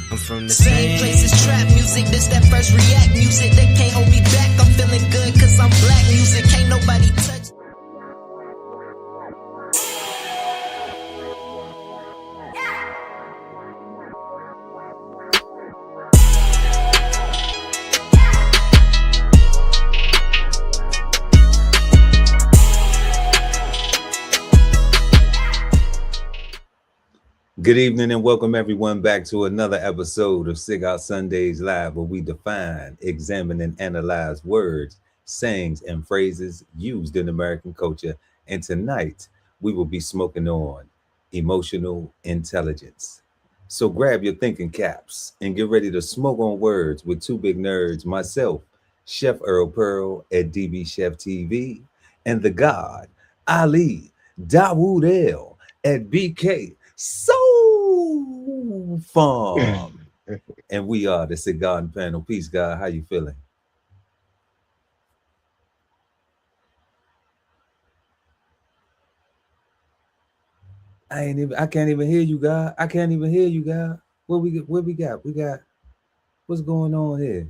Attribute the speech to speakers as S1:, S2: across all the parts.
S1: I'm from the
S2: Same places, trap music, this that first react music. They can't hold me back, I'm feeling good cause I'm black music. Can't nobody touch.
S3: Good evening and welcome everyone back to another episode of Cigar Sundays Live, where we define, examine, and analyze words, sayings, and phrases used in American culture. And tonight we will be smoking on emotional intelligence. So grab your thinking caps and get ready to smoke on words with two big nerds, myself, Chef Earl Pearl at DBCHEFTV, and the God, Ali Dawood L at BK Soul Farm. And we are the Cigarden Panel. Peace, God. How you feeling? I can't even hear you, God. I can't even hear you, God. What we got? We got what's going on here?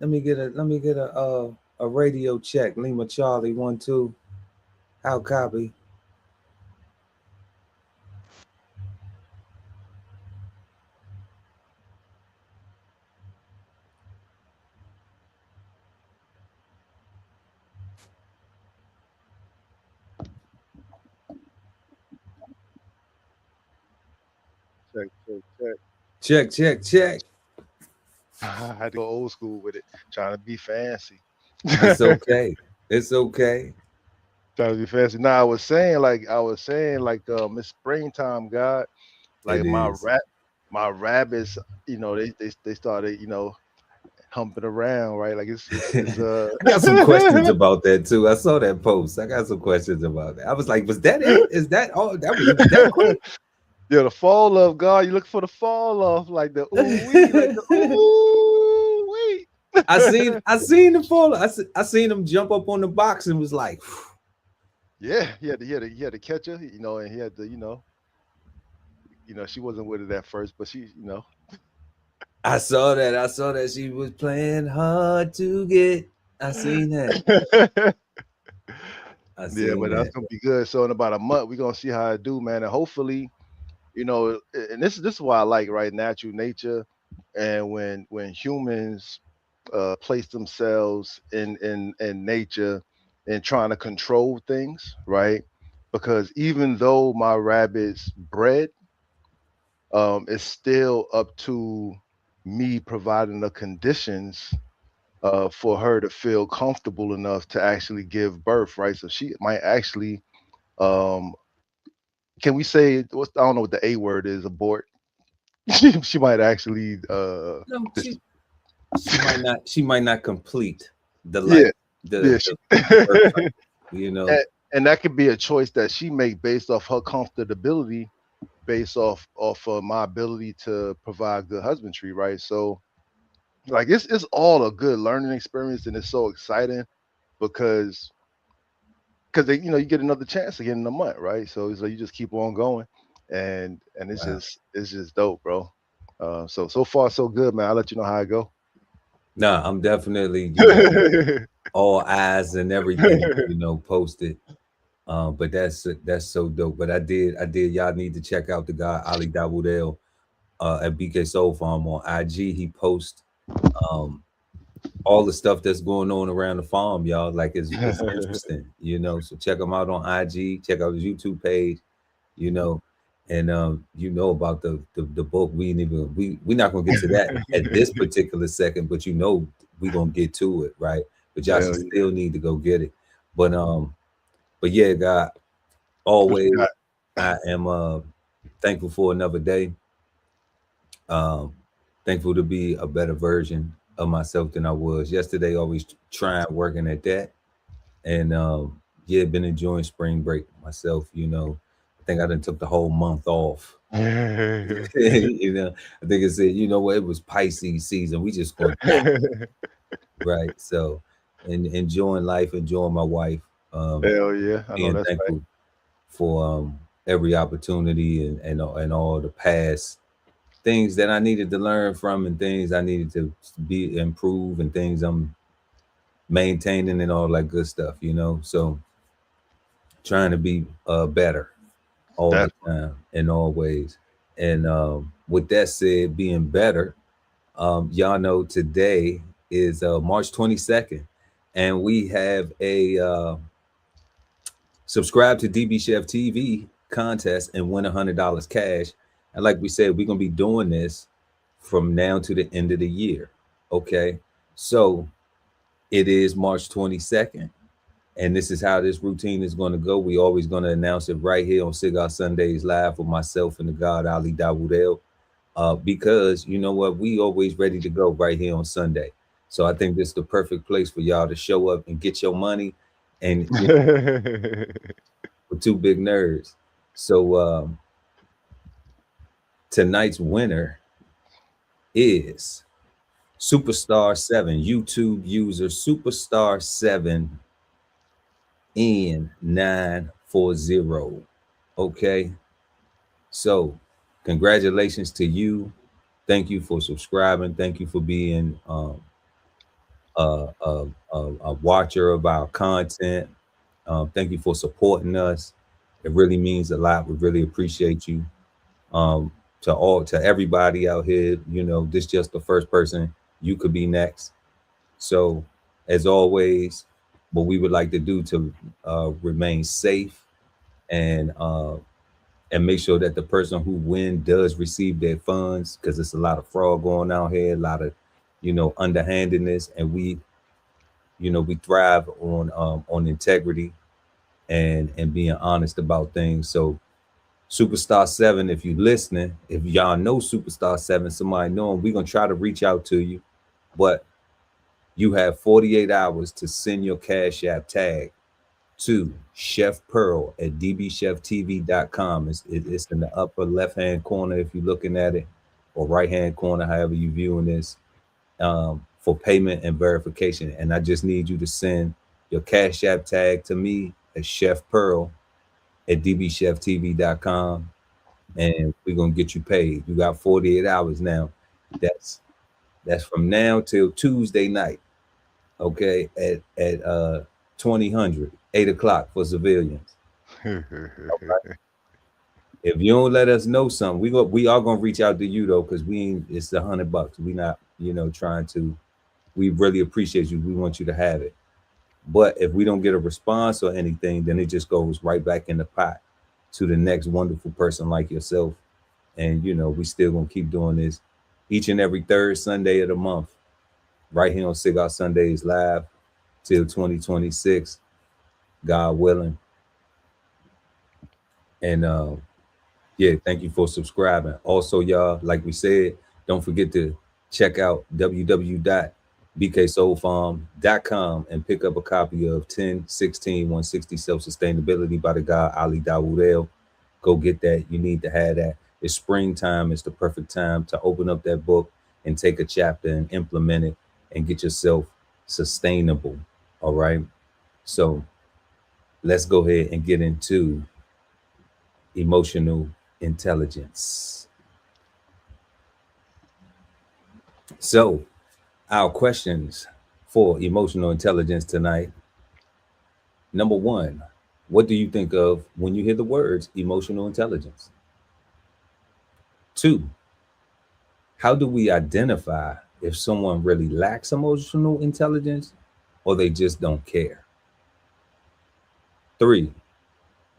S3: Let me get a radio check. Lima Charlie 1-2. How copy? Check.
S4: I had to go old school with it, trying to be fancy.
S3: It's okay. It's okay.
S4: Trying to be fancy. Now I was saying like it's springtime, God. Like my rabbits, they started, humping around, right? Like it's
S3: I got some questions about that too. I saw that post. I got some questions about that. I was like, was that it? Is that all that was that quick?
S4: Yeah, the fall off, God. You look for the fall off, like the ooh wee, like the ooh wee.
S3: I seen the fall. I seen him jump up on the box and was like,
S4: yeah, he had to catch her, and he had to, she wasn't with it at first, but she,
S3: I saw that she was playing hard to get. I seen that.
S4: Yeah, but that's gonna be good. So in about a month, we're gonna see how I do, man, and hopefully. And this is why I like natural nature, and when humans place themselves in nature and trying to control things, right? Because even though my rabbits bred, it's still up to me providing the conditions for her to feel comfortable enough to actually give birth, right? So she might actually can we say I don't know what the A word is, abort. She might actually
S3: no, she might not complete the life.
S4: And that could be a choice that she make based off her comfortability, based off my ability to provide good husbandry, right? So like it's all a good learning experience, and it's so exciting because they, you get another chance again in a month, right? So you just keep on going, and it's just dope, bro. So far so good, man. I'll let you know how I go.
S3: Nah, I'm definitely all eyes and everything, posted. But that's so dope. But I did. Y'all need to check out the guy Ali Dawood L at BK Soul Farm on IG. He posts all the stuff that's going on around the farm, y'all. Like it's interesting, So check him out on IG. Check out his YouTube page, and about the book. We're not gonna get to that at this particular second, but we're gonna get to it, right? But y'all still need to go get it. But yeah, God, always I am thankful for another day. Thankful to be a better version of myself than I was yesterday. Always trying working at that, and been enjoying spring break myself. I think I done took the whole month off. I think it said, it was Pisces season. We just going right. So, and enjoying life, enjoying my wife.
S4: Hell yeah, I know that's
S3: thankful for every opportunity and all the past things that I needed to learn from, and things I needed to be improve, and things I'm maintaining, and all that good stuff, you know. So trying to be better all the time in all ways. And with that said, being better, y'all know today is March 22nd, and we have a subscribe to DBCHEFTV contest and win $100 cash. And like we said, we're gonna be doing this from now to the end of the year. Okay, so it is March 22nd, and this is how this routine is going to go. We always going to announce it right here on Cigar Sundays Live with myself and the God Ali Dawoodel, because you know what, we always ready to go right here on Sunday. So I think this is the perfect place for y'all to show up and get your money, and with two big nerds. So tonight's winner is Superstar 7, YouTube user Superstar 7 N940. Okay, so congratulations to you. Thank you for subscribing. Thank you for being a watcher of our content. Thank you for supporting us. It really means a lot. We really appreciate you. To everybody out here, you know, this is just the first person. You could be next. So as always, what we would like to do to remain safe and make sure that the person who wins does receive their funds, because there's a lot of fraud going out here, a lot of, you know, underhandedness, and we, you know, we thrive on integrity and being honest about things. So Superstar 7, if you're listening, if y'all know Superstar 7, somebody know him, we're gonna try to reach out to you, but you have 48 hours to send your Cash App tag to Chef Pearl at dbcheftv.com. It's in the upper left-hand corner if you're looking at it, or right-hand corner, however you're viewing this, for payment and verification. And I just need you to send your Cash App tag to me at Chef Pearl at dbcheftv.com, and we're going to get you paid. You got 48 hours now. That's from now till Tuesday night. Okay, at 2000, 8 o'clock for civilians. Okay. If you don't let us know something, we are gonna reach out to you though, because it's $100. We not, you know, trying to. We really appreciate you. We want you to have it. But if we don't get a response or anything, then it just goes right back in the pot to the next wonderful person like yourself. And you know, we still gonna keep doing this each and every third Sunday of the month, right here on Cigar Sundays Live till 2026, God willing. And yeah, thank you for subscribing. Also, y'all, like we said, don't forget to check out www.bksoulfarm.com and pick up a copy of 1016 160 Self-Sustainability by the God Ali Dawoodel. Go get that. You need to have that. It's springtime. It's the perfect time to open up that book and take a chapter and implement it and get yourself sustainable. All right. So let's go ahead and get into emotional intelligence. So our questions for emotional intelligence tonight. Number one, what do you think of when you hear the words emotional intelligence? 2, how do we identify if someone really lacks emotional intelligence or they just don't care? 3,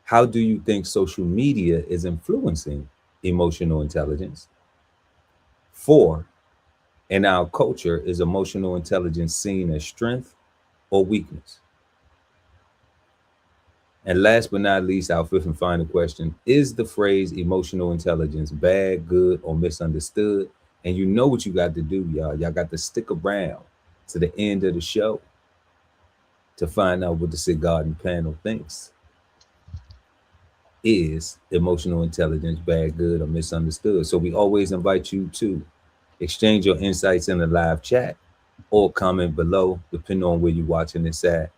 S3: how do you think social media is influencing emotional intelligence? 4, in our culture, is emotional intelligence seen as strength or weakness? And last but not least, our 5th and final question, is the phrase emotional intelligence bad, good, or misunderstood? And you know what you got to do, y'all. Y'all got to stick around to the end of the show to find out what the Cigarden Panel thinks. Is emotional intelligence bad, good, or misunderstood? So we always invite you to exchange your insights in the live chat or comment below, depending on where you're watching this at.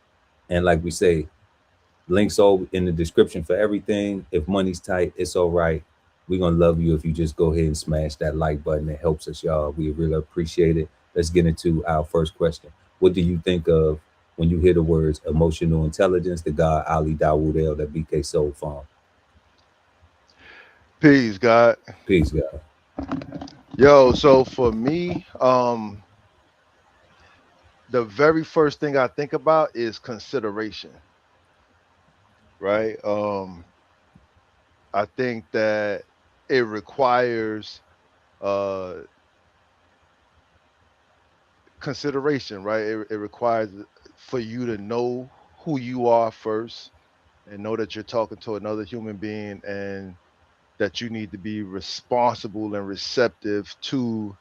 S3: And like we say, links all in the description for everything. If money's tight, it's all right. we're gonna love you if you just go ahead and smash that like button. It helps us, y'all. We really appreciate it. Let's get into our first question. What do you think of when you hear the words emotional intelligence? The God Ali Dawood El, that BK Soul Farm.
S4: Peace, God.
S3: Peace, God.
S4: Yo, so for me, the very first thing I think about is consideration, right? I think that it requires uh consideration, right? It requires for you to know who you are first and know that you're talking to another human being and that you need to be responsible and receptive to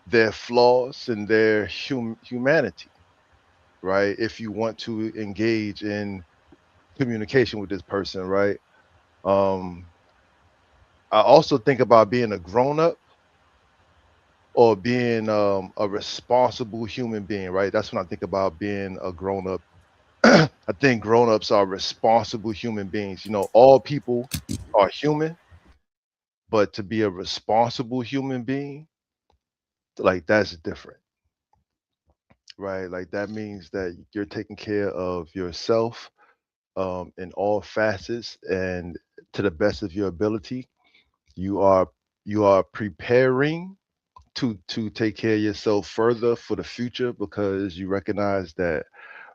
S4: their flaws and their humanity, right? If you want to engage in communication with this person, right? Um, I also think about being a grown up or being a responsible human being, right? That's when I think about being a grown up. I think grown ups are responsible human beings. You know, all people are human, but to be a responsible human being, like that's different, right? Like that means that you're taking care of yourself in all facets and to the best of your ability. You are preparing to take care of yourself further for the future because you recognize that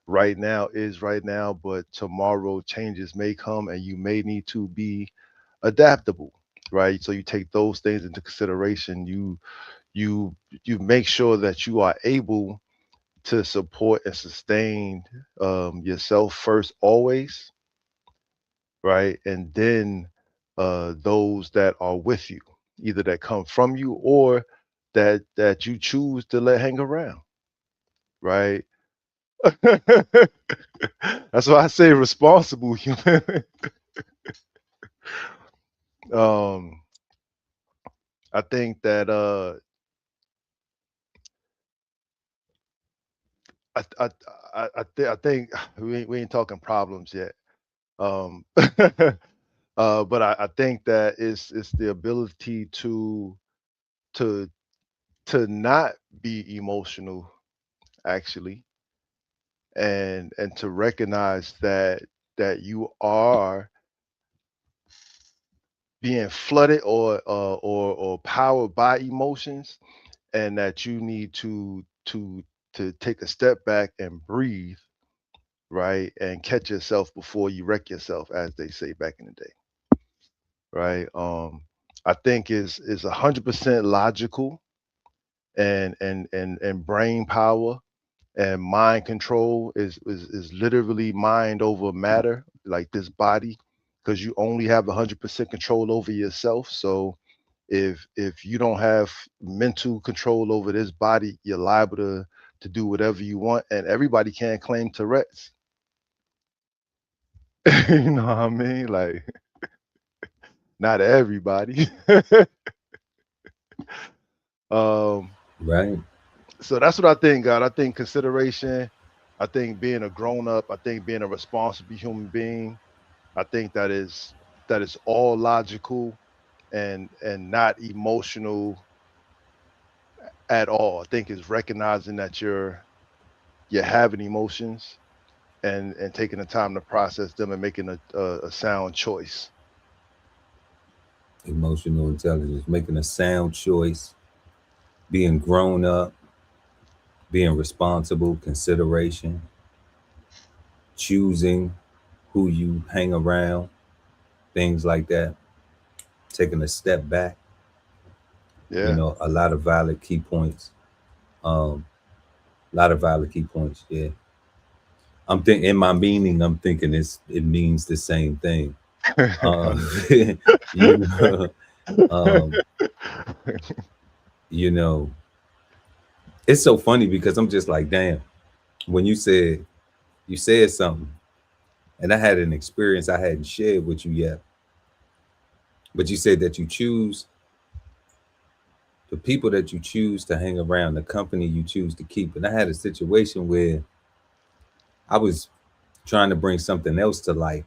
S4: right now is right now, but tomorrow changes may come and you may need to be adaptable, right? So you take those things into consideration. You you make sure that you are able to support and sustain yourself first always, right? And then those that are with you, either that come from you or that you choose to let hang around, right? That's why I say responsible human. um, I think that I think we ain't talking problems yet. Um, but I think that it's the ability to not be emotional actually, and to recognize that you are being flooded or powered by emotions, and that you need to take a step back and breathe, right, and catch yourself before you wreck yourself, as they say back in the day, right? I think is 100% logical and brain power and mind control is literally mind over matter, like this body, because you only have 100% control over yourself. So if you don't have mental control over this body, you're liable to do whatever you want, and everybody can't claim Tourette's. You know what I mean? Like not everybody. um
S3: Right.
S4: so that's what I think, God. I think consideration, I think being a grown up, I think being a responsible human being, I think that is all logical and not emotional at all. I think is recognizing that you're having emotions and taking the time to process them and making a sound choice.
S3: Emotional intelligence, making a sound choice, being grown up, being responsible, consideration, choosing who you hang around, things like that, taking a step back,
S4: Yeah.
S3: a lot of valid key points. Um, a lot of valid key points. Yeah. I'm thinking in my meaning, I'm thinking it means the same thing. Uh, you know, um, you know, it's so funny because I'm just like, damn, when you said something, and I had an experience I hadn't shared with you yet, but you said that you choose the people that you choose to hang around, the company you choose to keep. And I had a situation where I was trying to bring something else to light,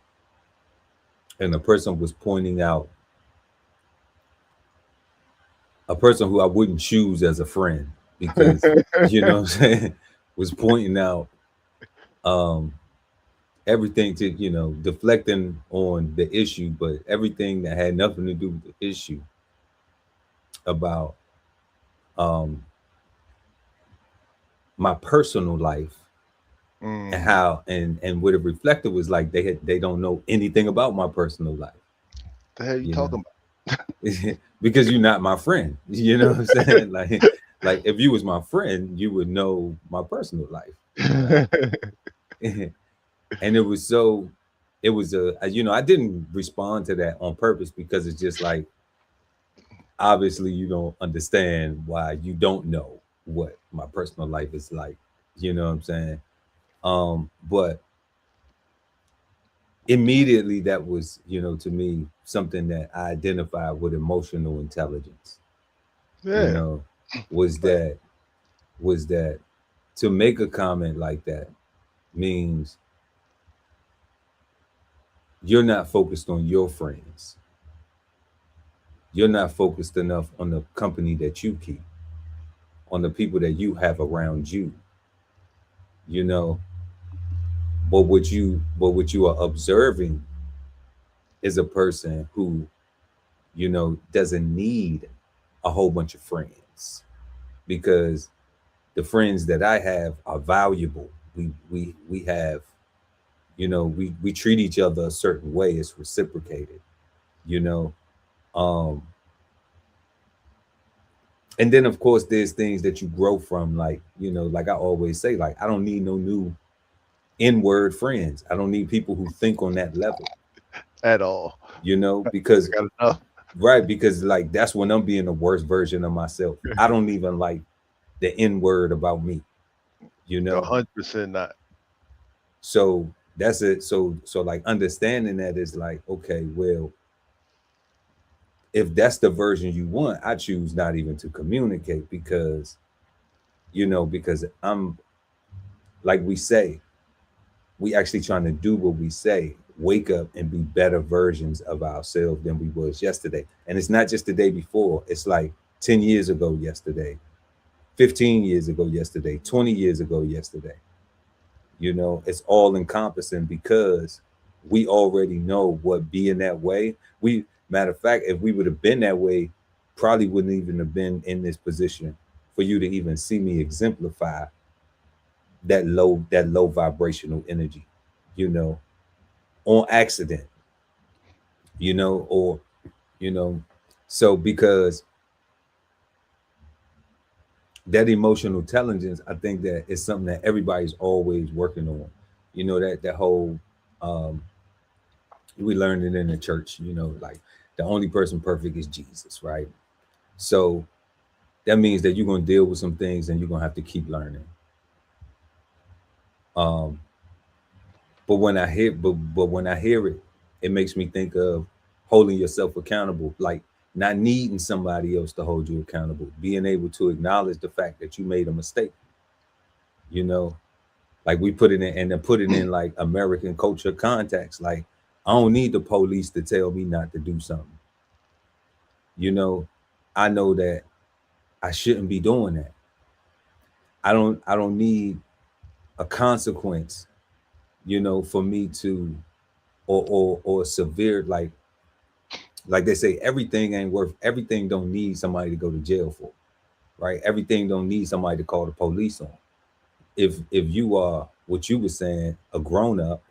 S3: and the person was pointing out a person who I wouldn't choose as a friend because you know what I'm saying was pointing out um everything to, you know, deflecting on the issue, but everything that had nothing to do with the issue about um my personal life and how and what it reflected was like they don't know anything about my personal life.
S4: The hell you talking
S3: about? Because you're not my friend. You know what I'm saying? Like if you was my friend, you would know my personal life. Right? And it was so, it was you know, I didn't respond to that on purpose because it's just like, obviously you don't understand why you don't know what my personal life is like. You know what I'm saying? But immediately that was, you know, to me, something that I identified with emotional intelligence.
S4: Yeah.
S3: You know, was that to make a comment like that means you're not focused on your friends. You're not focused enough on the company that you keep, on the people that you have around you. You know, but what you are observing is a person who, you know, doesn't need a whole bunch of friends, because the friends that I have are valuable. We have, you know, we treat each other a certain way. It's reciprocated, you know. Um, and then of course there's things that you grow from, like, you know, like I always say, like, I don't need no new N-word friends. I don't need people who think on that level
S4: at all.
S3: You know, because right, because like that's when I'm being the worst version of myself. I don't even like the N-word about me. You know,
S4: 100% not.
S3: So that's it. So like understanding that is like, okay, well, if that's the version you want, I choose not even to communicate, because, you know, because I'm, like we say, we actually trying to do what we say, wake up and be better versions of ourselves than we was yesterday. And it's not just the day before. It's like 10 years ago yesterday, 15 years ago yesterday, 20 years ago yesterday. You know, it's all encompassing, because we already know what being that way. We, matter of fact, if we would have been that way, probably wouldn't even have been in this position for you to even see me exemplify that low vibrational energy, you know, on accident, you know, or, you know, so because that emotional intelligence, I think that is something that everybody's always working on. You know, that whole we learned it in the church, you know, like the only person perfect is Jesus, right? So that means that you're gonna deal with some things and you're gonna have to keep learning. But when I hear but when I hear it, it makes me think of holding yourself accountable, like not needing somebody else to hold you accountable, being able to acknowledge the fact that you made a mistake. You know, like we put it in, and then put it in like American culture context. Like, I don't need the police to tell me not to do something. You know, I know that I shouldn't be doing that. I don't need a consequence, you know, for me to, or severe, like they say, everything don't need somebody to go to jail for, right? Everything don't need somebody to call the police on. If you are, what you were saying, a grown up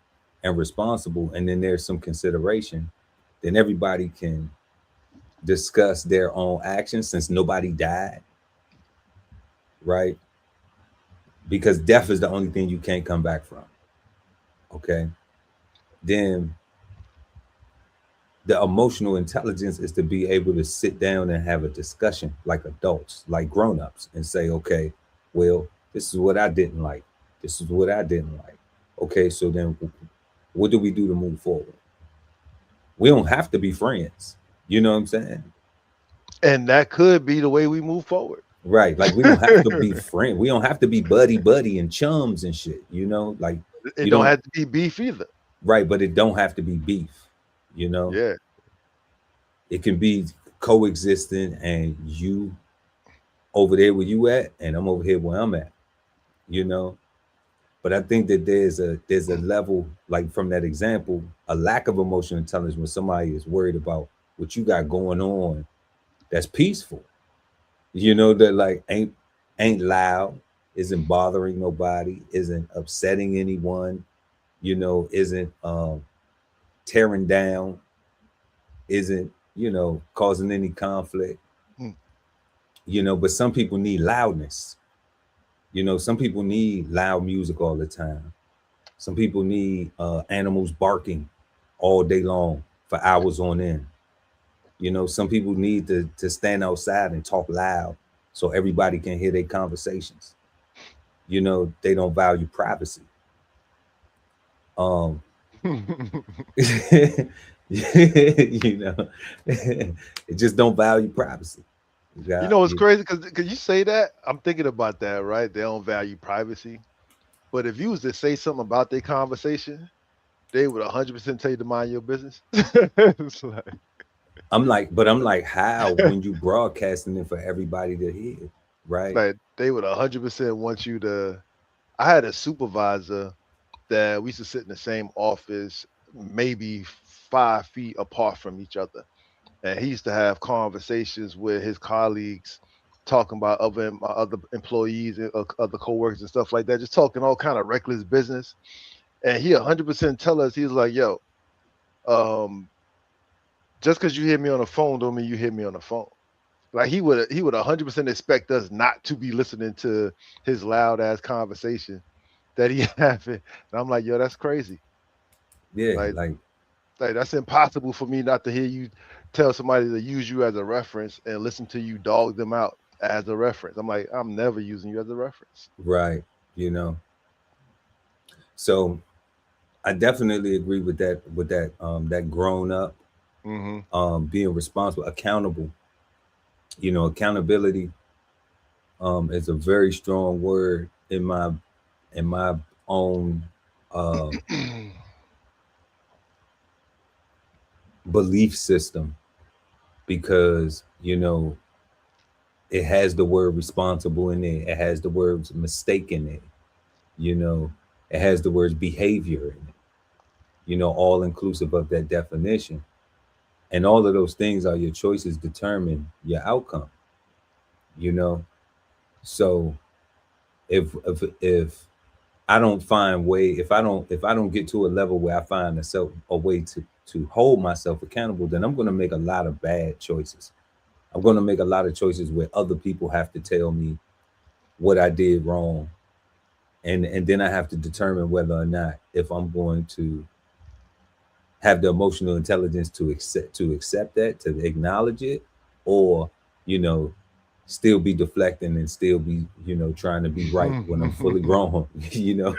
S3: and responsible, and then there's some consideration, then everybody can discuss their own actions, since nobody died, right? Because death is the only thing you can't come back from. Okay. Then the emotional intelligence is to be able to sit down and have a discussion like adults, like grown-ups, and say, okay, well, this is what I didn't like. This is what I didn't like. Okay, so then what do we do to move forward? We don't have to be friends. You know what I'm saying?
S4: And that could be the way we move forward.
S3: Right. Like, we don't have to be friends. We don't have to be buddy and chums and shit. You know, like,
S4: it don't have to be beef either.
S3: Right, but it don't have to be beef. You know?
S4: Yeah.
S3: It can be coexisting, and you over there where you at, and I'm over here where I'm at, you know. But I think that there's a level, like from that example, a lack of emotional intelligence when somebody is worried about what you got going on that's peaceful, you know, that like ain't loud, isn't bothering nobody, isn't upsetting anyone, you know, isn't tearing down, isn't, you know, causing any conflict,
S4: Mm.
S3: you know. But some people need loudness, you know, some people need loud music all the time. Some people need animals barking all day long for hours on end. You know, some people need to stand outside and talk loud so everybody can hear their conversations. You know, they don't value privacy. Um, you know, it just don't value privacy. You
S4: You
S3: got
S4: know, it's
S3: you,
S4: crazy because you say that. I'm thinking about that, right? They don't value privacy. But if you was to say something about their conversation, they would 100% tell you to mind your business. It's
S3: I'm like, how when you broadcasting it for everybody to hear, right?
S4: like they would 100% want you to. I had a supervisor that we used to sit in the same office, maybe 5 feet apart from each other. And he used to have conversations with his colleagues, talking about other employees and other coworkers and stuff like that, just talking all kind of reckless business. And he 100% tell us, he was like, "Yo, um, just because you hear me on the phone don't mean you hear me on the phone." Like he would 100% expect us not to be listening to his loud ass conversation that he having. And I'm like, "Yo, that's crazy.
S3: Yeah,
S4: Like, like that's impossible for me not to hear you tell somebody to use you as a reference and listen to you dog them out as a reference." I'm like, I'm never using you as a reference.
S3: right. You know, so I definitely agree with that grown up,
S4: Hmm.
S3: being responsible, accountable. You know, accountability is a very strong word in my own uh belief system, because you know it has the word responsible in it, it has the words mistake in it, you know, it has the words behavior in it, you know, all inclusive of that definition. And all of those things are your choices determine your outcome, you know. So if I don't find way, if I don't get to a level where I find a way to hold myself accountable, then I'm going to make a lot of bad choices. I'm going to make a lot of choices where other people have to tell me what I did wrong, and then I have to determine whether or not if I'm going to have the emotional intelligence to accept that, to acknowledge it, or you know, still be deflecting and still be, you know, trying to be right when I'm fully wrong. You know,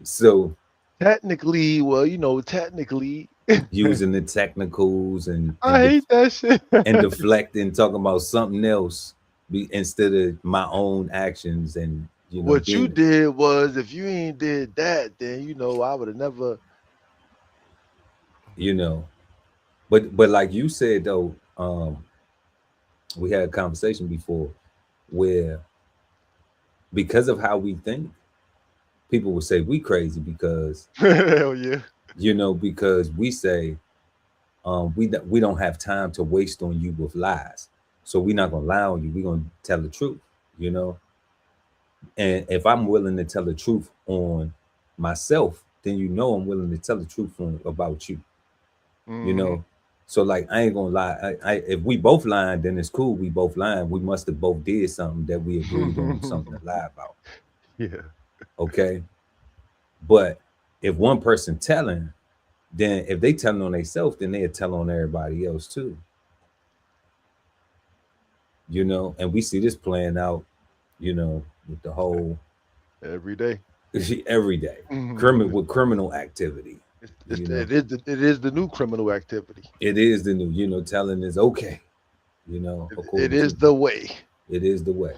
S3: so
S4: Technically, well, technically,
S3: using the technicals
S4: I hate that shit.
S3: and deflecting, talking about something else, instead of my own actions, and you know,
S4: What you
S3: being,
S4: did was, if you ain't did that, then I would have never.
S3: you know. But like you said though, we had a conversation before where, because of how we think, people will say we crazy because,
S4: Hell yeah.
S3: you know, because we say we don't have time to waste on you with lies, so we're not gonna lie on you, we're gonna tell the truth, you know. And if I'm willing to tell the truth on myself, then you know I'm willing to tell the truth about you, you
S4: Hmm.
S3: know. So like I ain't gonna lie. If we both lying, then it's cool. We both lying. We must have both did something that we agreed on, something to lie about.
S4: Yeah.
S3: Okay. But if one person telling, then if they telling on themselves, then they'll tell on everybody else too. You know, and we see this playing out, you know, with the whole
S4: Every day.
S3: every day. Criminal activity. You know,
S4: It is the new criminal activity.
S3: it is the new, you know, telling is okay, you know,
S4: It
S3: according
S4: is
S3: to,
S4: the way.
S3: it is the way.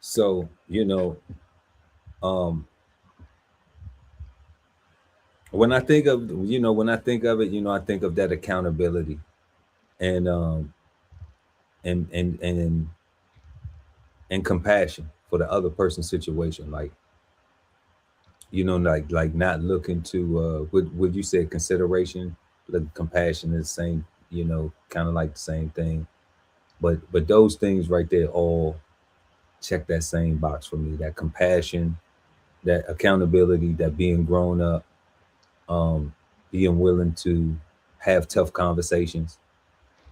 S3: So, you know, um, when I think of, you know, when I think of it, you know, I think of that accountability. And and and compassion for the other person's situation. Like, you know, like not looking to what you said, consideration, the compassion is the same, you know, kind of like the same thing. But those things right there all check that same box for me. That compassion, that accountability, that being grown up, um, being willing to have tough conversations,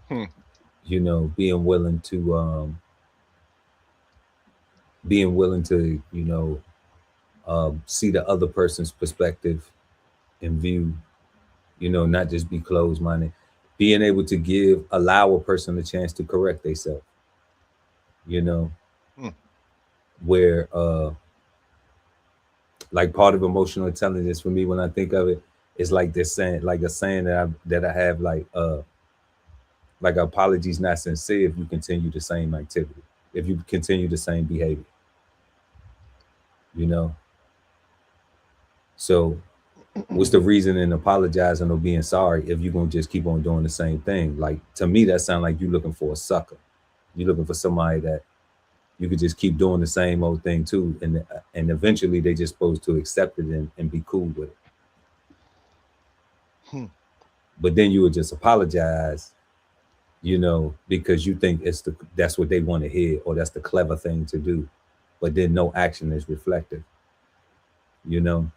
S4: Hmm.
S3: you know, being willing to, you know, see the other person's perspective and view, you know, not just be closed minded, being able to allow a person a chance to correct themselves, you know,
S4: Hmm.
S3: where, like part of emotional intelligence for me, when I think of it, is like this saying, like a saying that I have, like apologies not sincere if you continue the same activity, if you continue the same behavior, you know. So what's the reason in apologizing or being sorry if you're gonna just keep on doing the same thing? Like, to me, that sounds like you looking for a sucker. You're looking for somebody that you could just keep doing the same old thing too, and eventually they just supposed to accept it and be cool with it.
S4: Hmm.
S3: But then you would just apologize, you know, because you think that's what they want to hear, or that's the clever thing to do. But then no action is reflective, you know.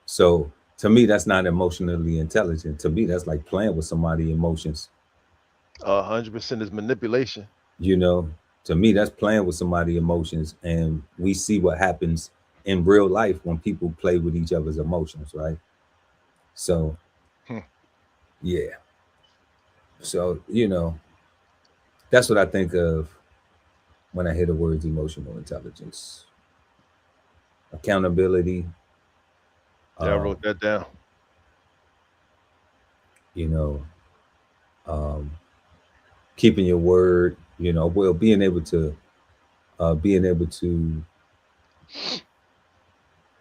S3: So to me, that's not emotionally intelligent. To me, that's like playing with somebody's emotions.
S4: 100% is manipulation.
S3: You know, to me, that's playing with somebody's emotions, and we see what happens in real life when people play with each other's emotions, right? So
S4: Hmm.
S3: yeah, so you know, that's what I think of when I hear the words emotional intelligence, accountability,
S4: Yeah, I
S3: um,
S4: wrote that down.
S3: you know, um, keeping your word, you know, well, being able to,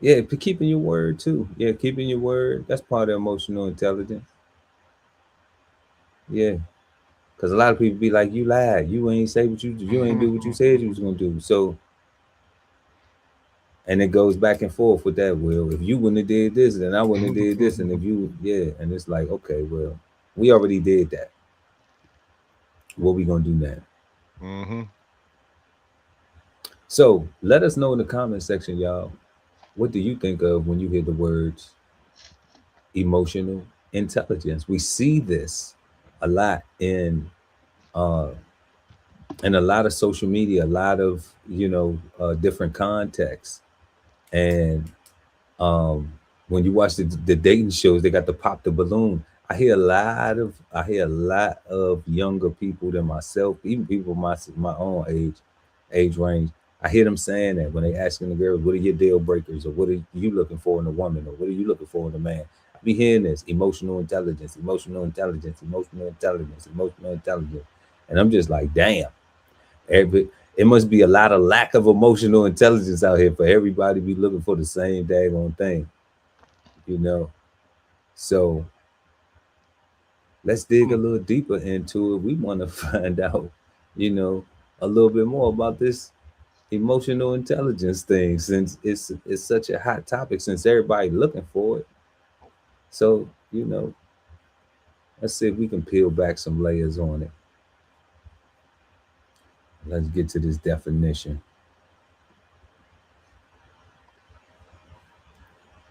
S3: yeah, keeping your word too. Yeah, keeping your word. That's part of emotional intelligence. Yeah, because a lot of people be like, "You lied. You ain't say what you ain't do what you said you was gonna do." So, and it goes back and forth with that. Well, if you wouldn't have did this, then I wouldn't have did this, and if you, yeah, and it's like, okay, well, we already did that. What we gonna do now?
S4: Mm-hmm.
S3: So let us know in the comment section, y'all. What do you think of when you hear the words emotional intelligence? We see this a lot uh, in a lot of social media, a lot of, you know, different contexts, and um, when you watch the dating shows, they got to pop the balloon. I hear a lot of younger people than myself, even people my own age range. I hear them saying that when they asking the girls, "What are your deal breakers?" or "What are you looking for in a woman?" or "What are you looking for in a man?" I be hearing this emotional intelligence, emotional intelligence, emotional intelligence, emotional intelligence, and I'm just like, damn. Every It must be a lot of lack of emotional intelligence out here for everybody to be looking for the same daggone thing, you know. So let's dig a
S4: Hmm.
S3: little deeper into it. We want to find out, you know, a little bit more about this emotional intelligence thing, since it's such a hot topic, since everybody looking for it. So, you know, let's see if we can peel back some layers on it. Let's get to this definition.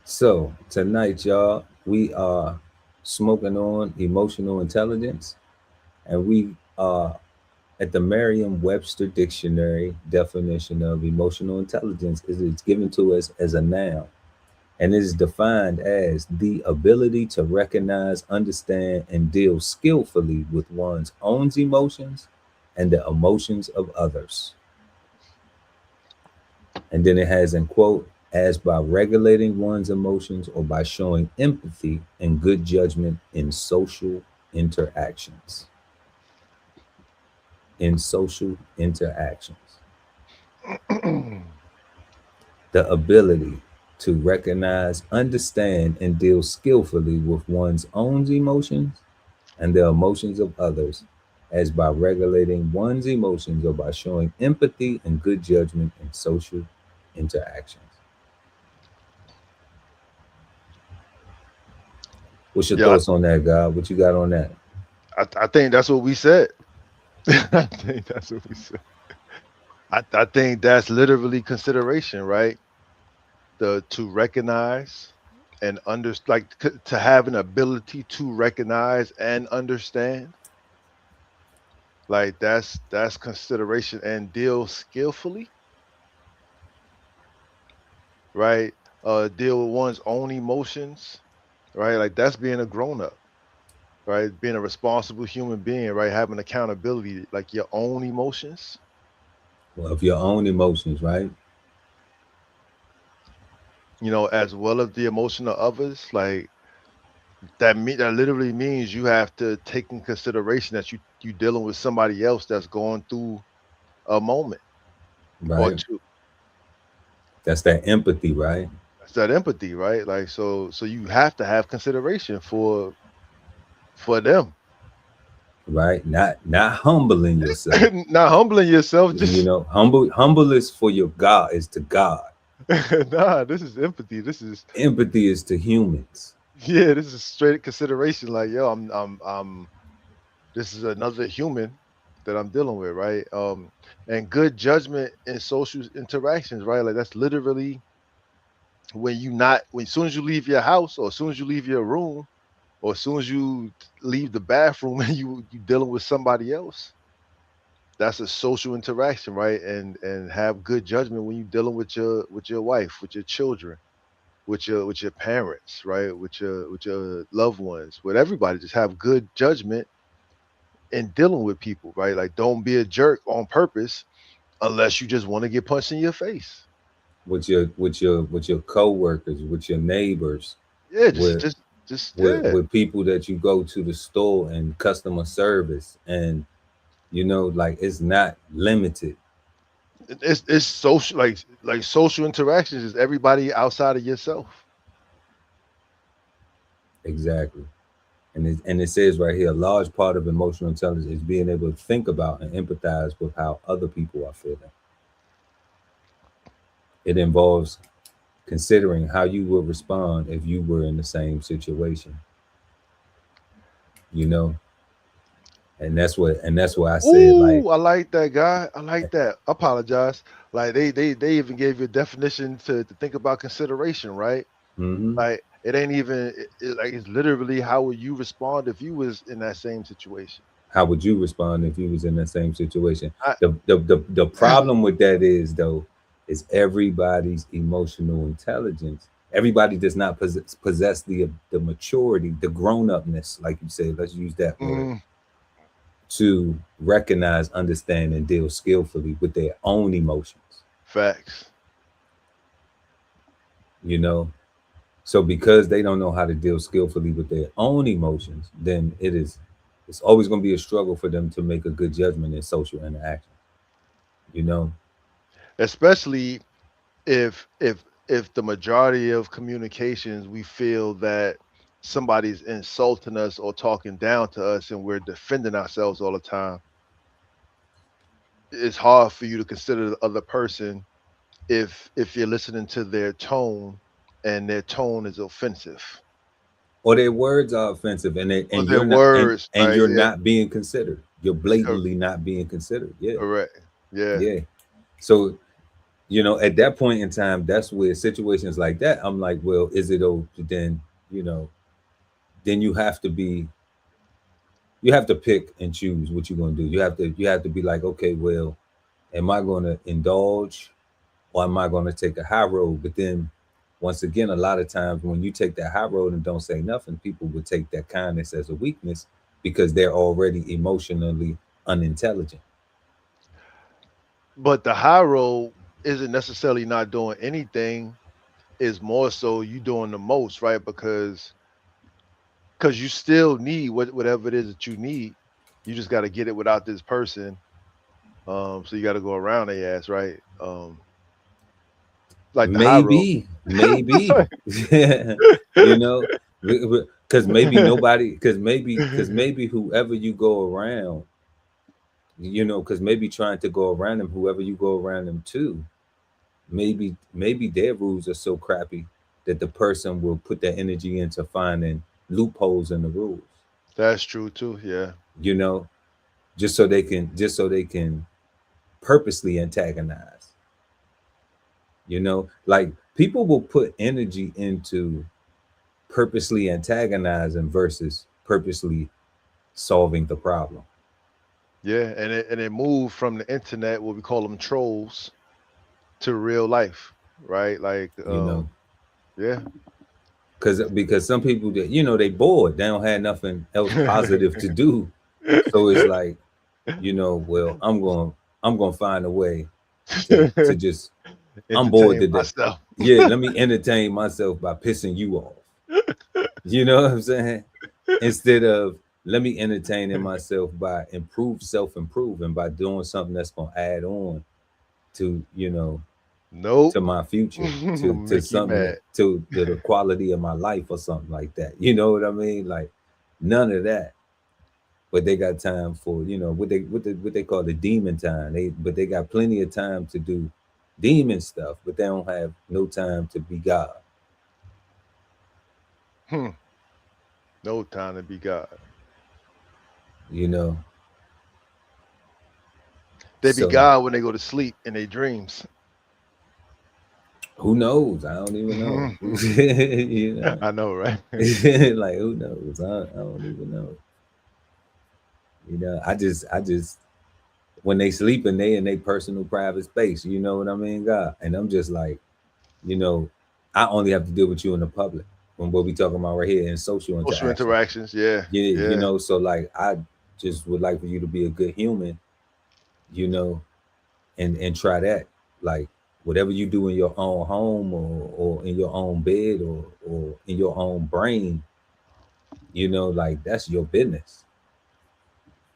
S3: So tonight, y'all, we are smoking on emotional intelligence, and we are at the Merriam-Webster dictionary definition of emotional intelligence. Is it's given to us as a noun, and it is defined as the ability to recognize, understand, and deal skillfully with one's own emotions and the emotions of others. And then it has in quote, as by regulating one's emotions or by showing empathy and good judgment in social interactions. In social interactions. The ability to recognize, understand, and deal skillfully with one's own emotions and the emotions of others, as by regulating one's emotions or by showing empathy and good judgment in social interactions. What's your
S4: Yeah,
S3: thoughts on that, God? What you got on that?
S4: I think that's what we said. I think that's what we said. I think that's literally consideration, right? The to recognize and to have an ability to recognize and understand. Like that's consideration and deal skillfully, right? Deal with one's own emotions, right? Like that's being a grown up, right? Being a responsible human being, right? Having accountability, like your own emotions,
S3: Well, of your own emotions, right?
S4: as well as the emotion of others. Like that literally means you have to take in consideration that you dealing with somebody else that's going through a moment or
S3: Right.
S4: two.
S3: That's that empathy, right?
S4: That's that empathy, right? Like so you have to have consideration for them.
S3: Right. Not humbling yourself.
S4: Not humbling yourself,
S3: You
S4: just
S3: know, humble is for your God, is to God.
S4: nah, this is empathy. This is
S3: Empathy is to humans.
S4: yeah, this is straight consideration. Like, yo, I'm this is another human that I'm dealing with, right? And good judgment in social interactions, right? Like that's literally when as soon as you leave your house or as soon as you leave your room or as soon as you leave the bathroom and you dealing with somebody else, that's a social interaction, right? And have good judgment when you dealing with your wife, with your children, with your parents, right? With your loved ones, with everybody. Just have good judgment in dealing with people, right? Like don't be a jerk on purpose unless you just want to get punched in your face.
S3: With your co-workers, with your neighbors,
S4: Yeah,
S3: with
S4: just
S3: with
S4: yeah.
S3: with people that you go to the store and customer service, and like it's not limited.
S4: It's social, like social interactions is everybody outside of yourself.
S3: Exactly. And it says right here, a large part of emotional intelligence is being able to think about and empathize with how other people are feeling. It involves considering how you would respond if you were in the same situation, you know? And that's why I said, like,
S4: Ooh, I like that guy. I like that. I apologize. Like they even gave you a definition to think about consideration, right?
S3: mm-hmm,
S4: Like it ain't even like it's literally how would you respond if you was in that same situation?
S3: how would you respond if you was in that same situation?
S4: I,
S3: The problem with that is, though, is everybody's emotional intelligence. Everybody does not possess the maturity, the grown-upness, like you said, let's use that word,
S4: mm,
S3: to recognize, understand, and deal skillfully with their own emotions,
S4: facts.
S3: you know? So because they don't know how to deal skillfully with their own emotions, then it's always going to be a struggle for them to make a good judgment in social interaction, you know?
S4: Especially if the majority of communications we feel that somebody's insulting us or talking down to us and we're defending ourselves all the time, it's hard for you to consider the other person if you're listening to their tone and their tone is offensive
S3: Or their words are offensive, and
S4: or
S3: and
S4: their
S3: you're not and
S4: words,
S3: and
S4: right?
S3: you're
S4: Yeah,
S3: not being considered. You're
S4: cor-
S3: blatantly not being considered. Yeah.
S4: correct. Yeah.
S3: Yeah. So, at that point in time, that's where situations like that, I'm like, well, is it over? You know, then you have to pick and choose what you're gonna do. You have to be like, okay, well, am I gonna indulge, or am I gonna take a high road? But then once again, a lot of times when you take that high road and don't say nothing, people would take that kindness as a weakness because they're already emotionally unintelligent.
S4: But the high road isn't necessarily not doing anything, is more so you doing the most, right? Because you still need whatever it is that you need. You just got to get it without this person. So you got to go around their ass, right? Like the high road.
S3: Maybe, you know, because maybe nobody, because maybe whoever you go around, you know, because maybe trying to go around them, whoever you go around them to, maybe their rules are so crappy that the person will put their energy into finding loopholes in the rules.
S4: That's true too. Yeah.
S3: You know, just so they can purposely antagonize. You know, like people will put energy into purposely antagonizing versus purposely solving the problem.
S4: Yeah, and it moved from the internet, what we call them trolls, to real life, right? Like,
S3: You know,
S4: yeah.
S3: because some people that, you know, they bored, they don't have nothing else positive to do, so it's like, you know, well, I'm gonna find a way to just, I'm bored
S4: Entertain
S3: today.
S4: myself.
S3: Yeah, let me entertain myself by pissing you off. You know what I'm saying? Instead of, let me entertain in myself by self-improving by doing something that's gonna add on to, you know,
S4: Nope.
S3: to my future, to
S4: Make you
S3: something
S4: mad.
S3: that, to the quality of my life or something like that. You know what I mean? Like none of that. But they got time for, you know, what they call the demon time. They got plenty of time to do demon stuff, but they don't have no time to be God.
S4: Hmm. No time to be God.
S3: You know,
S4: They be
S3: so
S4: God when they go to sleep in their dreams.
S3: who knows? I don't even know. You know,
S4: I know, right?
S3: like who knows? I don't even know. You know, I just when they sleeping, they in their personal private space. You know what I mean, God? And I'm just like, you know, I only have to deal with you in the public when what we talking about right here in social
S4: Social
S3: interaction.
S4: interactions, yeah,
S3: Yeah, you
S4: yeah.
S3: know, so like I just would like for you to be a good human, you know, and try that. Like whatever you do in your own home or in your own bed or in your own brain, you know, like that's your business.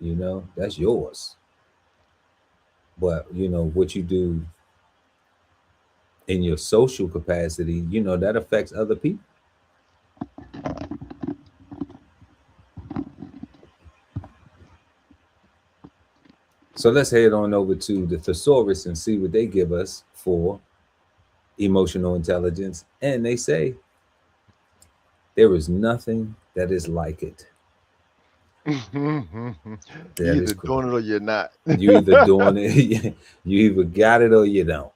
S3: You know, that's yours. But you know, what you do in your social capacity, you know, that affects other people. So let's head on over to the thesaurus and see what they give us for emotional intelligence. And they say there is nothing that is like it.
S4: You
S3: That is
S4: either
S3: correct.
S4: doing it or you're not.
S3: You either doing it, you either got it or you don't.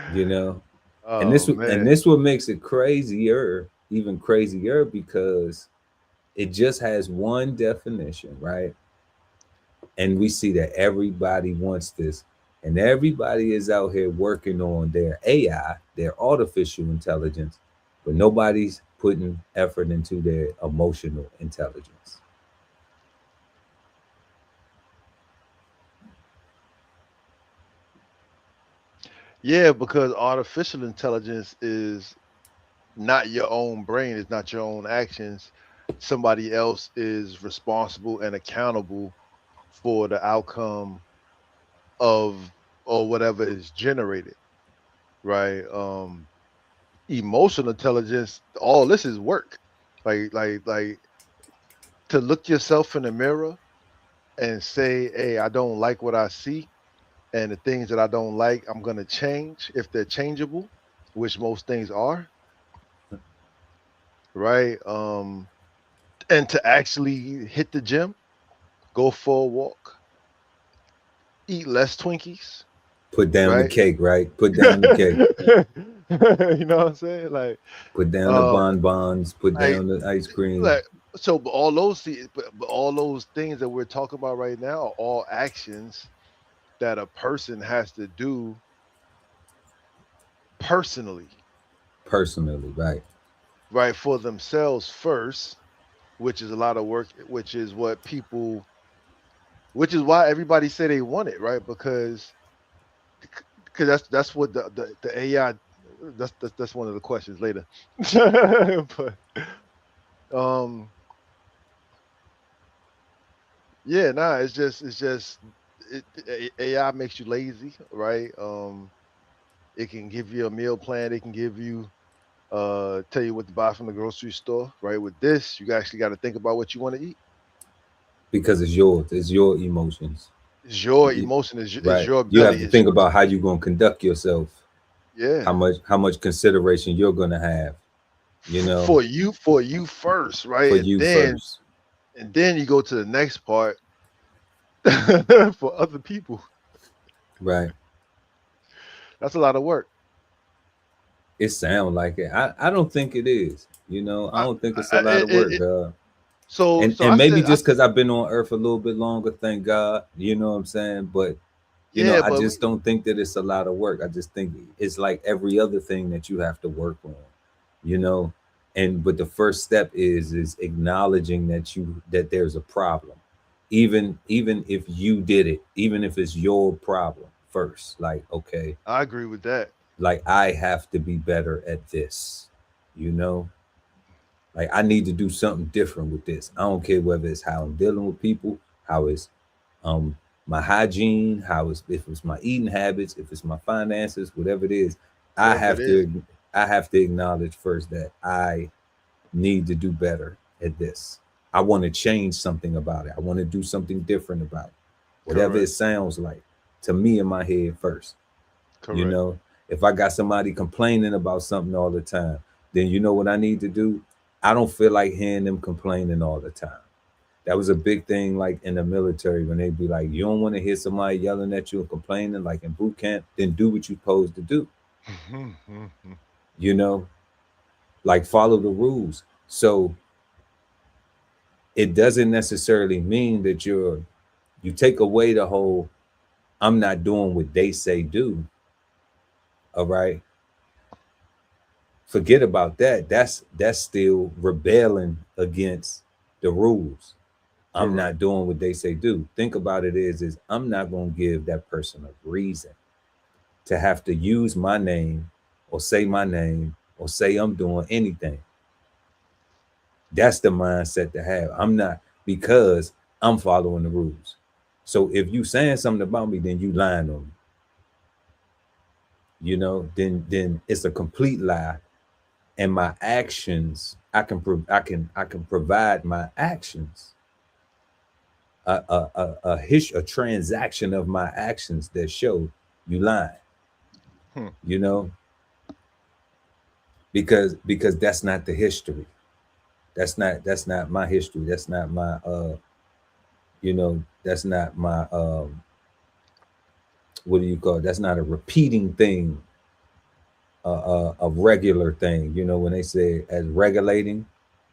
S3: You know,
S4: Oh
S3: and
S4: man.
S3: this what makes it crazier, even crazier, because it just has one definition, right? And we see that everybody wants this, and everybody is out here working on their AI, their artificial intelligence, but nobody's putting effort into their emotional intelligence.
S4: Yeah, because artificial intelligence is not your own brain, it's not your own actions. Somebody else is responsible and accountable for the outcome of or whatever is generated, right? Emotional intelligence, all this is work. Like to look yourself in the mirror and say, hey, I don't like what I see, and the things that I don't like, I'm gonna change if they're changeable, which most things are, right? And to actually hit the gym, go for a walk, eat less Twinkies,
S3: Put down the
S4: right?
S3: cake, right? Put down the cake.
S4: You know what I'm saying?
S3: Put down the
S4: Uh,
S3: bonbons. Put
S4: like,
S3: down the ice cream.
S4: like, so, but all those, but all those things that we're talking about right now are all actions that a person has to do personally,
S3: Personally, right?
S4: right, for themselves first, which is a lot of work, which is what people, which is why everybody say they want it, right? Because that's what the AI, that's one of the questions later. But um yeah, nah, it's just AI makes you lazy, right? It can give you a meal plan, it can give you tell you what to buy from the grocery store, right? With this, you actually got to think about what you want to eat.
S3: because it's yours. It's your emotions.
S4: It's your
S3: You-
S4: emotion. Is
S3: right.
S4: your
S3: You
S4: belly.
S3: have to
S4: It's
S3: think
S4: your
S3: about how you're gonna conduct yourself,
S4: yeah.
S3: how much consideration you're gonna have, you know,
S4: For you first,
S3: for
S4: right?
S3: you first.
S4: And then you go to the next part for other people.
S3: Right.
S4: That's a lot of work.
S3: It sounds like it. I don't think it is. You know, I
S4: I,
S3: don't think it's a lot of
S4: it,
S3: work, dog.
S4: so
S3: And
S4: I
S3: maybe
S4: said
S3: just because I've been on Earth a little bit longer, thank God. You know what I'm saying? But you know,
S4: yeah,
S3: I
S4: but
S3: just don't think that it's a lot of work. I just think it's like every other thing that you have to work on. You know, and but the first step is acknowledging that there's a problem, even if you did it, even if it's your problem first. Like, okay,
S4: I agree with that.
S3: like I have to be better at this. You know, like I need to do something different with this. I don't care whether it's how I'm dealing with people, how it's um my hygiene, how it's if it's my eating habits, if it's my finances, whatever it is. I
S4: Whatever it
S3: have
S4: is.
S3: to I have to acknowledge first that I need to do better at this. I want to change something about it. I want to do something different about it. Whatever it
S4: Correct.
S3: sounds like to me in my head first. You
S4: Correct.
S3: know, if I got somebody complaining about something all the time, then you know what I need to do? I don't feel like hearing them complaining all the time. That was a big thing, like in the military, when they'd be like, you don't want to hear somebody yelling at you and complaining, like in boot camp, then do what you're supposed to do. You know, like follow the rules. So it doesn't necessarily mean that you take away the whole I'm not doing what they say do. All right. Forget about that. That's still rebelling against the rules. I'm
S4: Correct.
S3: not doing what they say do. Think about it is I'm not gonna give that person a reason to have to use my name or say my name or say I'm doing anything. That's the mindset to have. I'm not because I'm following the rules. So if you saying something about me, then you lying on me. You know, then it's a complete lie. And my actions, I can provide my actions a transaction of my actions that show you lying.
S4: Hmm.
S3: You know, because that's not the history. That's not my history. That's not my you know, that's not my what do you call it? That's not a repeating thing, a regular thing. You know, when they say as regulating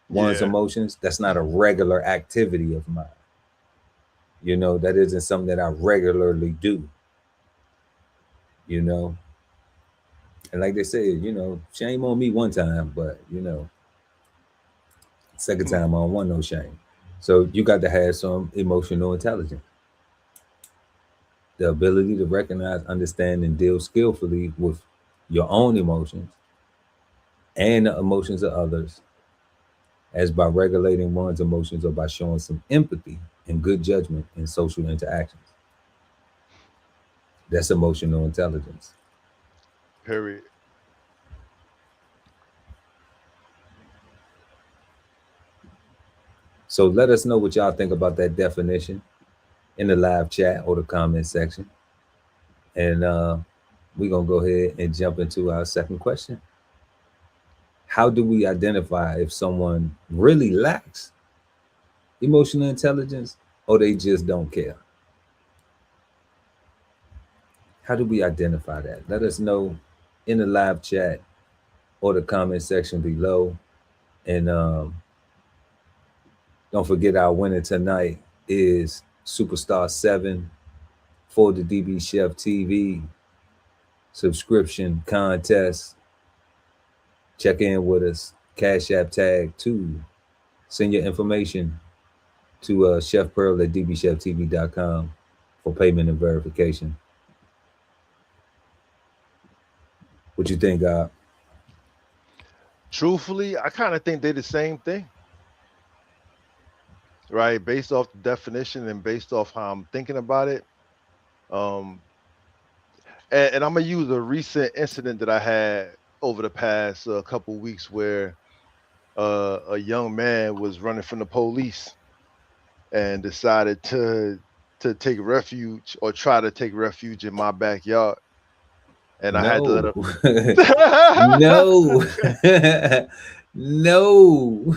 S3: one's
S4: Yeah.
S3: emotions, that's not a regular activity of mine. You know, that isn't something that I regularly do. You know, and like they said, you know, shame on me one time, but you know, second
S4: Hmm.
S3: time I don't want no shame. So you got to have some emotional intelligence, the ability to recognize, understand, and deal skillfully with your own emotions and the emotions of others, as by regulating one's emotions or by showing some empathy and good judgment in social interactions. That's emotional intelligence.
S4: Period.
S3: So let us know what y'all think about that definition in the live chat or the comment section. And we're going to go ahead and jump into our second question. How do we identify if someone really lacks emotional intelligence or they just don't care? How do we identify that? Let us know in the live chat or the comment section below. And don't forget our winner tonight is Superstar 7 for the DB Chef TV subscription contest. Check in with us. Cash App tag 2. Send your information to Chef Pearl at dbcheftv.com for payment and verification. What you think, God?
S4: Truthfully, I kind of think they're the same thing, right? Based off the definition and based off how I'm thinking about it. Um, and I'm gonna use a recent incident that I had over the past couple weeks where a young man was running from the police, and decided to take refuge or try to take refuge in my backyard. And I had to let
S3: No.
S4: him.
S3: No. No.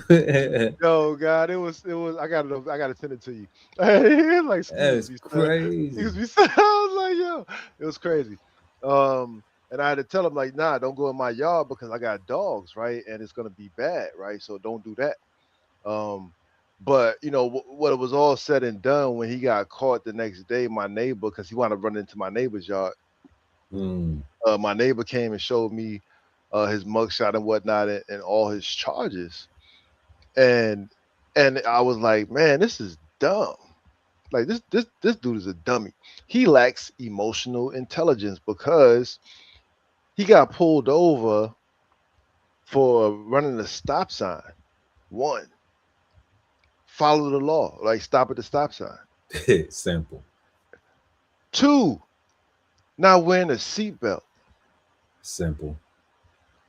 S4: Yo, God, it was. I gotta send it to you. He was like, excuse
S3: That's
S4: me, sir.
S3: crazy.
S4: Excuse me, sir. I was like, yo, it was crazy. And I had to tell him like, nah, don't go in my yard because I got dogs, right? And it's gonna be bad, right? So don't do that. Um, but what it was all said and done when he got caught the next day, my neighbor, because he wanted to run into my neighbor's yard.
S3: Mm.
S4: My neighbor came and showed me his mugshot and whatnot and all his charges. And I was like, man, this is dumb. Like this dude is a dummy. He lacks emotional intelligence because he got pulled over for running a stop sign. One, follow the law, like stop at the stop sign.
S3: Simple.
S4: Two, not wearing a seatbelt,
S3: Simple.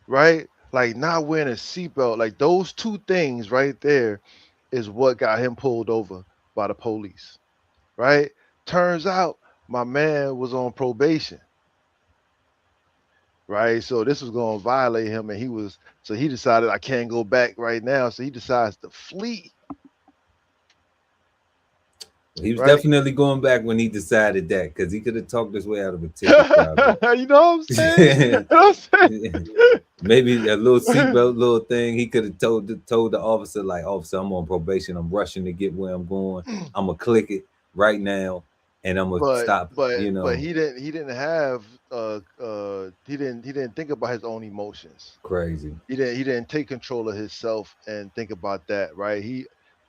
S4: right? Like not wearing a seatbelt. Like those two things right there is what got him pulled over by the police, right? Turns out my man was on probation, right? So this was going to violate him, and he decided I can't go back right now. So he decides to flee,
S3: He was
S4: right?
S3: definitely going back when he decided that, because he could have talked his way out of a ticket, probably.
S4: You know what I'm saying? You know what I'm saying?
S3: Maybe a little seatbelt, little thing. He could have told the officer, like, officer, I'm on probation. I'm rushing to get where I'm going. I'm gonna click it right now, and I'm gonna
S4: But
S3: stop.
S4: but he didn't have he didn't think about his own emotions.
S3: Crazy.
S4: He didn't take control of himself and think about that, right?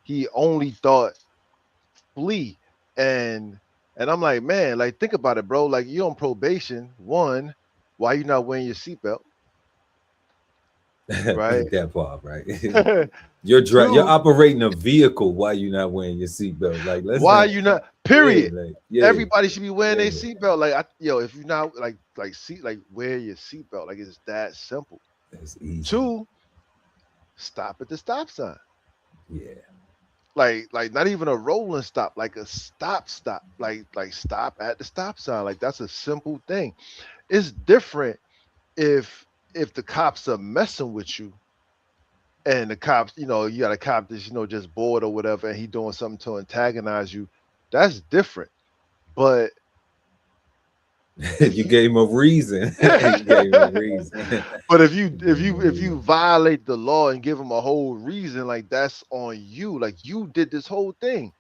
S4: He only thought flee. And I'm like, man, like think about it, bro. Like you're on probation. One, why you not wearing your seatbelt, right?
S3: That part, right? You're
S4: Two,
S3: operating a vehicle while you're not wearing your seatbelt. Like, let's
S4: why
S3: not.
S4: you not?
S3: Yeah,
S4: Period.
S3: like, yeah,
S4: Everybody should be wearing their
S3: yeah.
S4: seatbelt. Like, if you not like wear your seatbelt. Like it's that simple.
S3: That's easy.
S4: Two, stop at the stop sign.
S3: Yeah.
S4: Like not even a rolling stop, like a stop, like stop at the stop sign. Like that's a simple thing. It's different if the cops are messing with you and the cops, you got a cop that's just bored or whatever, and he doing something to antagonize you. That's different. But if
S3: You gave him a reason. You gave him a reason.
S4: but if you violate the law and give him a whole reason, like that's on you. Like you did this whole thing.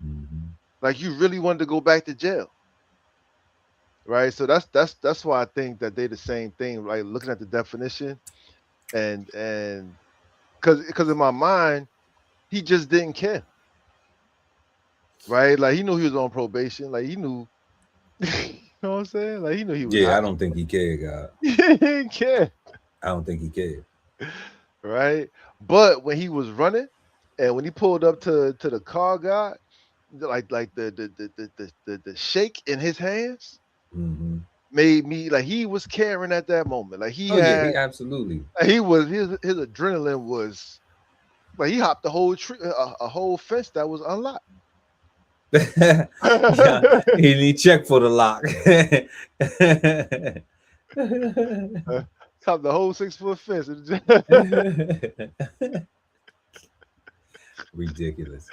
S3: Mhm.
S4: Like you really wanted to go back to jail. Right. So that's why I think that they the same thing, right? Looking at the definition and because in my mind, he just didn't care. Right. Like he knew he was on probation. Like he knew, you know what I'm saying? Like he knew he was
S3: Yeah, I
S4: out.
S3: don't think he cared, God.
S4: He didn't care.
S3: I don't think he cared.
S4: Right. But when he was running and when he pulled up to the car guy, like the shake in his hands
S3: Hmm.
S4: made me like he was caring at that moment. Like
S3: Oh yeah, he absolutely.
S4: he was his adrenaline was like he hopped the whole tree, a whole fence that was unlocked.
S3: Yeah, he need check for the lock.
S4: Hopped the whole 6 foot fence.
S3: Ridiculous.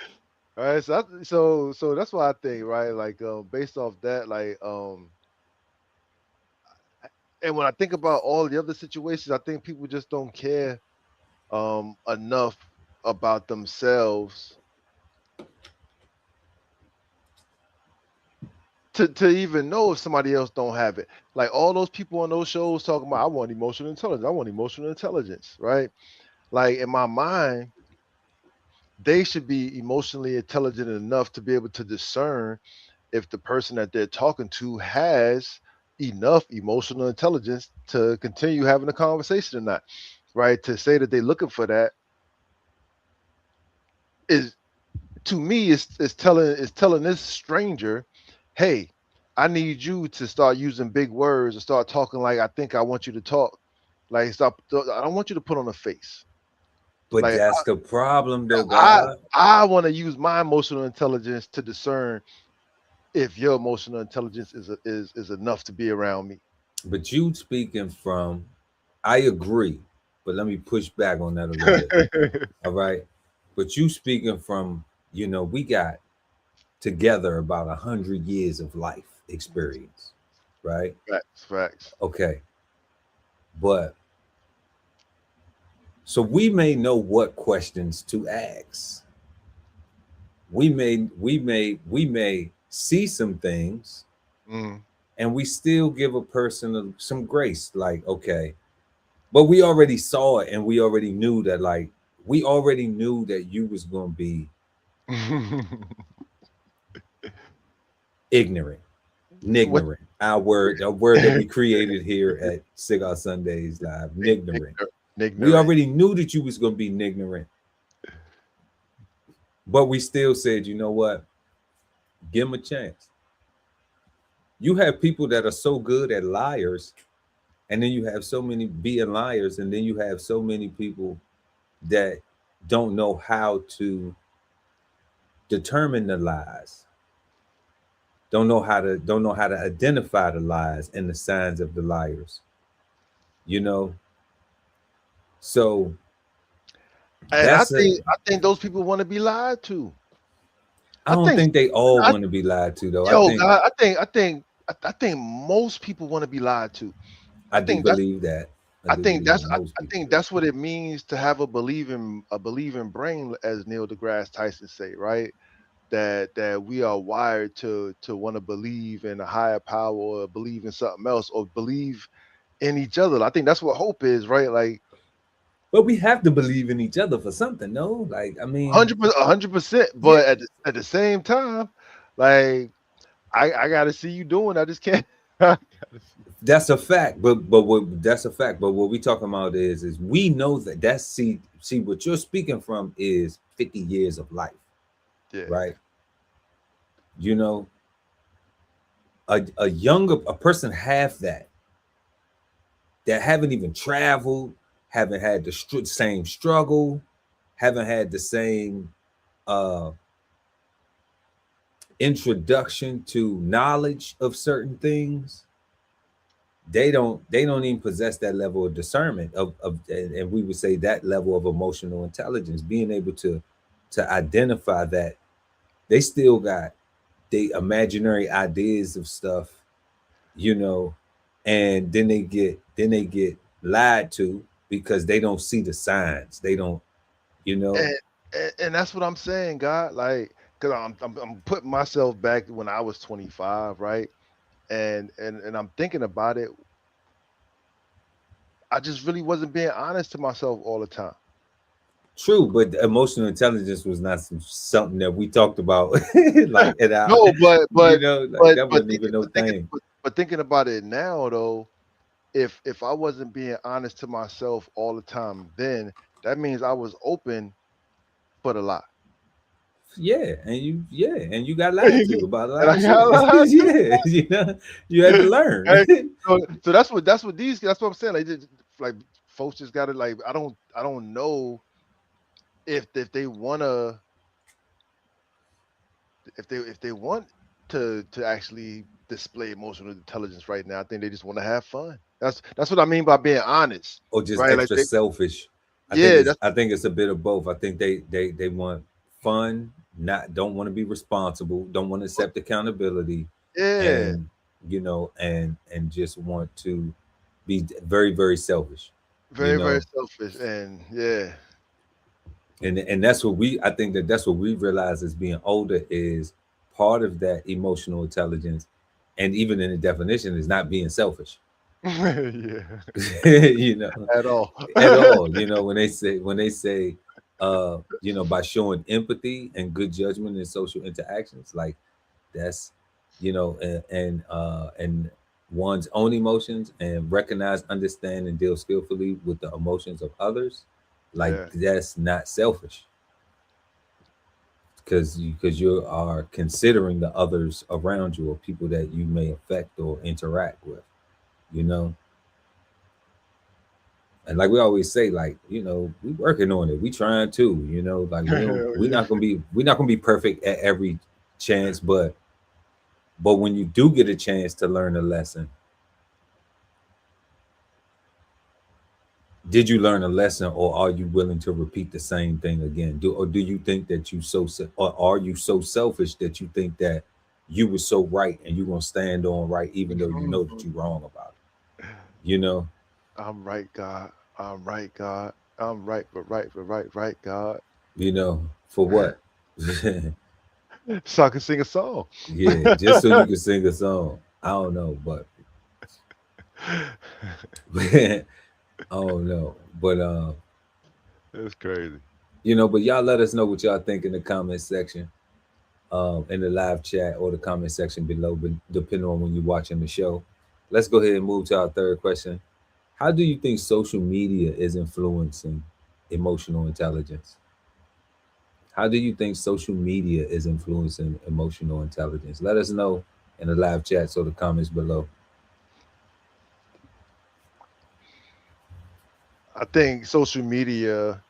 S4: All right, so that's why I think, right, like based off that, like and when I think about all the other situations, I think people just don't care enough about themselves to even know if somebody else don't have it. Like all those people on those shows talking about, I want emotional intelligence. I want emotional intelligence, right? Like in my mind, they should be emotionally intelligent enough to be able to discern if the person that they're talking to has enough emotional intelligence to continue having a conversation or not, right? To say that they're looking for that is to me is telling this stranger, hey, I need you to start using big words and start talking like I think I want you to talk. Like stop. I don't want you to put on a face.
S3: But
S4: Like
S3: that's the problem, though,
S4: I
S3: God.
S4: I want to use my emotional intelligence to discern if your emotional intelligence is enough to be around me.
S3: But you speaking from, I agree, but let me push back on that a little bit. All right. But you speaking from, we got together about 100 years of life experience, right?
S4: Facts.
S3: Okay. But so we may know what questions to ask. We may see some things
S4: Mm.
S3: and we still give a person some grace, like, okay, but we already saw it and we already knew that, like, we already knew that you was going to be ignorant.
S4: What
S3: Nignorant. Our word, a word that we created here at Cigar Sundays Live. Nignorant. We
S4: ignorant?
S3: already knew that you was going to be nignorant, but we still said, you know what? Give them a chance. You have people that are so good at liars, and then you have so many being liars, and then you have so many people that don't know how to determine the lies, don't know how to identify the lies and the signs of the liars. You know, so
S4: And
S3: that's a.
S4: I think those people want to be lied to.
S3: I
S4: I
S3: don't
S4: think
S3: think they all
S4: I,
S3: want to be lied to, though. I
S4: yo,
S3: think
S4: God, I think most people want to be lied to.
S3: I
S4: I
S3: do
S4: think that's
S3: believe that. I do believe that most
S4: I
S3: people
S4: think
S3: do.
S4: that's what it means to have a believing brain, as Neil deGrasse Tyson say, right? That we are wired to want to believe in a higher power, or believe in something else, or believe in each other. I think that's what hope is, right? Like
S3: But we have to believe in each other for something, no? Like, I mean,
S4: 100%.
S3: yeah,
S4: But at the same time, like I gotta see you doing. I just can't. I gotta see.
S3: that's a fact. But what that's a fact. But what we talking about is we know that's see what you're speaking from is 50 years of life,
S4: Yeah.
S3: right? You know, a person half that haven't even traveled, haven't had the same struggle, haven't had the same uh introduction to knowledge of certain things. They don't even possess that level of discernment of and we would say that level of emotional intelligence, being able to identify that they still got the imaginary ideas of stuff, you know, and then they get lied to because they don't see the signs. They don't, you know.
S4: and, and that's what I'm saying, God. Like, cause I'm putting myself back when I was 25, right? And I'm thinking about it. I just really wasn't being honest to myself all the time.
S3: True, but emotional intelligence was not something that we talked about like at our,
S4: No,
S3: like that wasn't even no
S4: thinking,
S3: thing.
S4: but thinking about it now, though, if I wasn't being honest to myself all the time, then that means I was open for the lie.
S3: And you got lied to about a
S4: And
S3: lot
S4: I
S3: of
S4: got
S3: shit.
S4: lied to.
S3: Yeah, you had to learn.
S4: Right? So that's what I'm saying. Like, like folks just gotta, like, I don't know if they wanna, if they want to actually display emotional intelligence right now. I think they just want to have fun. That's what I mean by being honest,
S3: Or just
S4: right? Like
S3: extra selfish. I think
S4: yeah,
S3: it's I think it's a bit of both. I think they want fun, not don't want to be responsible, don't want to accept accountability,
S4: yeah,
S3: and and just want to be very, very selfish, you
S4: very
S3: know.
S4: selfish, and yeah,
S3: And that's what I think that's what we realize as being older is part of that emotional intelligence, and even in the definition is not being selfish.
S4: yeah,
S3: you know
S4: at all.
S3: at all. When they say by showing empathy and good judgment in social interactions, like that's and one's own emotions, and recognize, understand, and deal skillfully with the emotions of others, like
S4: Yeah,
S3: that's not selfish, because you are considering the others around you or people that you may affect or interact with, you know. And like we always say, like, you know, we working on it. We trying to, you know, like we're not gonna be perfect at every chance, but when you do get a chance to learn a lesson, did you learn a lesson, or are you willing to repeat the same thing again? Do you think that or are you so selfish that you think that you were so right and you're gonna stand on right even though you know that you're wrong about it? You know?
S4: I'm right, God. I'm right, God. I'm right, right, God.
S3: You know, for what?
S4: So I can sing a song.
S3: Yeah, just so you can sing a song. I don't know, but I don't know. But
S4: That's crazy.
S3: you know, but y'all let us know what y'all think in the comment section. In the live chat or the comment section below, but depending on when you're watching the show. Let's go ahead and move to our third question. How do you think social media is influencing emotional intelligence? How do you think social media is influencing emotional intelligence? Let us know in the live chat or the comments below.
S4: I think social media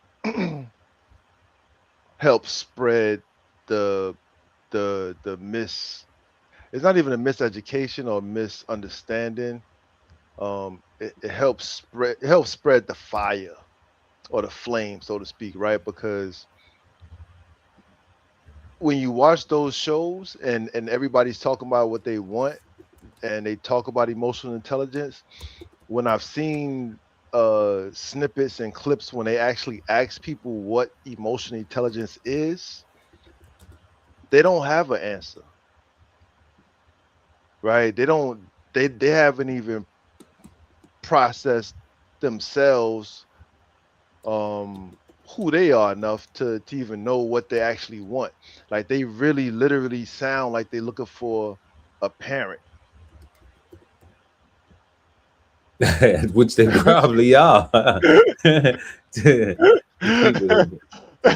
S4: helps spread the the it's not even a miseducation or misunderstanding. It helps spread the fire or the flame, so to speak, right? Because when you watch those shows and everybody's talking about what they want and they talk about emotional intelligence, when I've seen snippets and clips when they actually ask people what emotional intelligence is, they don't have an answer, right? They haven't even processed themselves, who they are enough to even know what they actually want. Like they really literally sound like they're looking for a parent.
S3: Which they probably are. To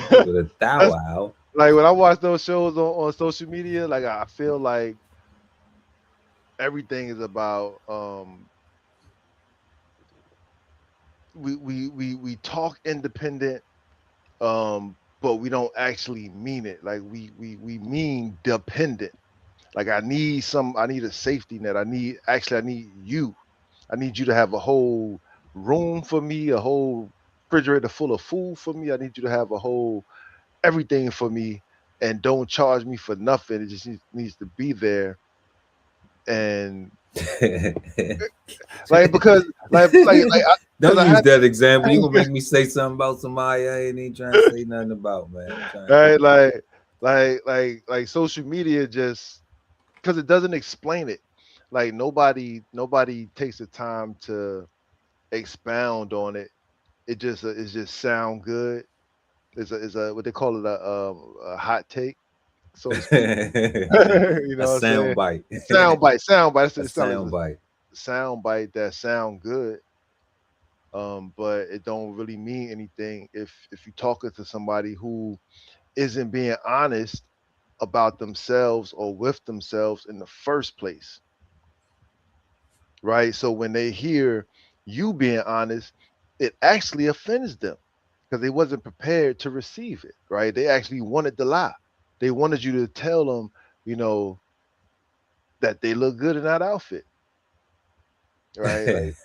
S3: keep it a thou
S4: That's
S3: wow.
S4: like when I watch those shows on social media, like I feel like everything is about we talk independent, but we don't actually mean it. Like we mean dependent. Like I need a safety net. I need you. I need you to have a whole room for me, a whole refrigerator full of food for me. I need you to have a whole everything for me, and don't charge me for nothing. It just needs to be there. And like because because
S3: Don't
S4: I
S3: use
S4: had
S3: that example. You gonna make me say something about somebody I ain't even trying to say nothing about, man. I'm trying to
S4: right
S3: keep it.
S4: like social media just because it doesn't explain it. Like nobody takes the time to expound on it. It's just sound good. It's a what they call it a hot take, so to speak. You
S3: A
S4: know what I'm
S3: sound
S4: saying?
S3: bite.
S4: Sound bite. That's what
S3: A
S4: it sounds
S3: sound
S4: like.
S3: bite.
S4: A sound bite that sound good, but it don't really mean anything if you're talking to somebody who isn't being honest about themselves or with themselves in the first place, right? So when they hear you being honest, it actually offends them because they wasn't prepared to receive it, right? They actually wanted to lie. They wanted you to tell them, you know, that they look good in that outfit, right? Like,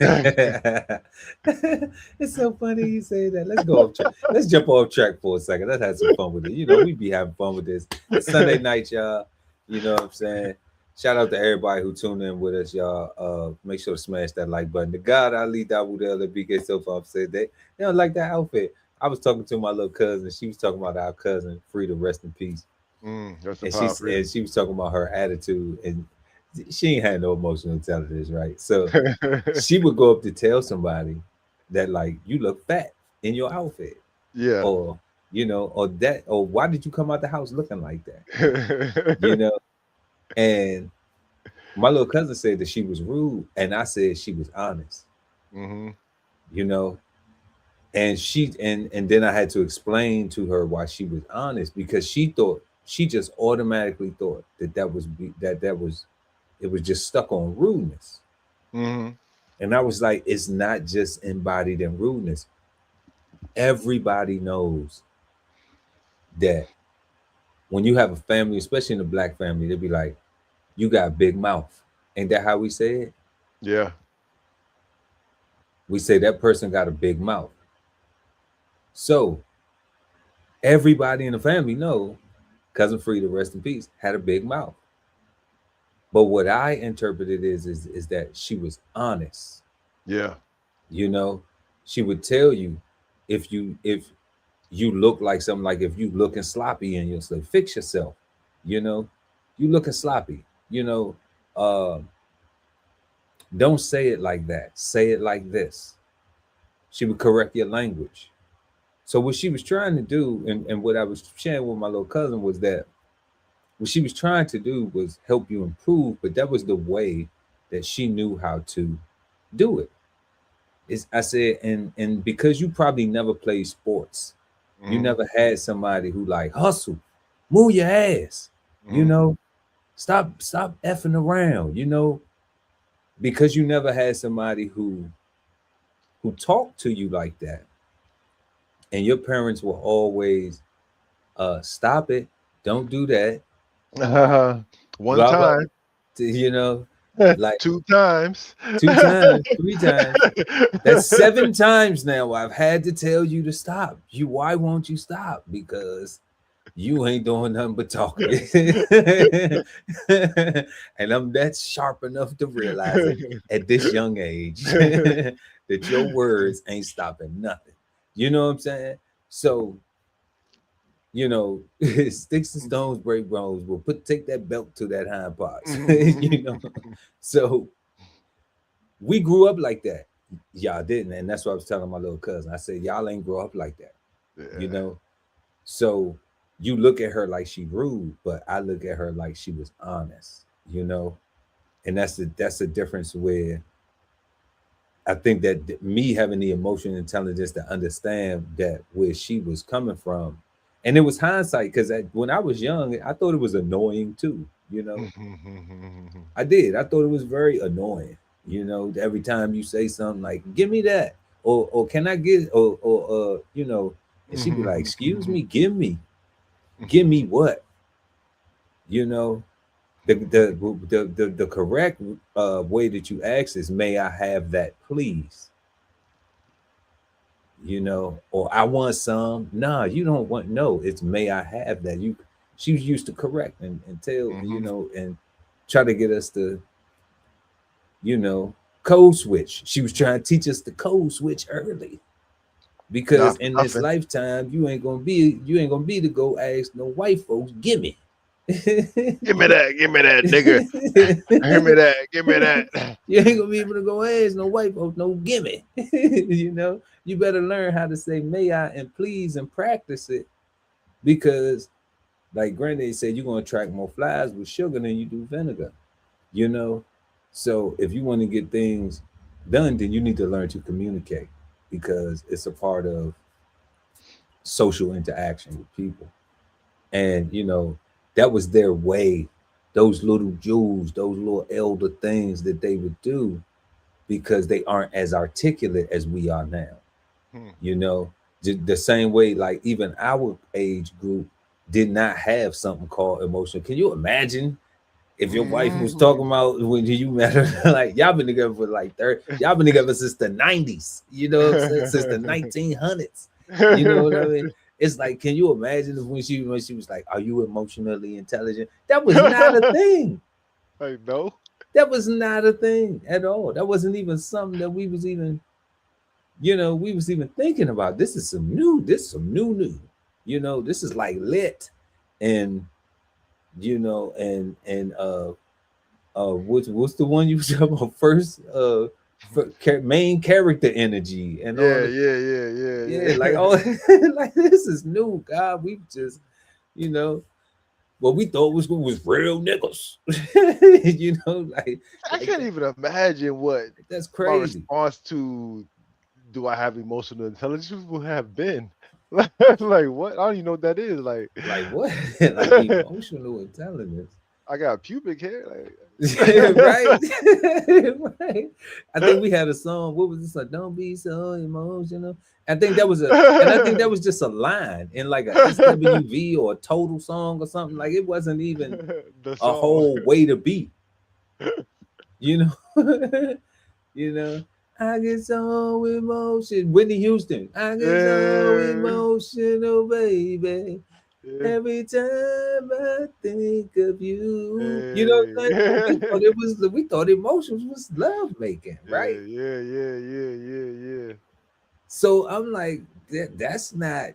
S3: It's so funny you say that. Let's go off track. Let's jump off track for a second. Let's have some fun with it. You know, we be having fun with this. It's Sunday night, y'all. You know what I'm saying? Shout out to everybody who tuned in with us, y'all. Make sure to smash that like button. The God Ali Dawudel and BK Sofa said they don't like that outfit. I was talking to my little cousin. She was talking about our cousin, Frida, rest in peace.
S4: that's the
S3: And
S4: power, freedom.
S3: she was talking about her attitude, and she ain't had no emotional intelligence, right? So she would go up to tell somebody that like you look fat in your outfit,
S4: Yeah.
S3: or you know, or why did you come out the house looking like that? You know, and my little cousin said that she was rude, and I said she was honest.
S4: hmm
S3: You know, and and then I had to explain to her why she was honest because she just automatically thought that that was it was just stuck on rudeness.
S4: hmm
S3: And I was like, it's not just embodied in rudeness. Everybody knows that when you have a family, especially in a black family, they'll be like, you got a big mouth. Ain't that how we say it?
S4: Yeah.
S3: We say that person got a big mouth. So everybody in the family know Cousin Frida, rest in peace, had a big mouth. But what I interpreted is that she was honest.
S4: Yeah.
S3: You know, she would tell you if you look like something, like if you looking sloppy and you'll say, fix yourself, you know, you looking sloppy, you know, don't say it like that. Say it like this. She would correct your language. So what she was trying to do, and what I was sharing with my little cousin was that what she was trying to do was help you improve, but that was the way that she knew how to do it. I said, and because you probably never played sports, you never had somebody who like hustle, move your ass, you know, stop effing around, you know, because you never had somebody who talked to you like that. And your parents were always stop it, don't do that.
S4: One time,
S3: you know, like
S4: two times,
S3: 3 times. That's 7 times now I've had to tell you to stop. Why won't you stop? Because you ain't doing nothing but talking. And I'm that sharp enough to realize it at this young age that your words ain't stopping nothing. You know what I'm saying? So, you know, sticks and stones break bones. We'll take that belt to that hind parts. You know, so we grew up like that. Y'all didn't, and that's what I was telling my little cousin. I said, y'all ain't grow up like that. Yeah. You know, so you look at her like she rude, but I look at her like she was honest. You know, and that's the difference where I think that me having the emotional intelligence to understand that where she was coming from. And it was hindsight, because when I was young, I thought it was annoying too, you know. I did. I thought it was very annoying, you know, every time you say something like, give me that, or can I get, or you know, and she'd be like, excuse me, give me what? You know, the correct way that you ask is, may I have that, please? You know, or I want some. Nah, you don't want, no, it's may I have that. She was used to correct and tell, you know, and try to get us to, you know, code switch. She was trying to teach us the code switch early. Because in this lifetime, you ain't gonna be to go ask no white folks, give me.
S4: Give me that, nigga. Give me that.
S3: You ain't gonna be able to go ask no white folks, no gimme. You know, you better learn how to say may I and please and practice it, because like Granddaddy said, you're gonna attract more flies with sugar than you do vinegar. You know, so if you want to get things done, then you need to learn to communicate, because it's a part of social interaction with people. And you know, that was their way, those little jewels, those little elder things that they would do, because they aren't as articulate as we are now. You know, the same way, like even our age group did not have something called emotion. Can you imagine if your wife was talking about when you met her, like y'all been together for like 30, y'all been together since the 90s, you know what I'm saying? Since the 1900s. You know what I mean? It's like, can you imagine if when she was like, are you emotionally intelligent? That was not a thing.
S4: I know.
S3: That was not a thing at all. That wasn't even something that we was even, you know, we was even thinking about. This is some new, you know, this is like lit. And, you know, and what's the one you was talking about first? Main character energy and
S4: yeah,
S3: like, oh, like this is new, God. We just, you know, what we thought was real niggas. You know, like
S4: I can't even imagine what
S3: that's crazy.
S4: My response to do I have emotional intelligence would have been. Like what? I don't even know what that is. Like
S3: what? Like emotional intelligence.
S4: I got pubic hair. Like,
S3: right? Right. I think we had a song. What was this? Like, don't be so emotional. I think that was and I think that was just a line in like a SWV or a Total song or something. Like it wasn't even
S4: the
S3: a
S4: song.
S3: whole way to beat. You know, you know. I get so emotional. Whitney Houston. I get so
S4: Yeah.
S3: emotional, baby.
S4: Yeah.
S3: Every time I think of you, you know what I'm saying? But we
S4: Yeah.
S3: thought it was we thought emotions was love making, right?
S4: Yeah.
S3: So I'm like, that's not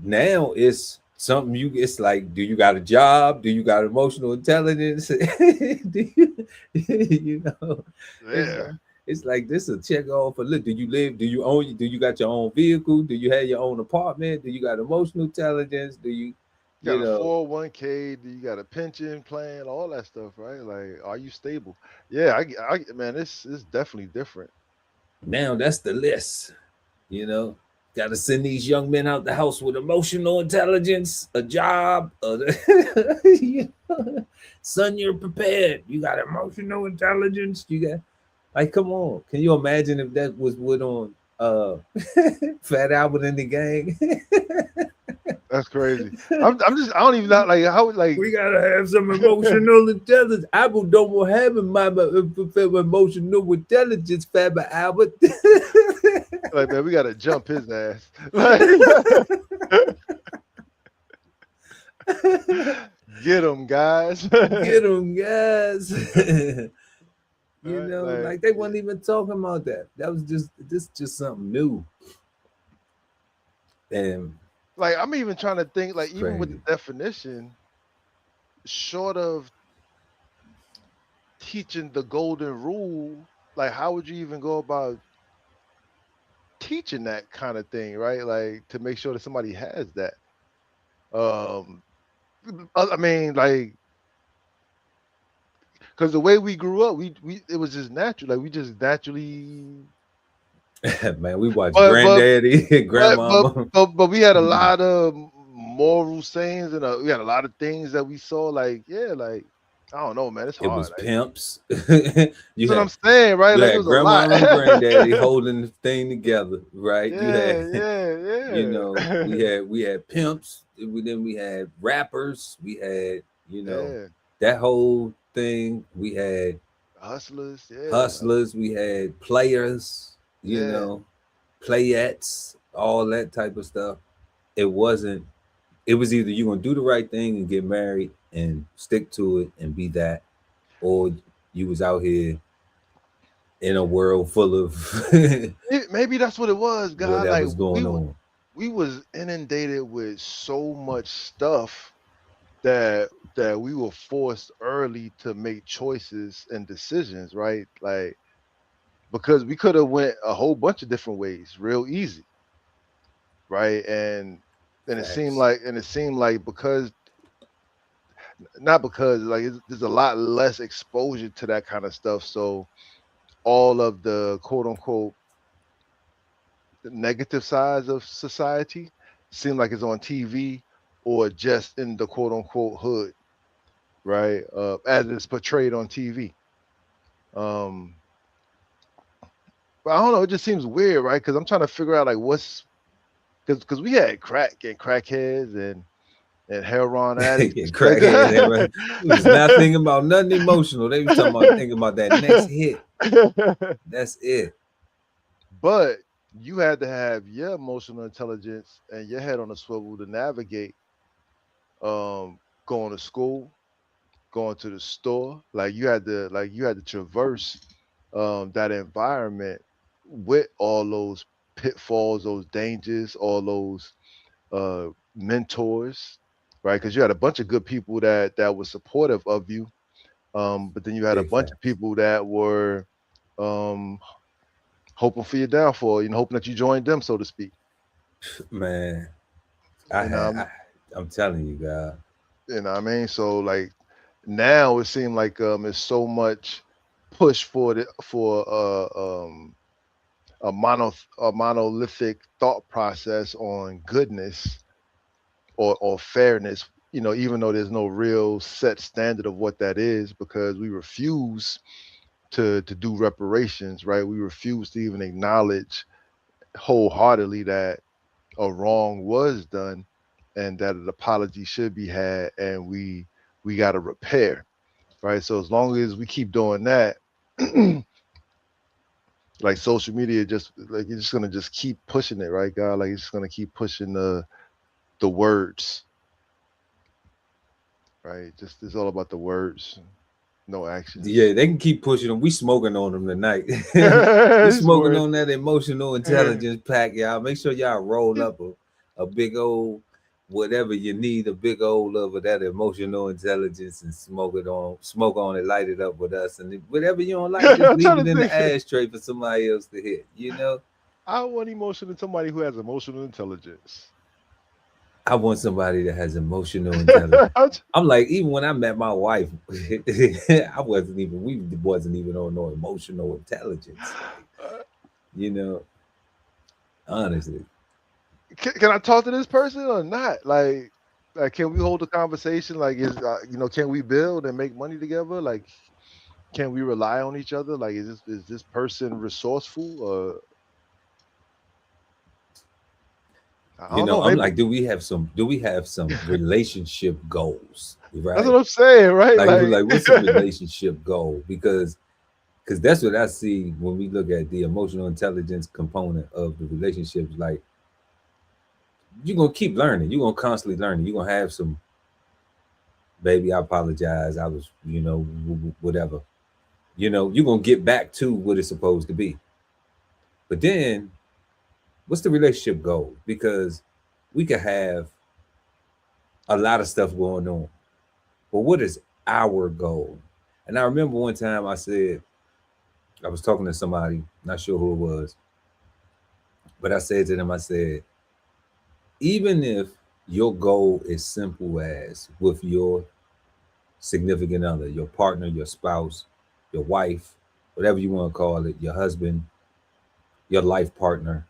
S3: now. It's something you. It's like, do you got a job? Do you got emotional intelligence? Do you, you know? It's
S4: Yeah.
S3: like it's like this a check off for look. Do you live? Do you own? Do you got your own vehicle? Do you have your own apartment? Do you got emotional intelligence? Do you?
S4: You
S3: You
S4: got a
S3: know,
S4: 401k, you got a pension plan, all that stuff, right? Like, are you stable? Yeah, man, it's definitely different.
S3: now that's the list. You know, got to send these young men out the house with emotional intelligence, a job. You know, son, you're prepared. You got emotional intelligence. You got like, come on. Can you imagine if that was what on Fat Albert and the Gang?
S4: That's crazy. I'm just, I don't even know, like, how, like,
S3: We gotta have some emotional intelligence. Apple don't have emotional intelligence, Fat Albert.
S4: like, man, we gotta jump his ass. Like, get him, guys.
S3: Get them, guys. You
S4: Right?
S3: know,
S4: Like,
S3: like they weren't even talking about that. That was just something new. And
S4: I'm even trying to think, like,
S3: it's
S4: even with the
S3: crazy.
S4: definition, short of teaching the golden rule, like, how would you even go about teaching that kind of thing, right? Like, to make sure that somebody has that. Um, I mean, like, because the way we grew up, we it was just natural. Like, we just naturally,
S3: Man, we watched
S4: but but
S3: Granddaddy and
S4: but but
S3: Grandmama.
S4: but we had a lot of moral sayings, and we had a lot of things that we saw. Like, yeah, like, I don't know, man, it's
S3: It
S4: hard.
S3: was
S4: Like,
S3: pimps.
S4: that's
S3: you
S4: what
S3: had
S4: I'm saying, right?
S3: you
S4: Like, it
S3: had
S4: was a lot.
S3: grandma and granddaddy holding the thing together, right? You had,
S4: Yeah,
S3: you know,
S4: yeah,
S3: we had pimps. Then we had rappers. We had,
S4: yeah.
S3: that whole thing. We had
S4: Hustlers, yeah, like,
S3: hustlers. We had players.
S4: yeah.
S3: Playettes. All that type of stuff. It wasn't. It was either you gonna do the right thing and get married and stick to it and be that, or you was out here in a world full of
S4: Maybe that's what it was, God. Like,
S3: whatever's going on.
S4: we was inundated with so much stuff that we were forced early to make choices and decisions, right? Like, because we could have went a whole bunch of different ways real easy, right? And
S3: Facts.
S4: it seemed like, because, not because, like, there's a lot less exposure to that kind of stuff, so all of the quote unquote negative sides of society seem like it's on TV or just in the quote unquote hood, right? As it's portrayed on TV. Um, but I don't know. It just seems weird, right? Because I'm trying to figure out, like, what's, because we had crack and crackheads and heroin addicts and
S3: Getting
S4: shit like
S3: crackheads. Everybody was not
S4: that.
S3: thinking about nothing emotional. They was talking about thinking about that next hit. That's it.
S4: But you had to have your emotional intelligence and your head on a swivel to navigate, going to school, going to the store. Like, you had to traverse that environment with all those pitfalls, those dangers, all those mentors, right? Because you had a bunch of good people that were supportive of you, but then you had a
S3: Big
S4: bunch of
S3: facts.
S4: people that were um, hoping for your downfall, hoping that you joined them, so to speak.
S3: Man, I
S4: You know,
S3: had I'm telling you, God.
S4: what I mean? So, like, now it seemed like it's so much push for a monolithic thought process on goodness or fairness, you know, even though there's no real set standard of what that is, because we refuse to do reparations, right? We refuse to even acknowledge wholeheartedly that a wrong was done and that an apology should be had, and we got to repair, right? So as long as we keep doing that, like social media just like it's just gonna just keep pushing it, right, God? Like it's just gonna keep pushing the words, right? Just it's all about the words, no actions.
S3: Yeah, they can keep pushing them. We smoking on them tonight. We
S4: It's
S3: smoking
S4: words.
S3: on that emotional intelligence pack, y'all. Make sure y'all roll up a big old whatever you need, a big old of that emotional intelligence, and smoke on it, light it up with us. And whatever you don't like, just
S4: I'm
S3: leave
S4: trying
S3: it
S4: to
S3: in the
S4: think.
S3: ashtray for somebody else to hit. You know,
S4: I want emotion in somebody who has emotional intelligence.
S3: I want somebody that has emotional intelligence. I'm like, even when I met my wife, we wasn't even on no emotional intelligence. Like, you know, honestly.
S4: Can I talk to this person or not? Like, can we hold a conversation? Like, you know, can we build and make money together? Like, can we rely on each other? Like, is this person resourceful? I
S3: You
S4: don't
S3: know,
S4: know.
S3: I'm
S4: Maybe
S3: like, do we have some relationship goals?
S4: that's
S3: Right?
S4: what I'm saying, right?
S3: Like what's a relationship goal? Because that's what I see when we look at the emotional intelligence component of the relationships. Like, you're gonna keep learning, you're gonna constantly learning, you're gonna have some, baby, I apologize, I was, whatever. You're gonna get back to what it's supposed to be. But then what's the relationship goal? Because we could have a lot of stuff going on, but what is our goal? And I remember one time I said, I was talking to somebody, not sure who it was, but I said to them, I said, even if your goal is simple as with your significant other, your partner, your spouse, your wife, whatever you want to call it, your husband, your life partner,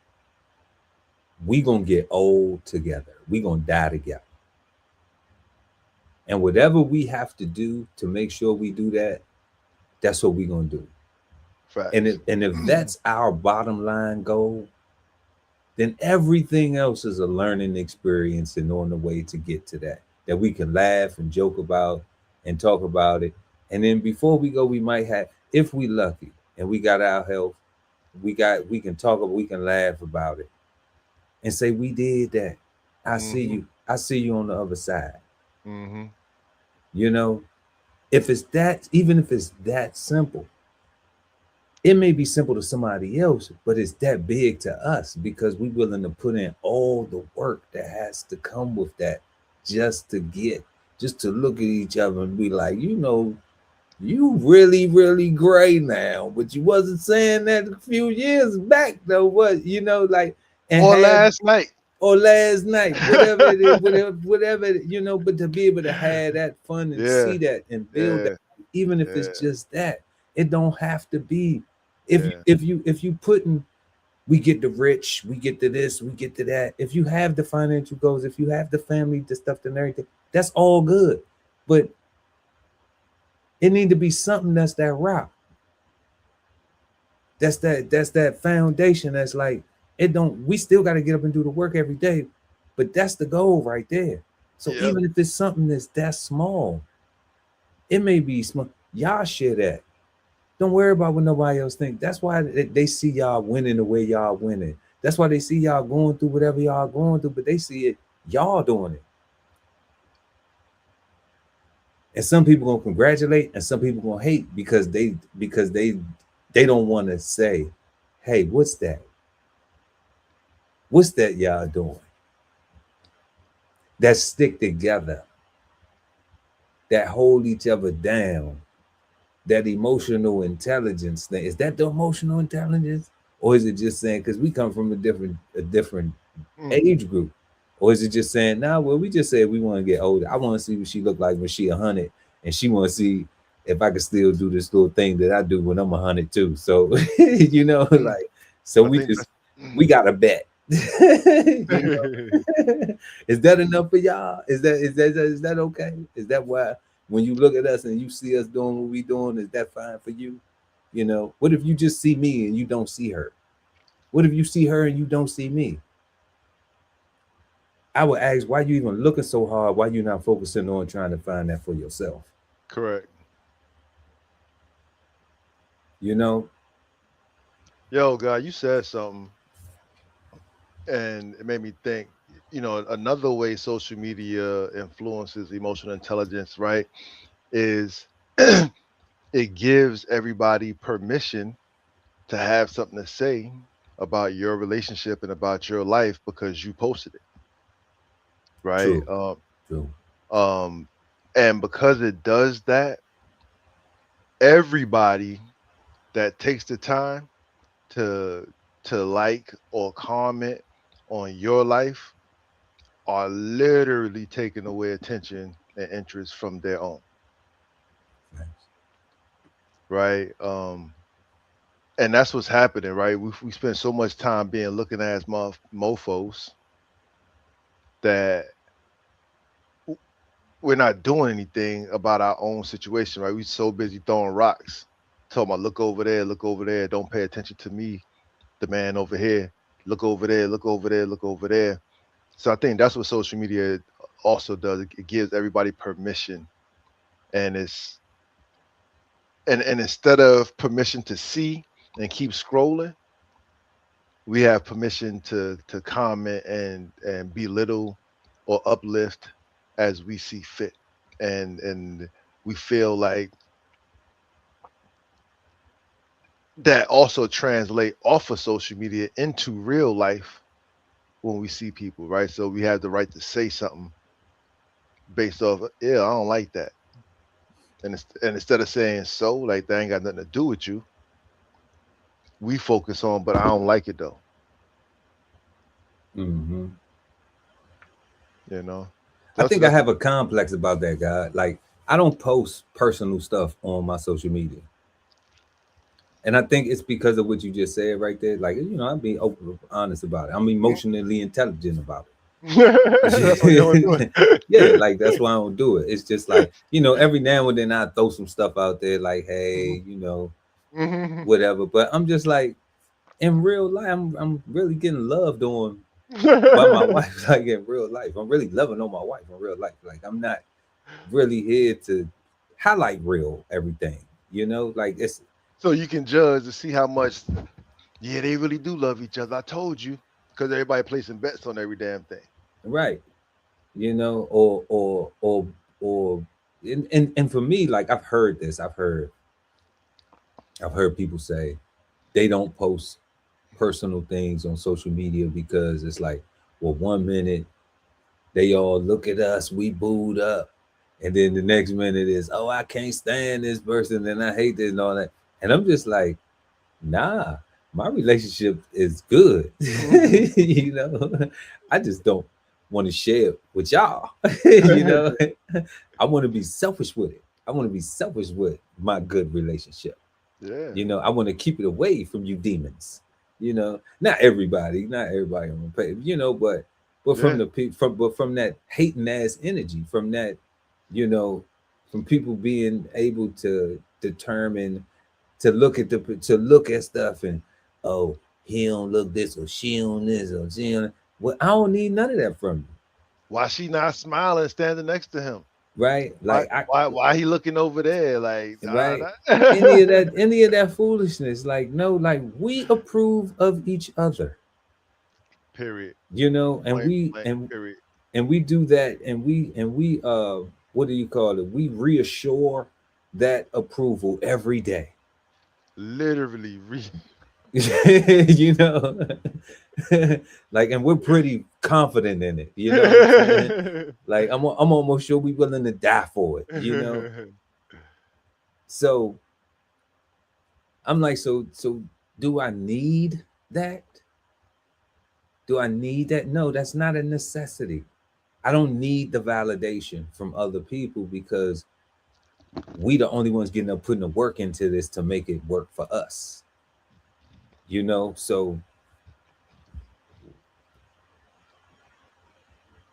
S3: we gonna get old together. We gonna die together. And whatever we have to do to make sure we do that, that's what we gonna do. And
S4: facts.
S3: if that's our bottom line goal, then everything else is a learning experience and on the way to get to that we can laugh and joke about and talk about it. And then before we go, we might have, if we lucky and we got our health, we can talk about, we can laugh about it and say we did that. I see
S4: Hmm.
S3: you. I see you on the other side.
S4: Hmm.
S3: You know, if it's that, even if it's that simple, it may be simple to somebody else, but it's that big to us because we're willing to put in all the work that has to come with that just to get, just to look at each other and be like, you really, really great now, but you wasn't saying that a few years back though, what, like, and
S4: Or
S3: have,
S4: last night.
S3: or last night, whatever it is, whatever, but to be able to have that fun and
S4: Yeah,
S3: see that and build that,
S4: yeah,
S3: even if it's
S4: yeah,
S3: just that, it don't have to be. If you
S4: yeah.
S3: putting, we get the rich, we get to this, we get to that. If you have the financial goals, if you have the family, the stuff and everything, that's all good. But it need to be something that's that rock. That's that foundation. That's like, it don't, we still got to get up and do the work every day, but that's the goal right there. So
S4: Yep.
S3: even if it's something that's that small, it may be small. Y'all share that. Don't worry about what nobody else thinks. That's why they see y'all winning the way y'all winning. That's why they see y'all going through whatever y'all going through, but they see it, y'all doing it. And some people gonna congratulate, and some people gonna hate because they don't want to say, "Hey, what's that? What's that y'all doing?" That stick together, that hold each other down, that emotional intelligence thing. Is that the emotional intelligence, or is it just saying because we come from a different
S4: Mm.
S3: age group, or is it just saying, nah, well, we just said we want to get older. I want to see what she look like when she 100, and she want to see if I can still do this little thing that I do when I'm 100 too. So
S4: Mm.
S3: like, so
S4: I
S3: we
S4: think
S3: just
S4: that's
S3: we got a bet. You know? Is that enough for y'all? Is that okay? Is that why when you look at us and you see us doing what we doing, is that fine for you? You know, what if you just see me and you don't see her? What if you see her and you don't see me? I would ask, why you even looking so hard? Why you not focusing on trying to find that for yourself?
S4: Correct.
S3: You know?
S4: Yo, God, you said something, and it made me think. You know, another way social media influences emotional intelligence, right, is it gives everybody permission to have something to say about your relationship and about your life because you posted it, right?
S3: True, true.
S4: Um, and because it does that, everybody that takes the time to like or comment on your life are literally taking away attention and interest from their own, right? And that's what's happening, right? We spend so much time being looking at as mofos that we're not doing anything about our own situation, right? We're so busy throwing rocks, talking about look over there, don't pay attention to me, the man over here, look over there, look over there, look over there. So I think that's what social media also does. It gives everybody permission, and and instead of permission to see and keep scrolling, we have permission to comment and belittle or uplift as we see fit, and we feel like that also translate off of social media into real life when we see people, right? So we have the right to say something based off, yeah, I don't like that, and instead of saying so, like that ain't got nothing to do with you, we focus on, but I don't like it though,
S3: Mm-hmm.
S4: you know.
S3: I
S4: That's
S3: think I
S4: that's
S3: have a complex about that, guy. Like, I don't post personal stuff on my social media. And I think it's because of what you just said right there. Like, you know, I'm being open, honest about it. I'm emotionally intelligent about
S4: that's what you don't do
S3: it. Yeah,
S4: it.
S3: like that's why I don't do it. It's just like, you know, every now and then I throw some stuff out there, like, hey, you know, whatever. But I'm just like, in real life, I'm really getting loved on by my wife. Like in real life, I'm really loving on my wife in real life. Like I'm not really here to highlight real everything. You know, like it's
S4: So you can judge to see how much, yeah, they really do love each other. I told you, because everybody placing bets on every damn thing.
S3: right. You know, or and for me, like I've heard this. I've heard people say they don't post personal things on social media because it's like, well, 1 minute they all look at us, we booed up, and then the next minute is, oh, I can't stand this person and I hate this and all that. And I'm just like, nah, my relationship is good. You know, I just don't want to share it with y'all. You know, I want to be selfish with it. I want to be selfish with my good relationship.
S4: Yeah,
S3: You know, I want to keep it away from you demons. You know, not everybody on the page, you know, but from
S4: yeah.
S3: the people from that hating ass energy, from that, you know, from people being able to determine to look at stuff and, oh, he don't look this or she don't this or she don't. Well, I don't need none of that from you,
S4: Why she not smiling, standing next to him?
S3: right?
S4: Why,
S3: Like I
S4: why he looking over there? Like,
S3: right.
S4: nah.
S3: Any of that foolishness, like no, like we approve of each other,
S4: Period.
S3: you know, and
S4: Point
S3: we
S4: blank.
S3: and
S4: Period.
S3: and we do that, and we what do you call it? We reassure that approval every day.
S4: Literally.
S3: You know, like, and we're pretty confident in it, you know what I'm saying? Like I'm almost sure we willing to die for it, you know. So I'm like, so do I need that? Do I need that? No, that's not a necessity. I don't need the validation from other people because we the only ones getting up putting the work into this to make it work for us. You know, so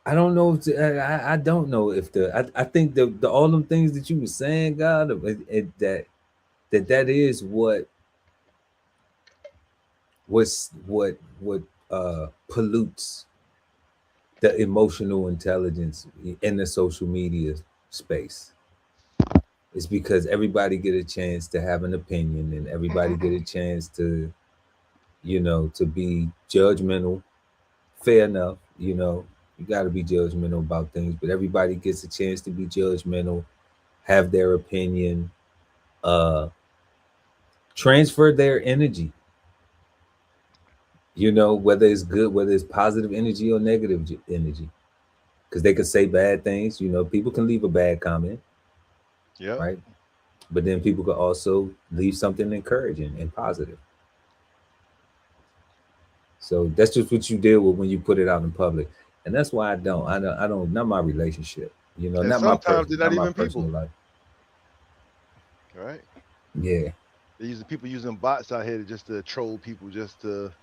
S3: I don't know if I don't know if I think the all them things that you were saying, God, that is what pollutes the emotional intelligence in the social media space. It's because everybody get a chance to have an opinion and everybody get a chance to, to be judgmental. Fair enough, you got to be judgmental about things, but everybody gets a chance to be judgmental, have their opinion, uh, transfer their energy. Whether it's good, whether it's positive energy or negative energy, because they could say bad things. People can leave a bad comment,
S4: Yeah.
S3: right? But then people could also leave something encouraging and positive. So that's just what you deal with when you put it out in public, and that's why I don't, not my relationship,
S4: And sometimes they're not
S3: not my
S4: even
S3: personal
S4: people,
S3: life.
S4: right?
S3: Yeah,
S4: They're using people using bots out here just to troll people, just to,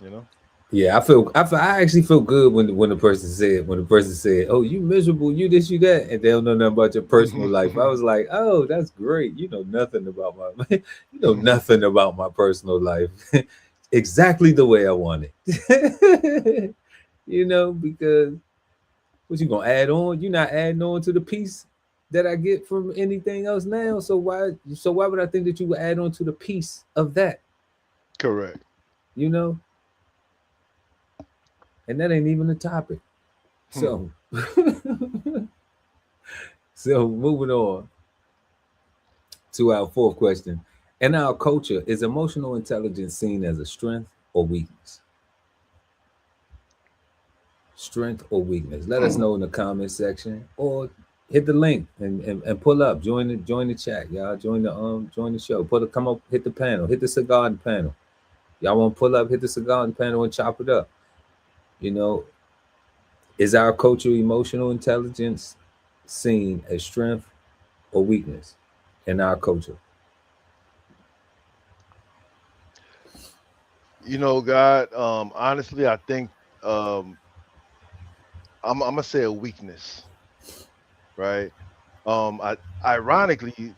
S4: you know.
S3: yeah. I actually feel good when the person said, "Oh, you miserable, you this, you that," and they don't know nothing about your personal life. I was like, "Oh, that's great. You know nothing about my, you know nothing about my personal life, exactly the way I want it." Because what you gonna add on? You're not adding on to the piece that I get from anything else now. So why would I think that you would add on to the piece of that?
S4: Correct.
S3: You know? And that ain't even the topic. So so moving on to our fourth question. In our culture, is emotional intelligence seen as a strength or weakness? Strength or weakness? Let us know in the comment section or hit the link and pull up. Join the chat, y'all. Join the show. Come up, hit the panel, hit the Cigarden Panel. Y'all want to pull up, hit the Cigarden Panel and chop it up. You know, is our cultural emotional intelligence seen as strength or weakness in our culture?
S4: God, honestly, I think um, I'm gonna say a weakness, right? Ironically,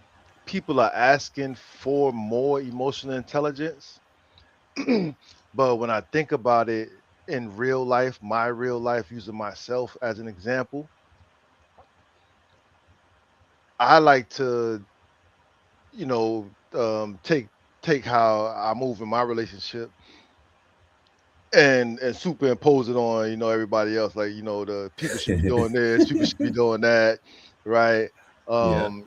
S4: people are asking for more emotional intelligence, but when I think about it in real life, my real life, using myself as an example, I like to, take how I move in my relationship and superimpose it on everybody else. Like, the people should be doing this, people should be doing that, right?
S3: Yeah.
S4: Um,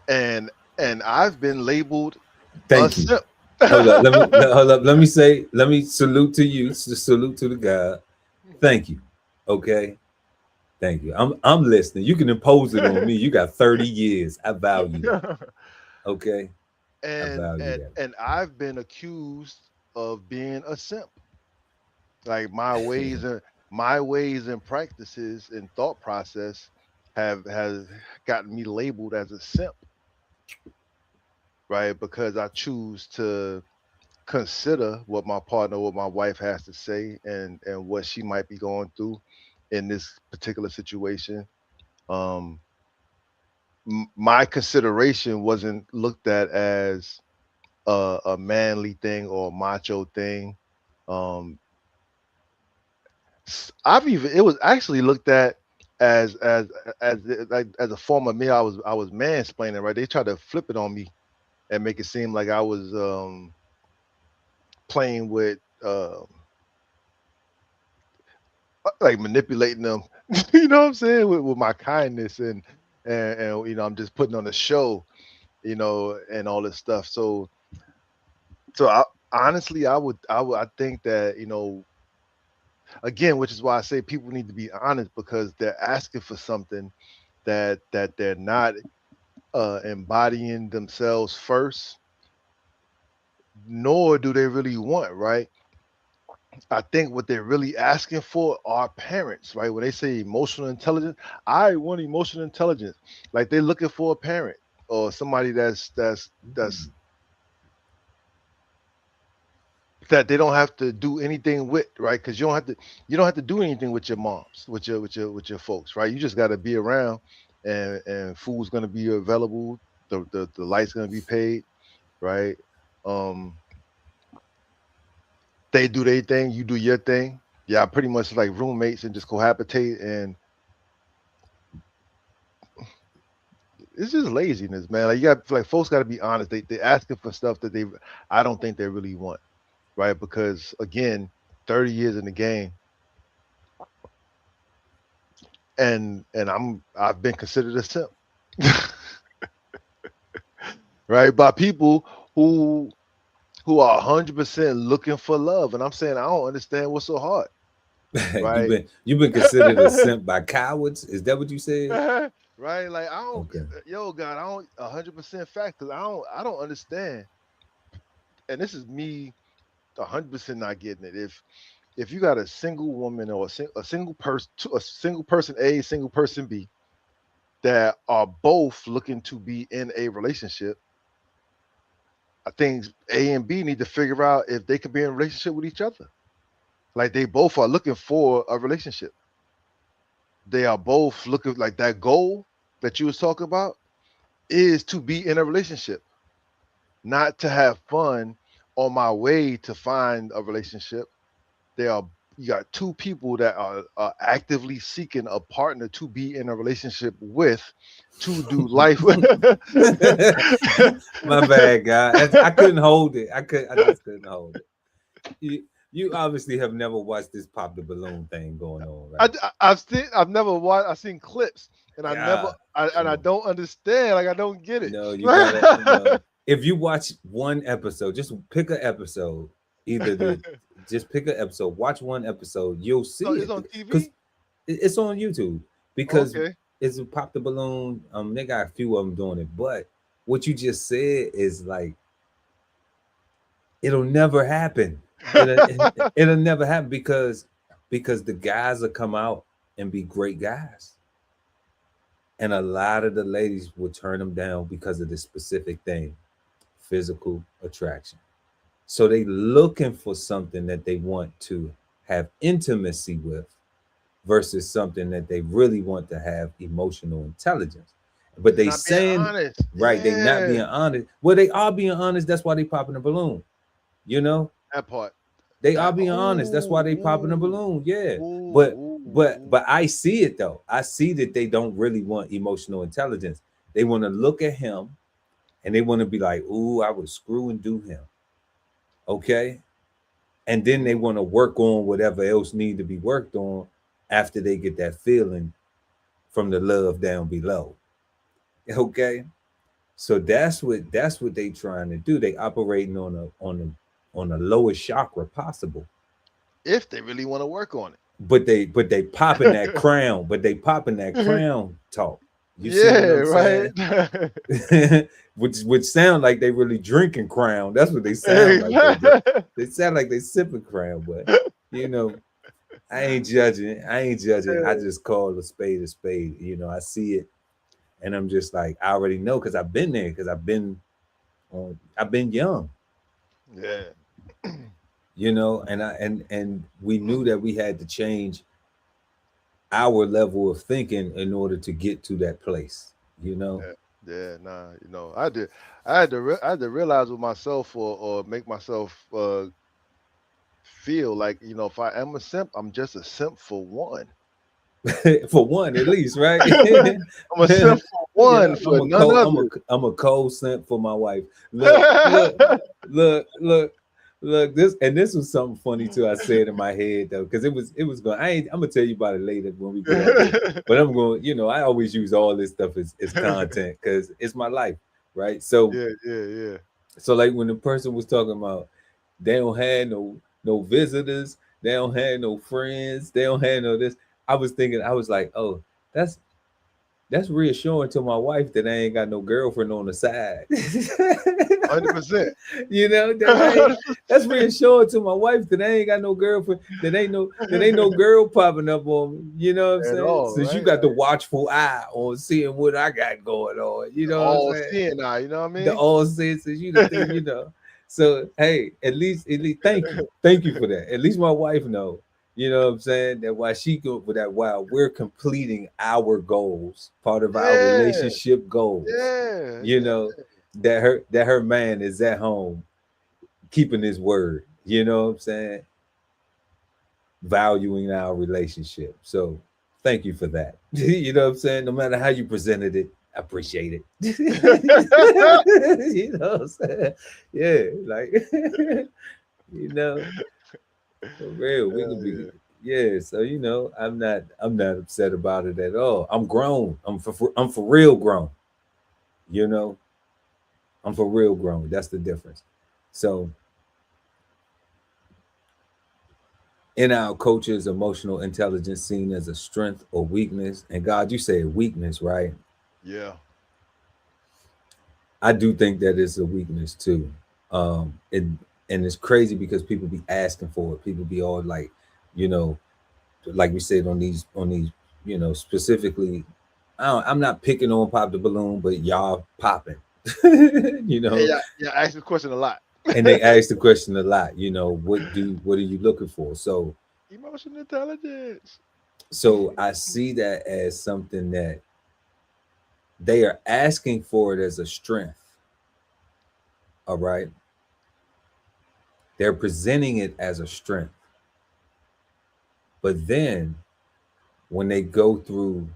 S4: and and I've been labeled a
S3: Thank you.
S4: simp.
S3: Hold up. Hold up. Let me salute to you. Salute to the God. Thank you. Okay. Thank you. I'm listening. You can impose it on me. You got 30 years. I value that. Okay. I
S4: and
S3: value
S4: and
S3: that.
S4: and I've been accused of being a simp. Like my ways and practices and thought process has gotten me labeled as a simp, right? Because I choose to consider what my partner, what my wife has to say, and what she might be going through in this particular situation. Um, my consideration wasn't looked at as a manly thing or a macho thing. Um, I've even it was actually looked at as a form of me. I was mansplaining, right? They tried to flip it on me and make it seem like I was playing with like manipulating them. You know what I'm saying? With my kindness and I'm just putting on a show, and all this stuff. So honestly, I think that again, which is why I say people need to be honest because they're asking for something that they're not embodying themselves first, nor do they really want, right? I think what they're really asking for are parents, right? When they say emotional intelligence, I want emotional intelligence. Like they're looking for a parent or somebody that's that they don't have to do anything with, right? Because you don't have to do anything with your moms, with your folks, right? You just got to be around, and food's gonna be available, the light's gonna be paid, right? Um, they do their thing, you do your thing. Yeah, pretty much like roommates and just cohabitate, and it's just laziness, man. Like folks got to be honest. They asking for stuff that I don't think they really want, right? Because again, 30 years in the game, and I've been considered a simp, right? By people who are 100% looking for love, and I'm saying I don't understand what's so hard. Right?
S3: you've been considered a simp by cowards. Is that what you said?
S4: Right? Like I don't, yo, God, I don't 100% fact, because I don't understand. And this is me 100% not getting it. If you got a single woman or a single person A, single person B, that are both looking to be in a relationship, I think A and B need to figure out if they could be in a relationship with each other. Like they both are looking for a relationship. They are both looking, like that goal that you was talking about is to be in a relationship, not to have fun on my way to find a relationship. You got two people that are actively seeking a partner to be in a relationship with, to do life with.
S3: My bad, guy. I couldn't hold it. I just couldn't hold it. You obviously have never watched this pop the balloon thing going on, right?
S4: I've never watched. I've seen clips, and I don't understand. Like I don't get it.
S3: No, you gotta. If you watch one episode, just pick an episode. Just pick an episode. Watch one episode. You'll see it.
S4: It's on TV.
S3: It's on YouTube because it's a pop the balloon. They got a few of them doing it, but what you just said is like, it'll never happen. It'll never happen because the guys will come out and be great guys, and a lot of the ladies will turn them down because of this specific thing, physical attraction. So they looking for something that they want to have intimacy with versus something that they really want to have emotional intelligence. But they saying right, they not being honest. Well, they are being honest. That's why they popping a balloon. You know
S4: that part.
S3: They are being honest. That's why they popping a balloon. Yeah. But I see it though. I see that they don't really want emotional intelligence. They want to look at him and they want to be like, ooh, I would screw and do him. Okay. And then they want to work on whatever else need to be worked on after they get that feeling from the love down below. Okay. So that's what they trying to do. They operating on the lowest chakra possible,
S4: if they really want to work on it.
S3: But they popping that crown. But they popping that crown talk. You
S4: see right?
S3: which sound like they really drinking crown. That's what they sound like. They sound like they sipping crown. But you know, I ain't judging. I just call a spade a spade. You know, I see it, and I'm just like, I already know because I've been there. Because I've been young.
S4: Yeah.
S3: You know, and we knew that we had to change our level of thinking in order to get to that place, you know.
S4: You know, I had to realize with myself or make myself feel like, you know, if I am a simp, I'm just a simp for one.
S3: For one, at least, right?
S4: I'm a simp for one. Yeah,
S3: I'm a cold simp for my wife. Look. This was something funny too. I said in my head though, because it was going. I'm gonna tell you about it later when we get. But I'm going. You know, I always use all this stuff as content because it's my life, right? So
S4: yeah.
S3: So like when the person was talking about they don't have no visitors, they don't have no friends, they don't have no this. I was thinking, I was like, oh, that's reassuring to my wife that I ain't got no girlfriend on the side.
S4: 100%.
S3: You know, that's reassuring to my wife that I ain't got no girlfriend, that ain't no girl popping up on me. You know what I'm saying? Since you got the watchful eye on seeing what I got going on. You know what I'm saying?
S4: Seeing eye, you know what I mean?
S3: The all seeing, since you the thing, you know. So hey, at least thank you for that. At least my wife know. You know what I'm saying? That while she go for that, while we're completing our goals, part of our
S4: Yeah,
S3: relationship goals,
S4: yeah,
S3: you know, that her man is at home keeping his word. You know what I'm saying? Valuing our relationship. So thank you for that. You know what I'm saying? No matter how you presented it, I appreciate it. You know what I'm saying? Yeah, like you know, for real. We could be
S4: yeah.
S3: yeah, so I'm not upset about it at all. I'm grown. I'm for real grown. You know, I'm for real grown. That's the difference. So in our culture's emotional intelligence seen as a strength or weakness. And God, you say weakness, right?
S4: Yeah.
S3: I do think that it's a weakness too. It and it's crazy because people be asking for it. People be all like, you know, like we said on these, specifically. I'm not picking on Pop the Balloon, but y'all popping, you
S4: Yeah,
S3: know.
S4: yeah, yeah. I ask this question a lot.
S3: And they ask the question a lot, what are you looking for?
S4: Emotional intelligence.
S3: So I see that as something that they are asking for it as a strength. All right. They're presenting it as a strength. But then when they go through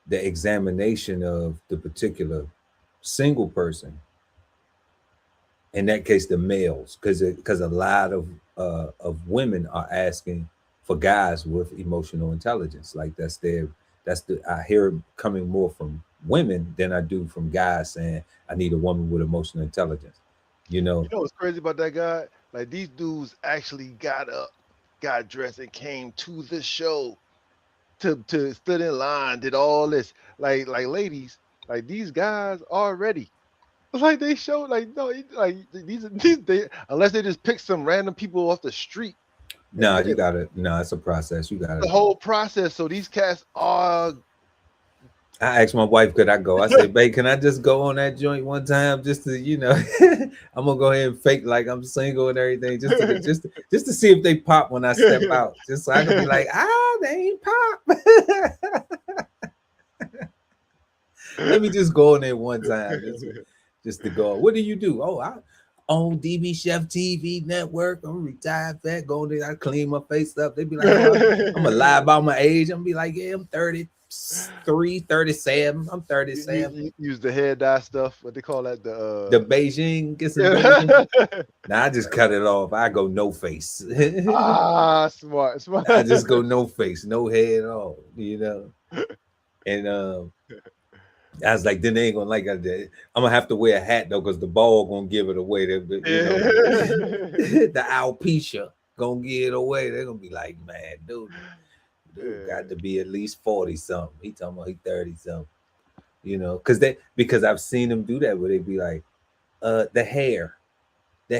S3: the examination of the particular single person, in that case, the males, because a lot of women are asking for guys with emotional intelligence. Like that's the I hear it coming more from women than I do from guys saying I need a woman with emotional intelligence. You
S4: You
S3: know,
S4: know what's crazy about that guy? Like these dudes actually got up, got dressed, and came to the show to stood in line, did all this. Like ladies, like these guys already. It's like they show like no, like these they unless they just pick some random people off the street and
S3: no,
S4: did
S3: you
S4: it.
S3: gotta no, it's a process. You
S4: The
S3: gotta
S4: whole process. So these cats are
S3: I asked my wife, could I go? I said, babe, can I just go on that joint one time just to, I'm gonna go ahead and fake like I'm single and everything, just to see if they pop when I step out. Just so I can be like, they ain't pop. Let me just go on there one time. Just to go. What do you do? Oh, I own DBCHEFTV network. I'm retired fat. Go there, I clean my face up. They be like, oh, I'm gonna lie about my age. I'm gonna be like, yeah, I'm 33, 37. I'm 37.
S4: use the hair dye stuff. What they call that?
S3: The
S4: The
S3: Beijing, get some Beijing.
S4: yeah.
S3: Now I just cut it off. I go no face.
S4: Smart, smart.
S3: I just go no face, no head at all, And I was like, then they ain't gonna like it. I'm gonna have to wear a hat though, because the ball gonna give it away.
S4: Yeah.
S3: The alopecia gonna give it away. They're gonna be like, man, dude got to be at least 40 something. He talking about he 30 something, because I've seen him do that where they be like, the hair. So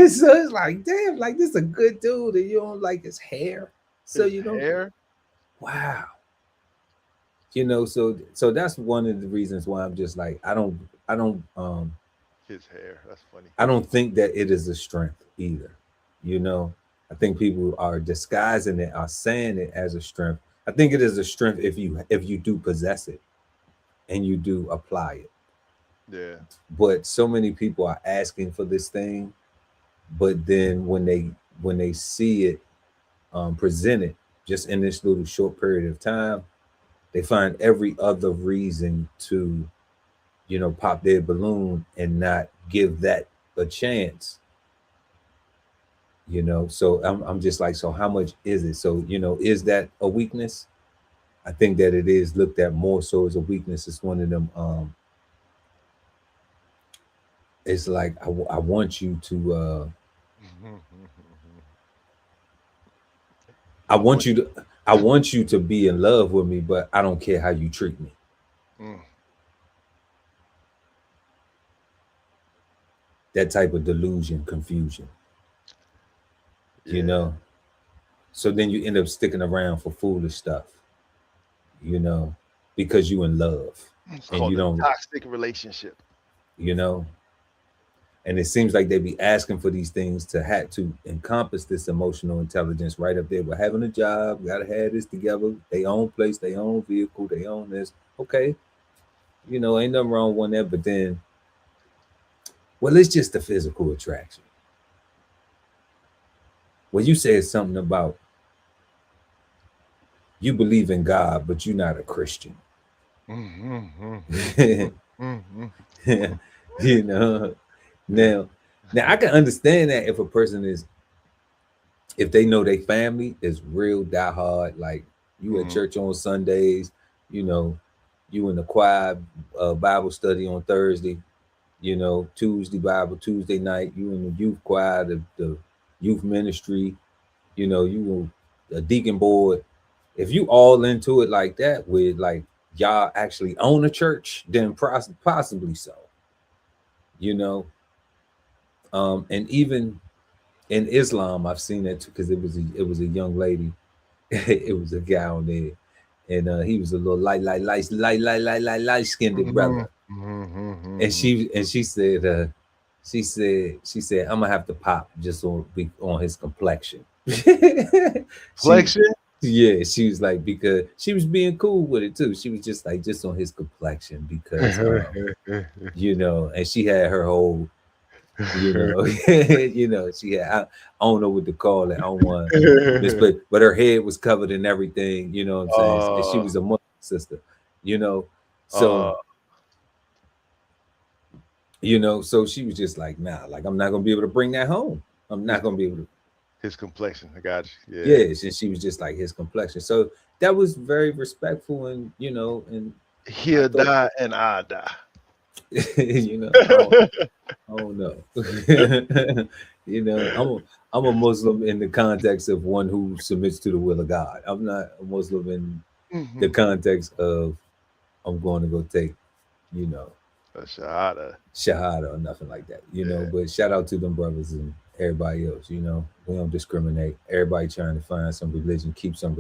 S3: it's like, damn, like this is a good dude, and you don't like his hair. So
S4: His hair.
S3: wow. So that's one of the reasons why I'm just like,
S4: His hair. That's funny.
S3: I don't think that it is a strength either. You know, I think people are disguising it, are saying it as a strength. I think it is a strength if you do possess it and you do apply it.
S4: Yeah.
S3: But so many people are asking for this thing, but then when they see it presented just in this little short period of time, they find every other reason to, pop their balloon and not give that a chance. So I'm just like, so how much is it? So, is that a weakness? I think that it is looked at more so as a weakness. It's one of them. It's like I want you to. I want you to. I want you to be in love with me, but I don't care how you treat me.
S4: Mm.
S3: That type of delusion, confusion.
S4: Yeah.
S3: So then you end up sticking around for foolish stuff. Because you in love
S4: It's
S3: and
S4: called
S3: you
S4: a
S3: don't.
S4: toxic relationship.
S3: You know, And it seems like they be asking for these things to encompass this emotional intelligence right up there. We're having a job, gotta have this together. They own place, they own vehicle, they own this. Okay, you know, ain't nothing wrong with that. But then, well, it's just the physical attraction. Well, you said something about you believe in God, but you're not a Christian. You know, now I can understand that if a person is, if they know their family is real diehard, like you at church on Sundays, you know, you in the choir Bible study on Thursday, you know, Tuesday Bible, Tuesday night, you in the youth choir, the youth ministry, you know, you a deacon board. If you all into it like that, with like y'all actually own a church, then possibly so. You know, and even in Islam, I've seen that too, because it was a young lady, it was a guy on there, and he was a little light skinned brother, and she said, I'm gonna have to pop just on his complexion.
S4: Complexion?
S3: Yeah, she was like, because she was being cool with it too. She was just like, just on his complexion, because you know, and she had her whole, you know, you know, she had, I don't know what to call it. I don't want to misplay, but her head was covered in everything, you know what I'm saying? And she was a Muslim sister, you know. So you know, so she was just like, nah, like I'm not gonna be able to bring that home. I'm not gonna be able to.
S4: His complexion, I got you. Yeah.
S3: Yes, and she was just like his complexion. So that was very respectful, and you know, and
S4: he'll die and I die.
S3: You know, I don't know. You know, I'm a Muslim in the context of one who submits to the will of God. I'm not a Muslim in the context of I'm going to go take, you know,
S4: a
S3: shahada or nothing like that. You know, but shout out to them brothers and everybody else. You know, we don't discriminate. Everybody trying to find some religion, keep some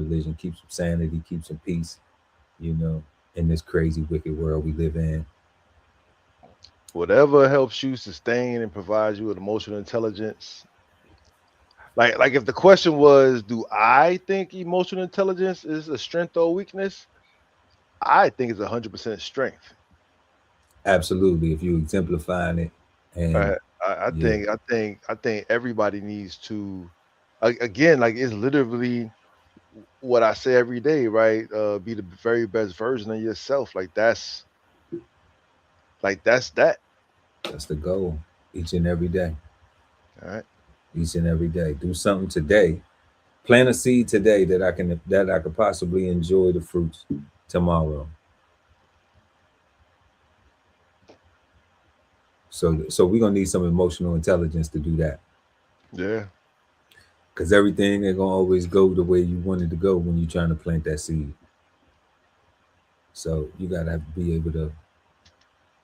S3: sanity, keep some peace. You know, in this crazy, wicked world we live in.
S4: Whatever helps you sustain and provides you with emotional intelligence. Like if the question was, do I think emotional intelligence is a strength or a weakness? I think it's 100% strength.
S3: Absolutely, if you exemplifying it, and
S4: I think everybody needs to, again, like it's literally what I say every day, right? Be the very best version of yourself. That's
S3: the goal each and every day.
S4: All right.
S3: Each and every day. Do something today. Plant a seed today that I could possibly enjoy the fruits tomorrow. So we're gonna need some emotional intelligence to do that.
S4: Yeah.
S3: Because everything ain't gonna always go the way you want it to go when you're trying to plant that seed. So you gotta have to be able to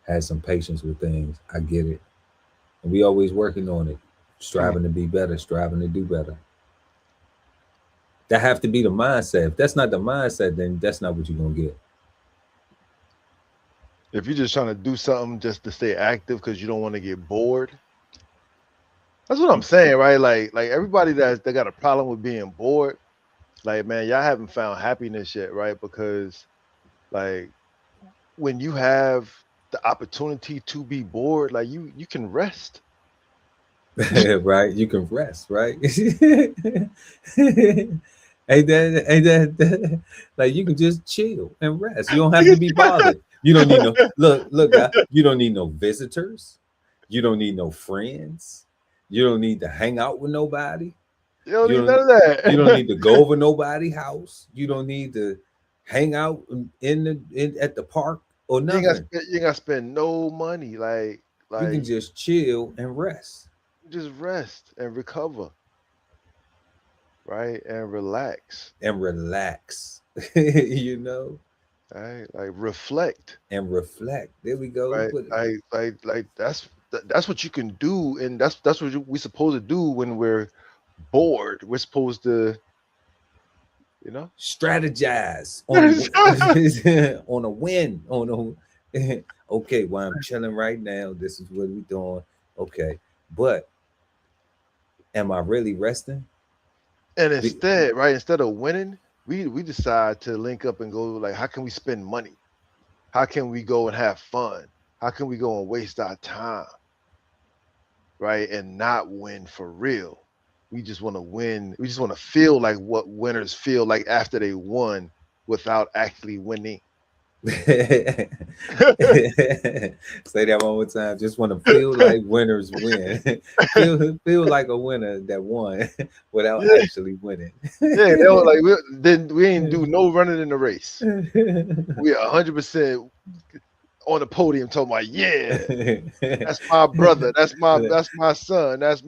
S3: have some patience with things. I get it. And we always working on it, striving to be better, striving to do better. That have to be the mindset. If that's not the mindset, then that's not what you're gonna get.
S4: If you're just trying to do something just to stay active because you don't want to get bored, that's what I'm saying, right? Like everybody that got a problem with being bored, like, man, y'all haven't found happiness yet, right? Because like when you have the opportunity to be bored, like you can rest.
S3: Right? You can rest, right? Ain't that like you can just chill and rest. You don't have to be bothered. You don't need no look, guy, you don't need no visitors. You don't need no friends. You don't need to hang out with nobody.
S4: You don't need none of that.
S3: You don't need to go over nobody's house. You don't need to hang out at the park or nothing.
S4: You ain't gotta spend no money. Like
S3: you can just chill and rest.
S4: Just rest and recover. Right, and relax.
S3: You know,
S4: right, like reflect.
S3: There we go.
S4: Right, like that's what you can do, and that's what we're supposed to do when we're bored. We're supposed to, you know,
S3: strategize on a win. Okay, while I'm chilling right now, this is what we're doing. Okay, but am I really resting?
S4: And instead of winning, we decide to link up and go like, how can we spend money? How can we go and have fun? How can we go and waste our time, right? And not win for real. We just want to win. We just want to feel like what winners feel like after they won without actually winning.
S3: Say that one more time. Just want to feel like winners win. feel like a winner that won without
S4: Yeah,
S3: actually winning.
S4: yeah. They were like, we ain't do no running in the race. We are 100% on the podium talking about, yeah, that's my brother, that's my son, that's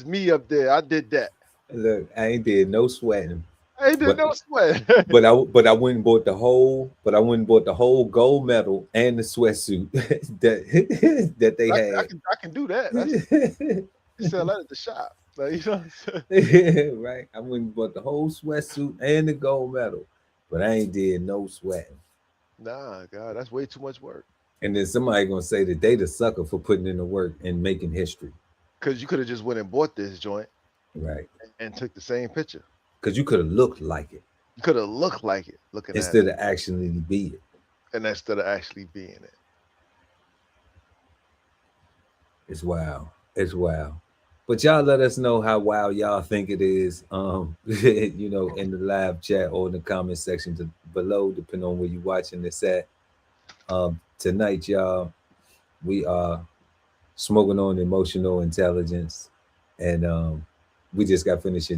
S4: me up there. I did that.
S3: Look, I ain't did no sweating,
S4: I ain't did
S3: but
S4: no sweat.
S3: but I went and bought the whole gold medal and the sweatsuit that that they had.
S4: I can do that. You sell that at the shop. Like, you know what I'm saying?
S3: Right. I went and bought the whole sweatsuit and the gold medal, but I ain't did no sweating.
S4: Nah, God, that's way too much work.
S3: And then somebody gonna say that they the sucker for putting in the work and making history.
S4: Because you could have just went and bought this joint
S3: Right.
S4: and took the same picture.
S3: Because you could have looked like it.
S4: You could have looked like it looking
S3: instead
S4: at
S3: of actually be it.
S4: And instead of actually being it.
S3: It's wild. It's wild. But y'all let us know how wild y'all think it is. You know, in the live chat or in the comment section below, depending on where you're watching this at. Tonight, y'all, we are smoking on emotional intelligence. And we just got finished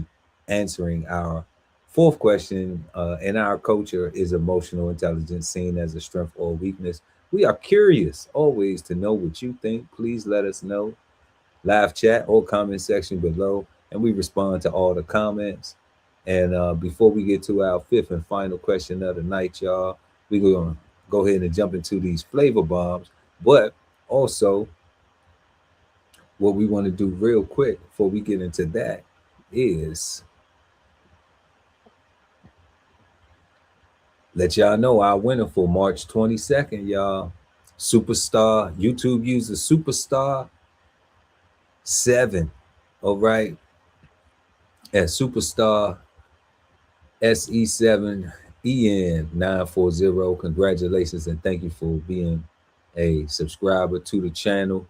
S3: answering our fourth question. In our culture, is emotional intelligence seen as a strength or weakness? We are curious always to know what you think. Please let us know. Live chat or comment section below, and we respond to all the comments. And before we get to our fifth and final question of the night, y'all, we're gonna go ahead and jump into these flavor bombs. But also, what we want to do real quick before we get into that is let y'all know our winner for March 22nd, y'all. Superstar, YouTube user Superstar 7. All right. At Superstar SE7EN940. Congratulations and thank you for being a subscriber to the channel.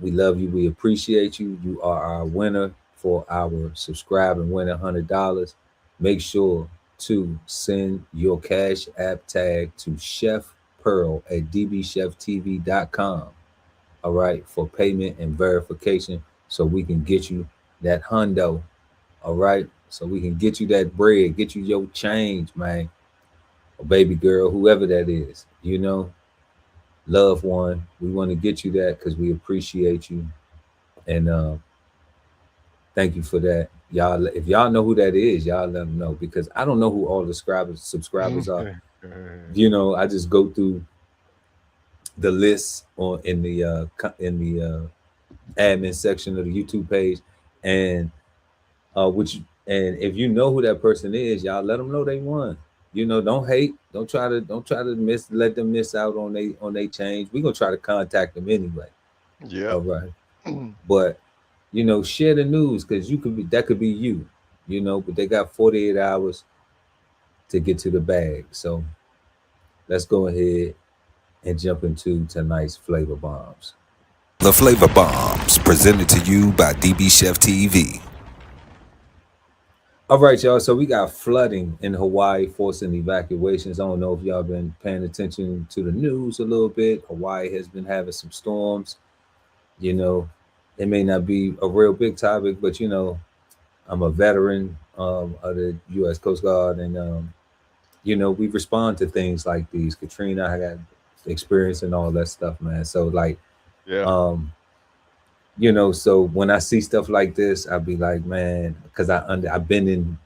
S3: We love you. We appreciate you. You are our winner for our subscribe and win $100. Make sure to send your Cash App tag to Chef Pearl at DBCHEFTV.com. All right, for payment and verification, so we can get you that hundo. All right, so we can get you that bread, get you your change, man. Or baby girl, whoever that is, you know, loved one. We want to get you that because we appreciate you, and thank you for that, y'all. If y'all know who that is, y'all let them know, because I don't know who all the subscribers are. You know, I just go through the list on in the admin section of the YouTube page, and and if you know who that person is, y'all let them know they won. You know, don't hate, don't try to let them miss out on they change. We're gonna try to contact them anyway.
S4: Yeah.
S3: All right. But you know, share the news, because that could be you, you know, but they got 48 hours to get to the bag. So let's go ahead and jump into tonight's flavor bombs.
S1: The flavor bombs presented to you by DBCHEFTV.
S3: All right, y'all. So we got flooding in Hawaii forcing evacuations. I don't know if y'all been paying attention to the news a little bit. Hawaii has been having some storms. You know, it may not be a real big topic, but you know, I'm a veteran of the U.S. Coast Guard, and you know, we respond to things like these. Katrina, I got experience and all that stuff, man. So like,
S4: Yeah.
S3: You know, so when I see stuff like this, I'll be like, man, because I've been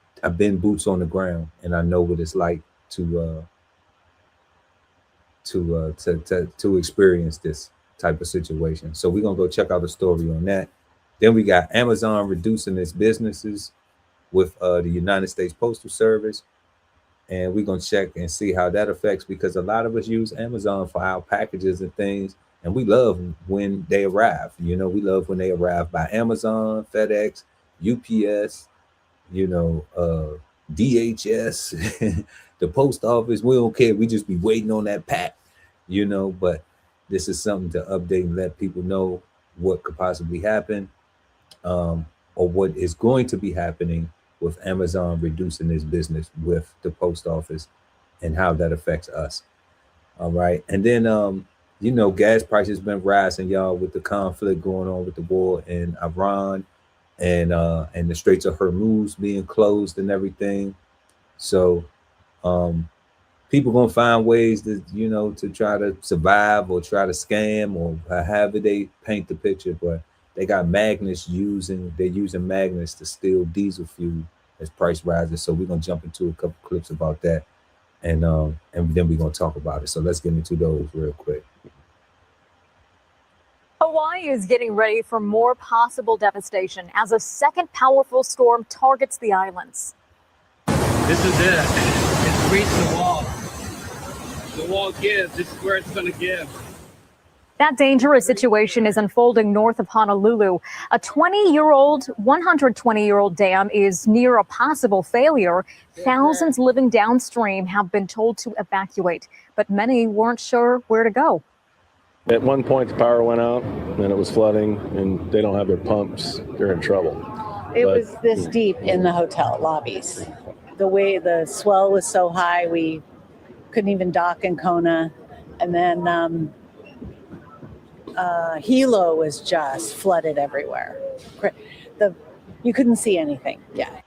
S3: boots on the ground, and I know what it's like to experience this type of situation. So we're gonna go check out a story on that. Then we got Amazon reducing its businesses with the United States Postal Service. And we're gonna check and see how that affects, because a lot of us use Amazon for our packages and things. And we love when they arrive. You know, we love when they arrive by Amazon, FedEx, UPS, you know, DHS, the post office. We don't care. We just be waiting on that pack, you know. But this is something to update and let people know what could possibly happen, or what is going to be happening with Amazon reducing this business with the post office and how that affects us. All right. And then, you know, gas prices been rising, y'all, with the conflict going on with the war in Iran and the Straits of Hormuz being closed and everything. So people gonna find ways to, you know, to try to survive or try to scam or however they paint the picture. But they got magnets they're using magnets to steal diesel fuel as price rises. So we're gonna jump into a couple clips about that, and then we're gonna talk about it. So let's get into those real quick.
S5: Hawaii is getting ready for more possible devastation as a second powerful storm targets the islands.
S6: This is it. It's reached the wall. The wall gives. This is where it's going to give.
S5: That dangerous situation is unfolding north of Honolulu. A 120-year-old dam is near a possible failure. Thousands living downstream have been told to evacuate, but many weren't sure where to go.
S7: At one point, the power went out, and it was flooding, and they don't have their pumps. They're in trouble.
S8: It was this deep in the hotel lobbies. The way the swell was so high, we couldn't even dock in Kona. And then Hilo was just flooded everywhere. You couldn't see anything. Yeah.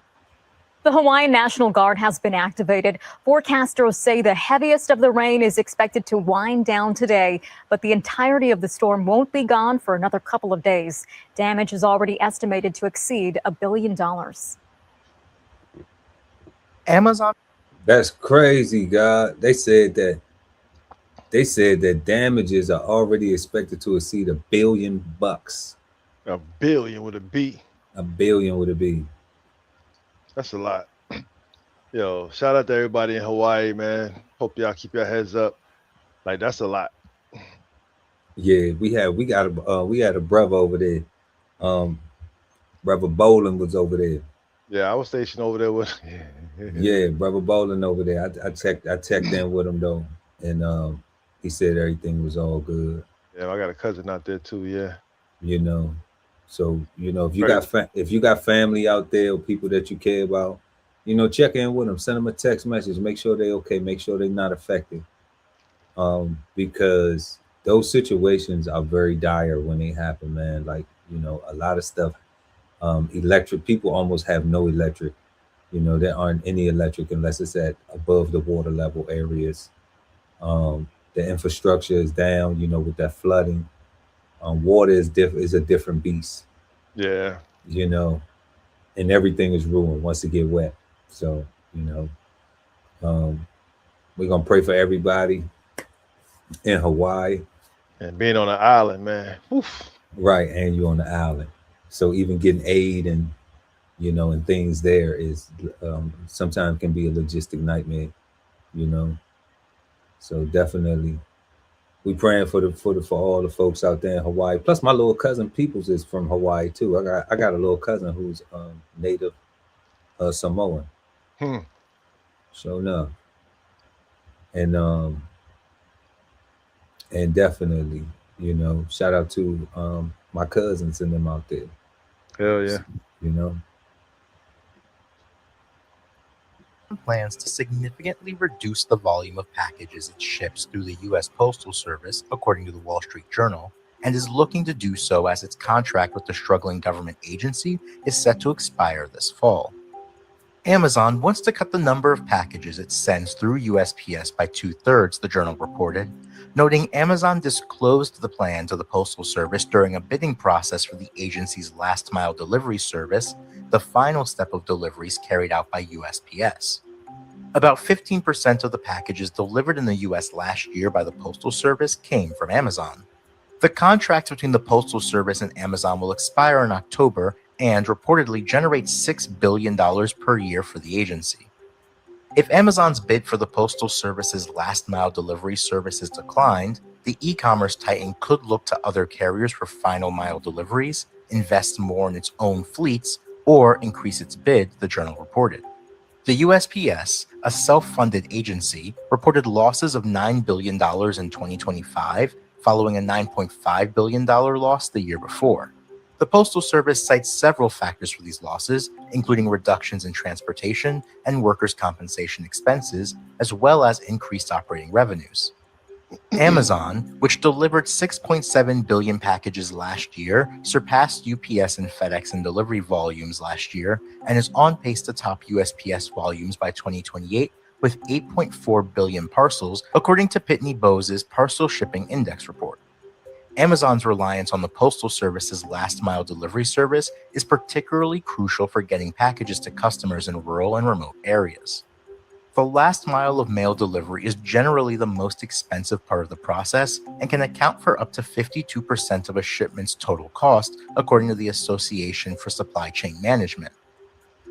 S5: The Hawaiian National Guard has been activated. Forecasters say the heaviest of the rain is expected to wind down today, but the entirety of the storm won't be gone for another couple of days. Damage is already estimated to exceed $1 billion.
S9: Amazon.
S3: That's crazy, God. They said that damages are already expected to exceed $1 billion.
S4: $1 billion with a B.
S3: $1 billion with a B.
S4: That's a lot. Yo, shout out to everybody in Hawaii, man. Hope y'all keep your heads up. Like, that's a lot.
S3: Yeah, we had a brother over there. Brother Bolin was over there.
S4: Yeah, I was stationed over there with.
S3: Yeah, Brother Bolin over there. I checked in with him though, and he said everything was all good.
S4: Yeah, I got a cousin out there too. Yeah.
S3: You know. So, you know, if you got family out there or people that you care about, you know, check in with them, send them a text message, make sure they're okay, make sure they're not affected. Because those situations are very dire when they happen, man. Like, you know, a lot of stuff, electric, people almost have no electric. You know, there aren't any electric unless it's at above the water level areas. The infrastructure is down, you know, with that flooding. Water is a different beast.
S4: Yeah.
S3: You know, and everything is ruined once it get wet. So, you know, we're gonna pray for everybody in Hawaii.
S4: And being on an island, man. Oof.
S3: Right, and you're on the island. So even getting aid and, you know, and things there is sometimes can be a logistic nightmare, you know. So definitely we praying for all the folks out there in Hawaii. Plus, my little cousin Peoples is from Hawaii too. I got a little cousin who's native Samoan. So no, and definitely, you know, shout out to my cousins and them out there.
S4: Hell yeah,
S3: you know.
S9: Plans to significantly reduce the volume of packages it ships through the U.S. Postal Service, according to the Wall Street Journal, and is looking to do so as its contract with the struggling government agency is set to expire this fall. Amazon wants to cut the number of packages it sends through USPS by 2/3, the Journal reported, noting Amazon disclosed the plan to the Postal Service during a bidding process for the agency's last-mile delivery service, the final step of deliveries carried out by USPS. About 15% of the packages delivered in the U.S. last year by the Postal Service came from Amazon. The contract between the Postal Service and Amazon will expire in October and reportedly generate $6 billion per year for the agency. If Amazon's bid for the Postal Service's last-mile delivery service is declined, the e-commerce titan could look to other carriers for final mile deliveries, invest more in its own fleets, or increase its bid, the journal reported. The USPS, a self-funded agency, reported losses of $9 billion in 2025, following a $9.5 billion loss the year before. The Postal Service cites several factors for these losses, including reductions in transportation and workers' compensation expenses, as well as increased operating revenues. Amazon, which delivered 6.7 billion packages last year, surpassed UPS and FedEx in delivery volumes last year, and is on pace to top USPS volumes by 2028 with 8.4 billion parcels, according to Pitney Bowes' Parcel Shipping Index report. Amazon's reliance on the Postal Service's last mile delivery service is particularly crucial for getting packages to customers in rural and remote areas. The last mile of mail delivery is generally the most expensive part of the process and can account for up to 52% of a shipment's total cost, according to the Association for Supply Chain Management.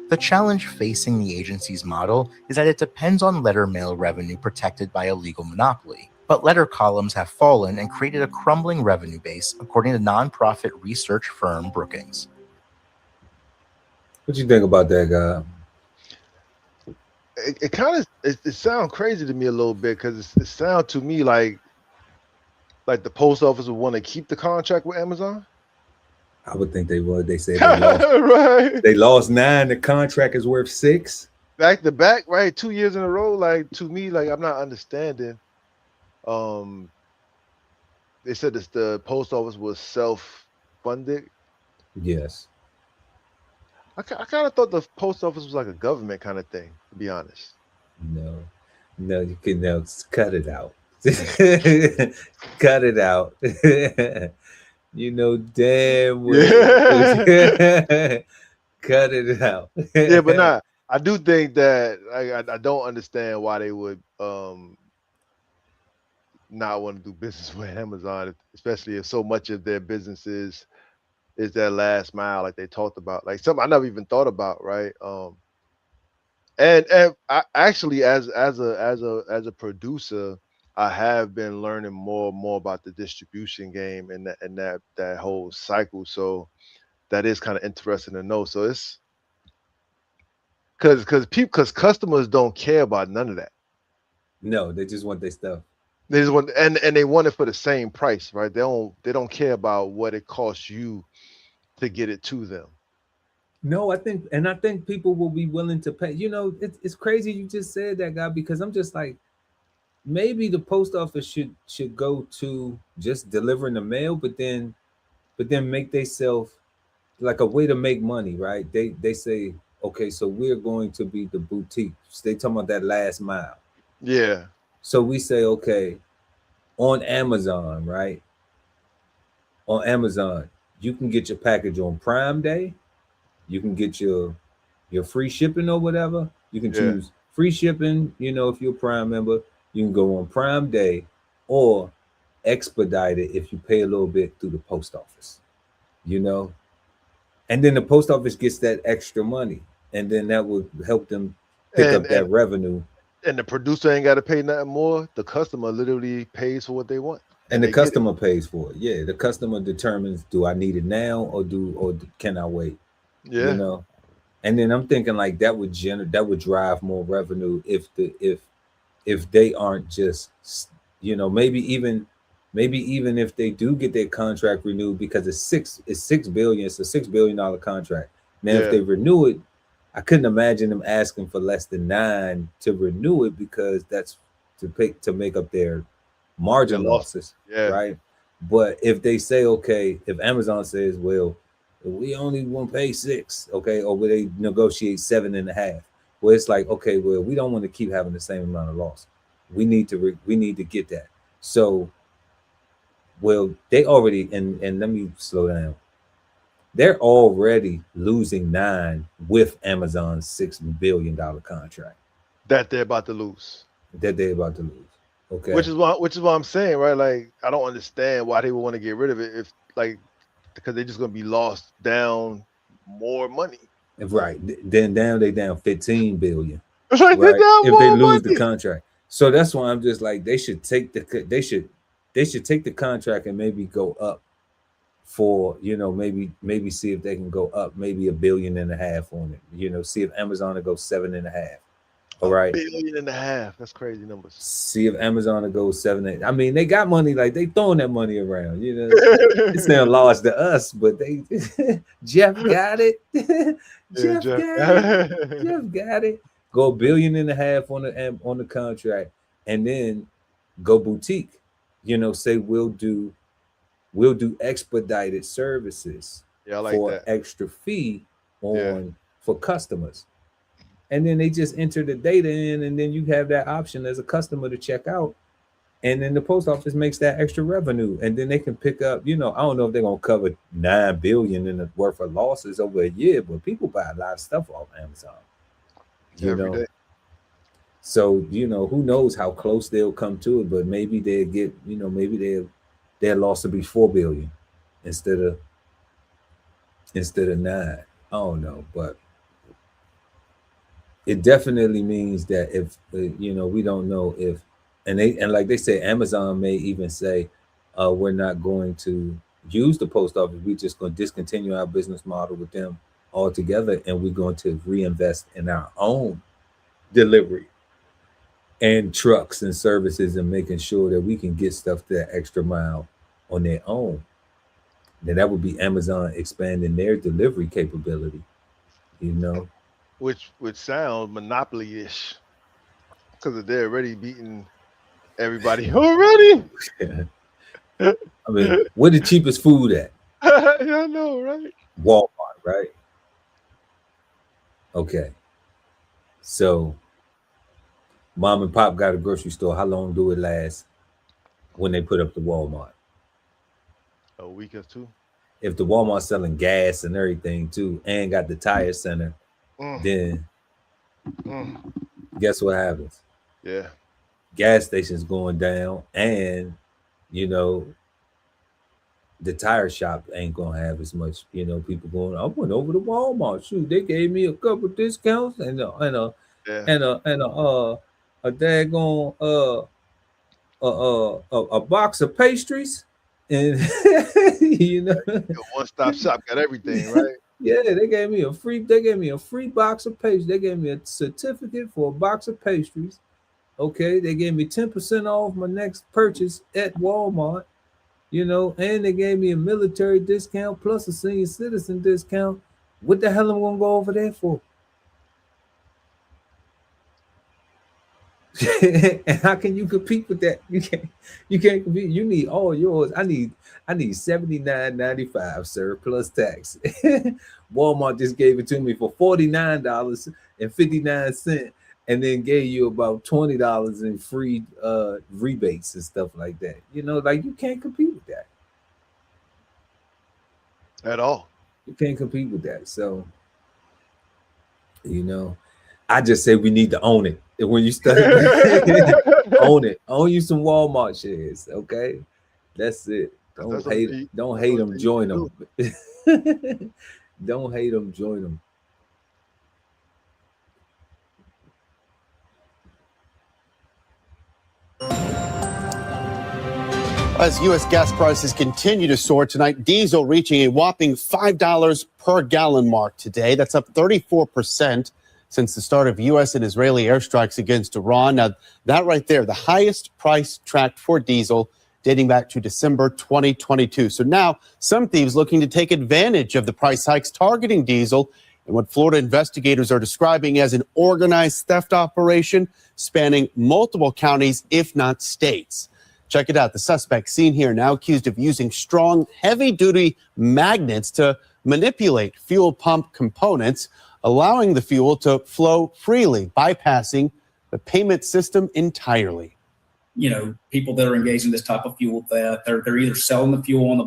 S9: The challenge facing the agency's model is that it depends on letter mail revenue protected by a legal monopoly, but letter columns have fallen and created a crumbling revenue base, according to nonprofit research firm Brookings.
S3: What you think about that, guy?
S4: It kind of it sounds crazy to me a little bit because it sounds to me like the post office would want to keep the contract with Amazon.
S3: I would think they would. They said they lost,
S4: right.
S3: They lost 9. The contract is worth 6.
S4: Back to back, right? 2 years in a row. Like, to me, like, I'm not understanding. They said this, the post office was self-funded.
S3: Yes.
S4: I kind of thought the post office was like a government kind of thing, to be honest.
S3: No, you can now cut it out. Cut it out. You know damn well. Yeah. Cut it out.
S4: Yeah, but nah, I do think that I don't understand why they would not want to do business with Amazon, especially if so much of their business is that last mile, like they talked about, like something I never even thought about, right? And I actually, as a producer, I have been learning more and more about the distribution game and that whole cycle. So that is kind of interesting to know. So it's because customers don't care about none of that.
S3: No, they just want their stuff.
S4: They just want and they want it for the same price, right? They don't care about what it costs you to get it to them.
S3: No, I think people will be willing to pay. You know, it's crazy you just said that, guy, because I'm just like, maybe the post office should go to just delivering the mail, but then make themselves like a way to make money, right? They say, okay, so we're going to be the boutique. They talking about that last mile.
S4: Yeah.
S3: So we say, okay, on Amazon, right? On Amazon, you can get your package on Prime Day. You can get your free shipping or whatever. You can choose free shipping, you know, if you're a Prime member. You can go on Prime Day or expedite it if you pay a little bit through the post office, you know? And then the post office gets that extra money, and then that would help them pick up that revenue.
S4: And the producer ain't got to pay nothing more. The customer literally pays for what they want.
S3: And the customer pays for it. Yeah, the customer determines, do I need it now or can I wait?
S4: Yeah.
S3: You know? And then I'm thinking like that would drive more revenue if they aren't just, you know, maybe even if they do get their contract renewed, because it's $6 billion, it's a $6 billion contract. Now, if they renew it, I couldn't imagine them asking for less than 9 to renew it, because that's to make up their margin losses, right? But if they say, okay, if Amazon says, well, we only want to pay 6, okay, or will they negotiate 7.5? Well, it's like, okay, well, we don't want to keep having the same amount of loss. We need to get that. So, well, they already, and let me slow down. They're already losing 9 with Amazon's $6 billion contract
S4: that they're about to lose.
S3: Okay.
S4: Which is what I'm saying, right? Like, I don't understand why they would want to get rid of it because they're just gonna be lost down more money.
S3: Right. Then they down 15 billion.
S4: Right?
S3: If they lose the contract. So that's why I'm just like, they should they should take the contract and maybe go up for, maybe see if they can go up maybe $1.5 billion on it. See if Amazon will go 7.5. All right.
S4: $1.5 billion. That's crazy numbers.
S3: See if Amazon will go 7, 8. I mean, they got money, like they throwing that money around, It sounds large to us, but they Jeff got it. Jeff got it. Go $1.5 billion on the contract, and then go boutique. Say we'll do expedited services for
S4: that.
S3: extra fee for customers. And then they just enter the data in, and then you have that option as a customer to check out. And then the post office makes that extra revenue. And then they can pick up, I don't know if they're going to cover $9 billion in the worth of losses over a year, but people buy a lot of stuff off Amazon.
S4: Every day.
S3: So, who knows how close they'll come to it, but maybe they'll get, maybe their loss will be $4 billion instead of 9. I don't know, but it definitely means that if we don't know if, and like they say, Amazon may even say, we're not going to use the post office. We're just going to discontinue our business model with them altogether, and we're going to reinvest in our own delivery and trucks and services, and making sure that we can get stuff that extra mile on their own. Then that would be Amazon expanding their delivery capability,
S4: Which would sound monopoly-ish, because they're already beating everybody already.
S3: I mean, where the cheapest food at?
S4: I know, right?
S3: Walmart, right? Okay. So, mom and pop got a grocery store. How long do it last when they put up the Walmart?
S4: A week or two.
S3: If the Walmart selling gas and everything too, and got the tire center, then guess what happens?
S4: Yeah.
S3: Gas stations going down, and the tire shop ain't gonna have as much, people going, I went over to Walmart. Shoot, they gave me a couple of discounts and a daggone a box of pastries, and
S4: one-stop shop got everything, right?
S3: Yeah, they gave me a free box of pastries. They gave me a certificate for a box of pastries. Okay, they gave me 10% off my next purchase at Walmart, and they gave me a military discount plus a senior citizen discount. What the hell am I gonna go over there for? And how can you compete with that? You can't compete. You need all yours. I need $79.95, sir, plus tax. Walmart just gave it to me for $49.59, and then gave you about $20 in free rebates and stuff like that. Like, you can't compete with that
S4: at all.
S3: You can't compete with that. So, I just say we need to own it. And when you start own it, own you some Walmart shares, okay? That's it. Don't hate them, join them. Don't hate them, join them.
S10: As U.S. gas prices continue to soar tonight, diesel reaching a whopping $5 per gallon mark today. That's up 34% since the start of U.S. and Israeli airstrikes against Iran. Now, that right there, the highest price tracked for diesel dating back to December 2022. So now some thieves looking to take advantage of the price hikes targeting diesel in what Florida investigators are describing as an organized theft operation spanning multiple counties, if not states. Check it out. The suspect seen here now accused of using strong, heavy-duty magnets to manipulate fuel pump components, allowing the fuel to flow freely, bypassing the payment system entirely.
S11: People that are engaged in this type of fuel theft, they're either selling the fuel on the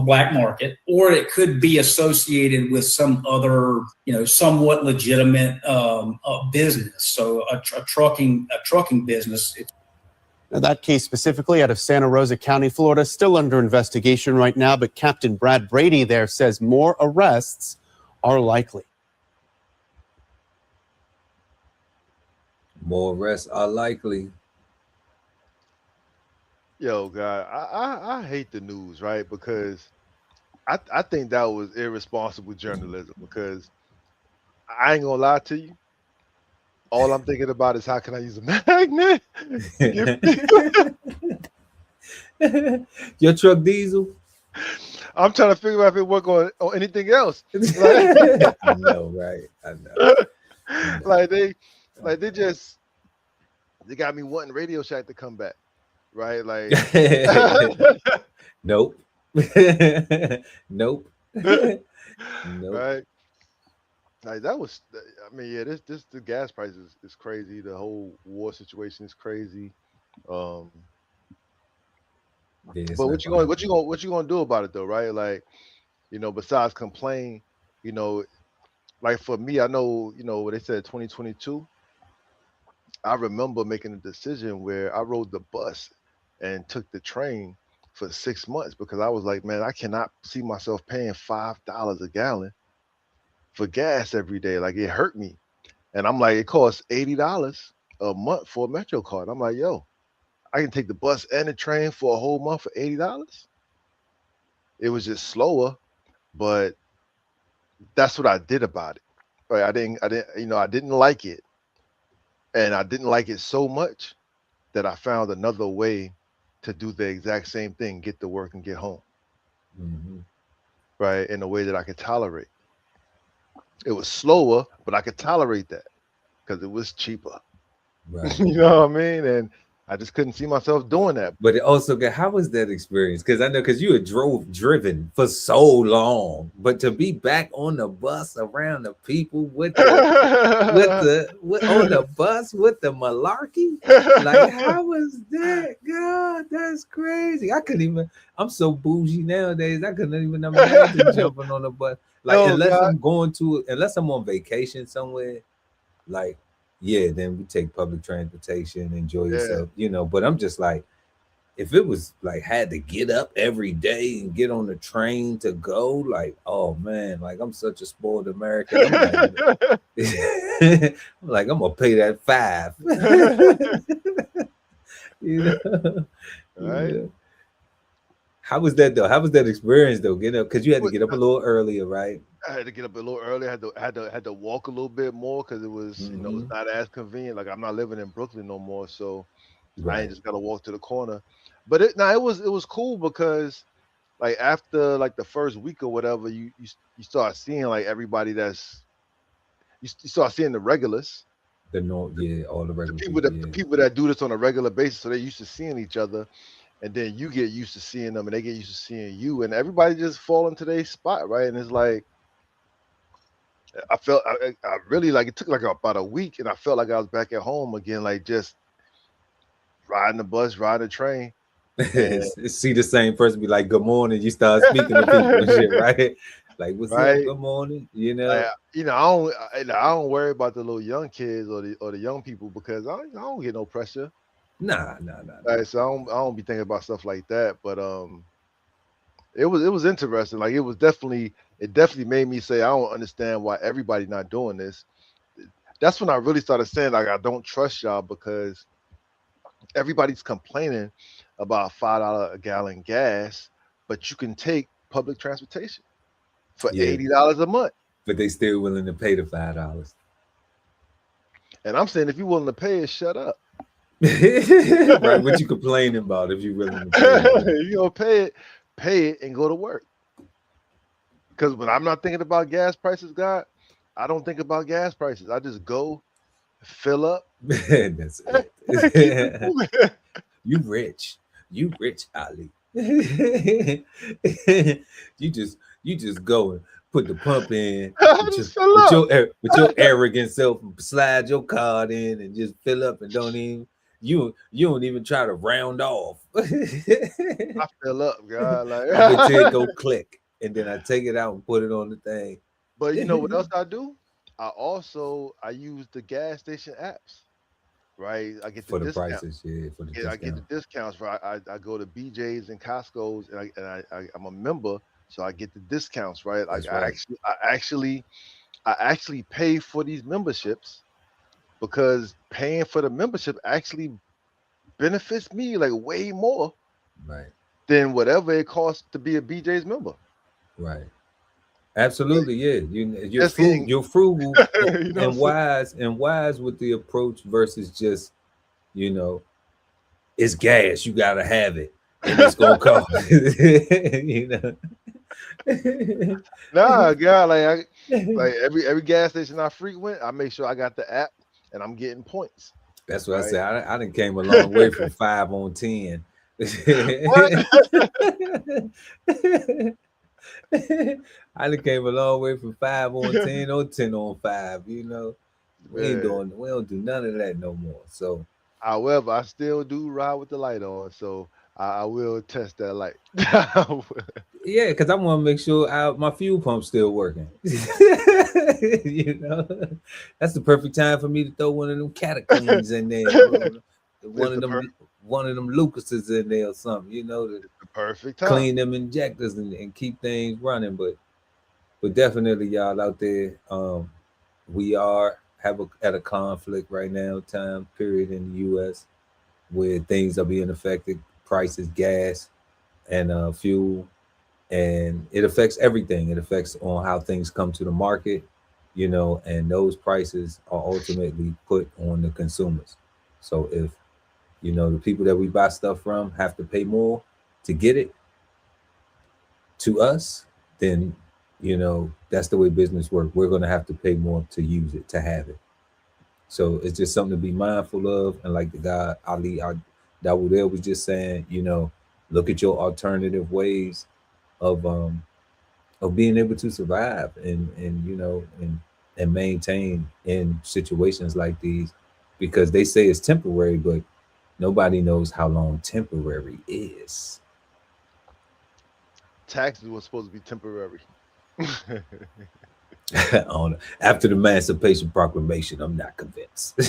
S11: black market, or it could be associated with some other, somewhat legitimate business. So a trucking business.
S10: Now, that case specifically out of Santa Rosa County, Florida, still under investigation right now, but Captain Brad Brady there says more arrests are likely.
S3: More arrests are likely.
S4: Yo, God, I hate the news, right? Because I think that was irresponsible journalism. Because I ain't gonna lie to you, all I'm thinking about is how can I use a magnet to get.
S3: Your truck diesel?
S4: I'm trying to figure out if it work on anything else.
S3: I know, right? I know.
S4: Like they got me wanting Radio Shack to come back, right? Like,
S3: nope, nope, nope.
S4: Right? Like that was, I mean, yeah, this the gas prices is crazy. The whole war situation is crazy. Um, but what you gonna do about it though, right? Like, besides complain, you know, like for me, I know, what they said 2022. I remember making a decision where I rode the bus and took the train for 6 months because I was like, man, I cannot see myself paying $5 a gallon for gas every day. Like it hurt me. And I'm like, it costs $80 a month for a Metro card. I'm like, yo, I can take the bus and the train for a whole month for $80. It was just slower, but that's what I did about it. Right. I didn't like it. And I didn't like it so much that I found another way to do the exact same thing, get to work and get home.
S3: Mm-hmm.
S4: Right. In a way that I could tolerate. It was slower, but I could tolerate that because it was cheaper.
S3: Right.
S4: You know what I mean? And I just couldn't see myself doing that.
S3: But it also got, how was that experience? Because I know, because you had driven for so long, but to be back on the bus around the people with the on the bus with the malarkey, like how was that? God, that's crazy. I couldn't even. I'm so bougie nowadays. I couldn't even imagine jumping on a bus. Like unless I'm on vacation somewhere, like. Yeah, then we take public transportation, enjoy yourself, But I'm just like, if it was like had to get up every day and get on the train to go, like, oh man, like I'm such a spoiled American. I'm like I'm gonna pay that $5.
S4: Right?
S3: Yeah. How was that though? How was that experience though? Getting up because you had to get up a little earlier, right?
S4: I had to get up a little early. I had to walk a little bit more because it was it's not as convenient. Like I'm not living in Brooklyn no more, so I ain't just gotta walk to the corner. But it was cool because like after like the first week or whatever, you start seeing like everybody you start seeing the regulars.
S3: All the regular
S4: the people that do this on a regular basis, so they're used to seeing each other. And then you get used to seeing them and they get used to seeing you, and everybody just fall into their spot, right? And it's like I felt I really like it took like about a week, and I felt like I was back at home again, like just riding the bus, riding the train.
S3: See the same person be like, "Good morning." You start speaking to people and shit, right? Like, what's up? Good morning.
S4: I don't worry about the little young kids or the young people because I don't get no pressure.
S3: Nah.
S4: Right, so I don't be thinking about stuff like that. But it was interesting. Like it definitely made me say I don't understand why everybody not doing this. That's when I really started saying like I don't trust y'all because everybody's complaining about $5 a gallon gas, but you can take public transportation for $80 a month.
S3: But they still willing to pay the $5.
S4: And I'm saying if you're willing to pay it, shut up.
S3: Right? What you complaining about if you willing to pay it?
S4: You gonna pay it and go to work. Because when I'm not thinking about gas prices, God, I don't think about gas prices. I just go fill up.
S3: That's it. You rich, Ali. you just go and put the pump in with your arrogant self, slide your card in and just fill up and don't even try to round off.
S4: I fill up, God. Like
S3: until it go click, and then I take it out and put it on the thing.
S4: But you know what else I do? I use the gas station apps. Right, I get the
S3: prices.
S4: I get the discounts. Right, I go to BJ's and Costco's, and I'm a member, so I get the discounts. Right, like I actually pay for these memberships because paying for the membership actually benefits me like way more
S3: Right.
S4: than whatever it costs to be a BJ's member.
S3: Right. Absolutely, yeah. You're
S4: Just
S3: frugal,
S4: getting,
S3: you're frugal
S4: you know what
S3: and wise with the approach versus just, it's gas, you gotta have it, and it's gonna cost. you know.
S4: Nah, God, like every gas station I frequent, I make sure I got the app and I'm getting points.
S3: That's what I
S4: Right?
S3: said. I done came a long way from 5 on 10.
S4: What?
S3: I done came a long way from 5 on 10 or 10 on 5. We
S4: Man.
S3: we don't do none of that no more. So,
S4: However, I still do ride with the light on, so I will test that light.
S3: yeah, because I want to make sure my fuel pump's still working. That's the perfect time for me to throw one of them catacombs in there. One of them Lucases in there or something.
S4: The perfect time.
S3: Clean them injectors and keep things running. But definitely, y'all out there, we are at a conflict right now, time period in the U.S. where things are being affected, prices, gas, and fuel, and it affects everything. It affects on how things come to the market, and those prices are ultimately put on the consumers. So if the people that we buy stuff from have to pay more to get it to us, then that's the way business works. We're going to have to pay more to use it, to have it. So it's just something to be mindful of. And like the guy Ali Dawudel was just saying, look at your alternative ways of being able to survive and maintain in situations like these, because they say it's temporary, but nobody knows how long temporary is.
S4: Taxes were supposed to be temporary.
S3: After the Emancipation Proclamation, I'm not convinced.
S4: Me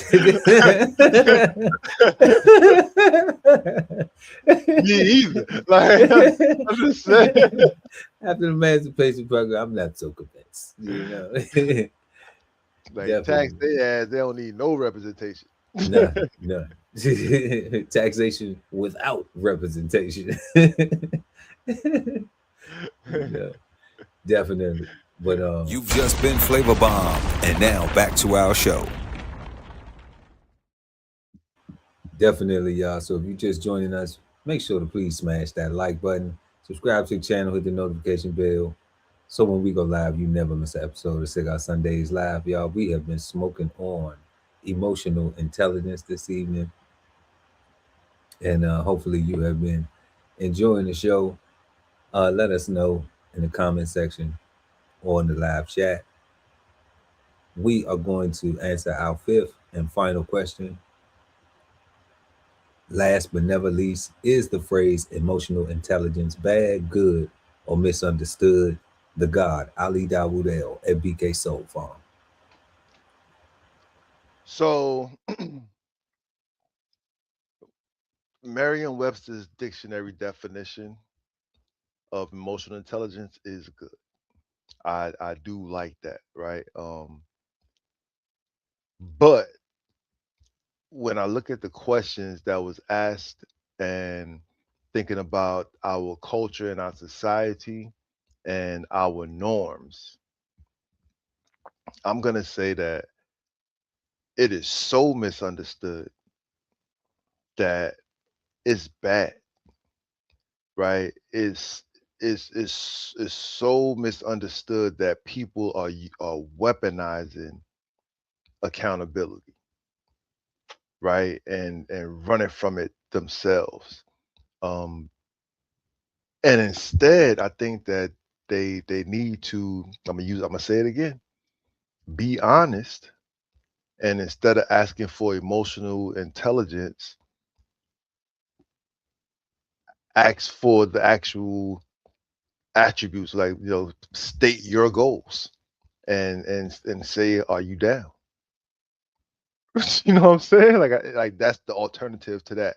S4: either. Like, I'm just saying.
S3: After the Emancipation Proclamation, I'm not so convinced.
S4: Like, tax their ass, they don't need no representation.
S3: No. Taxation without representation. Yeah, definitely. But
S1: you've just been flavor bombed, and now back to our show.
S3: Definitely, y'all. So if you're just joining us, make sure to please smash that like button, subscribe to the channel, hit the notification bell, so when we go live, you never miss an episode of Cigar Sundays Live, y'all. We have been smoking on emotional intelligence this evening, and hopefully you have been enjoying the show. Let us know in the comment section or in the live chat. We are going to answer our fifth and final question. Last but never least, is the phrase emotional intelligence bad, good, or misunderstood? The God, Ali Dawudel at BK Soul Farm.
S4: So, Merriam-Webster's dictionary definition of emotional intelligence is good. I do like that, right? But when I look at the questions that was asked and thinking about our culture and our society and our norms, I'm going to say that it is so misunderstood that it's bad, right? It's so misunderstood that people are weaponizing accountability, right? And running from it themselves. And instead, I think that they need to, I'm gonna say it again, be honest. And instead of asking for emotional intelligence, ask for the actual attributes, like, state your goals and say, are you down? You know what I'm saying? Like that's the alternative to that.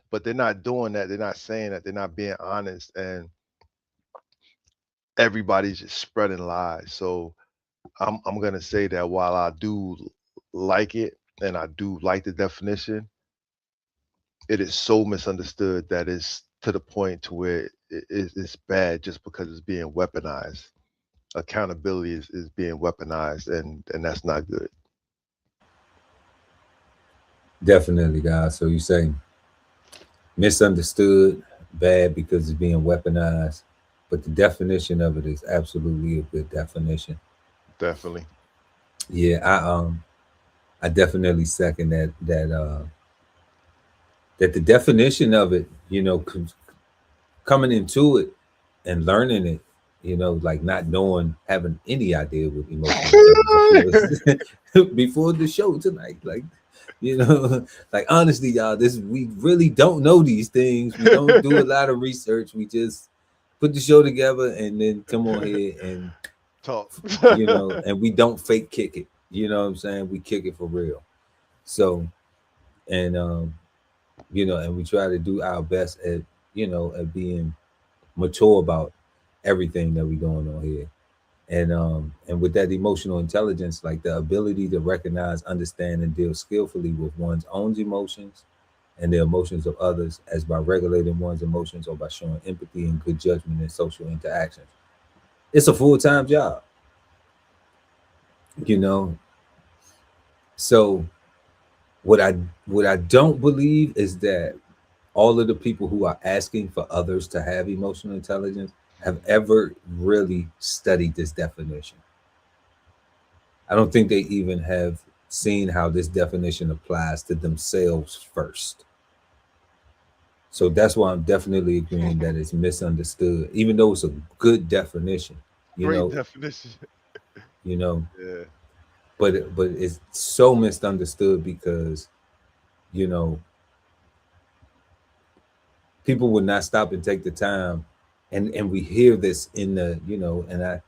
S4: But they're not doing that. They're not saying that. They're not being honest, and everybody's just spreading lies. So I'm gonna say that while I do like it and I do like the definition, it is so misunderstood that to the point to where it's bad just because it's being weaponized. Accountability is being weaponized, and that's not good.
S3: Definitely, guys. So you say misunderstood, bad because it's being weaponized, but the definition of it is absolutely a good definition.
S4: Definitely.
S3: Yeah, I definitely second that that the definition of it, coming into it and learning it, like not knowing, having any idea what emotional intelligence was before the show tonight. Like, like honestly, y'all, we really don't know these things. We don't do a lot of research. We just put the show together and then come on here and
S4: talk.
S3: And we don't fake kick it. You know what I'm saying? We kick it for real. So, and and we try to do our best at being mature about everything that we going on here. And with that emotional intelligence, like the ability to recognize, understand, and deal skillfully with one's own emotions and the emotions of others, as by regulating one's emotions or by showing empathy and good judgment in social interactions. It's a full-time job. So what I don't believe is that all of the people who are asking for others to have emotional intelligence have ever really studied this definition. I don't think they even have seen how this definition applies to themselves first. So that's why I'm definitely agreeing that it's misunderstood, even though it's a good definition.
S4: Great definition.
S3: Yeah.
S4: But
S3: it's so misunderstood because, people would not stop and take the time, and we hear this in the, and I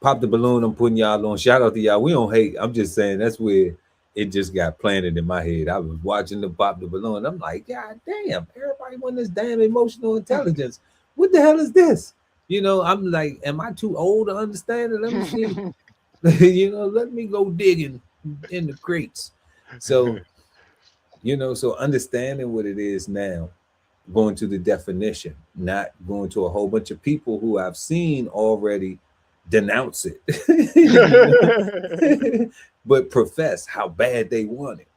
S3: pop the balloon. I'm putting y'all on. Shout out to y'all. We don't hate. I'm just saying that's where it just got planted in my head. I was watching the pop the balloon. I'm like, God damn, everybody want this damn emotional intelligence. What the hell is this? I'm like, am I too old to understand it? Let me see. Let me go digging in the crates. So, so understanding what it is now, going to the definition, not going to a whole bunch of people who I've seen already denounce it, but profess how bad they want it,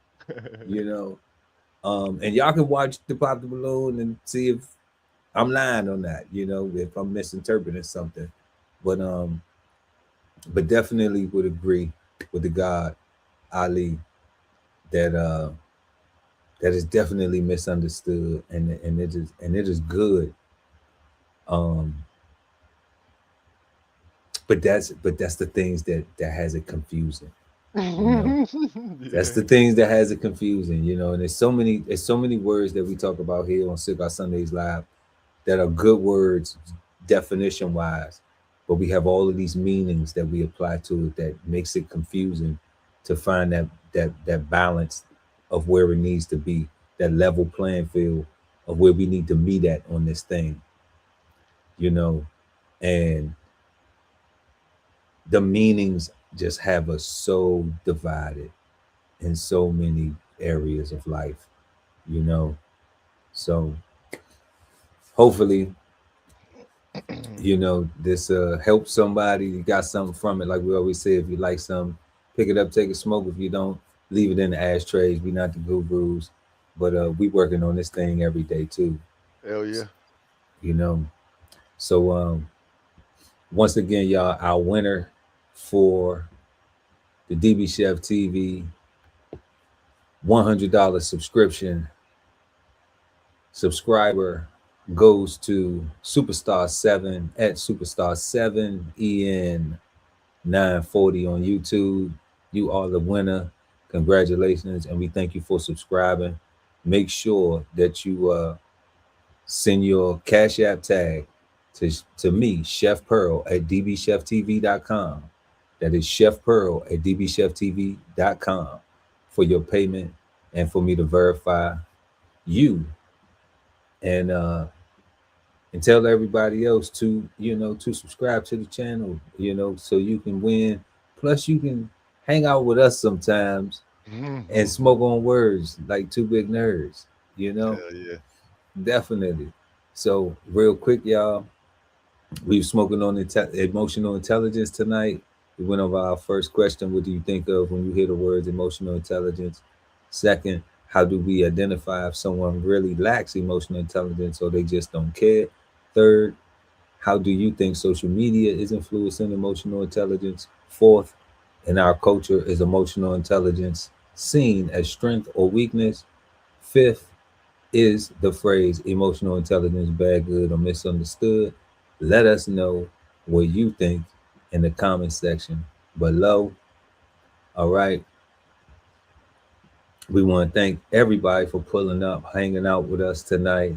S3: and y'all can watch the pop the balloon and see if I'm lying on that, if I'm misinterpreting something, but definitely would agree with the God Ali that that is definitely misunderstood, and it is good. But that's the things that has it confusing. That's the things that has it confusing, and there's so many words that we talk about here on Cigar Sundays Live that are good words definition wise, but we have all of these meanings that we apply to it that makes it confusing to find that balance of where it needs to be, that level playing field of where we need to meet at on this thing, and the meanings just have us so divided in so many areas of life, so hopefully this helps somebody. You got something from it. Like we always say, if you like something, pick it up, take a smoke. If you don't, leave it in the ashtrays. We not the gurus, but we working on this thing every day too.
S4: Hell yeah.
S3: So once again, y'all, our winner for the DBCHEFTV $100 subscriber goes to Superstar 7 at Superstar 7 EN 940 on YouTube. You are the winner. Congratulations, and we thank you for subscribing. Make sure that you send your Cash App tag to me, Chef Pearl at dbcheftv.com. That is Chef Pearl at dbcheftv.com for your payment and for me to verify you, and tell everybody else to to subscribe to the channel, so you can win. Plus you can hang out with us sometimes and smoke on words like two big nerds.
S4: Hell yeah.
S3: Definitely. So real quick, y'all, we were smoking on emotional intelligence tonight. We went over our first question. What do you think of when you hear the words emotional intelligence? Second, how do we identify if someone really lacks emotional intelligence or they just don't care? Third, how do you think social media is influencing emotional intelligence? Fourth, in our culture, is emotional intelligence seen as strength or weakness? Fifth, is the phrase emotional intelligence bad, good, or misunderstood? Let us know what you think in the comment section below. All right. We want to thank everybody for pulling up, hanging out with us tonight.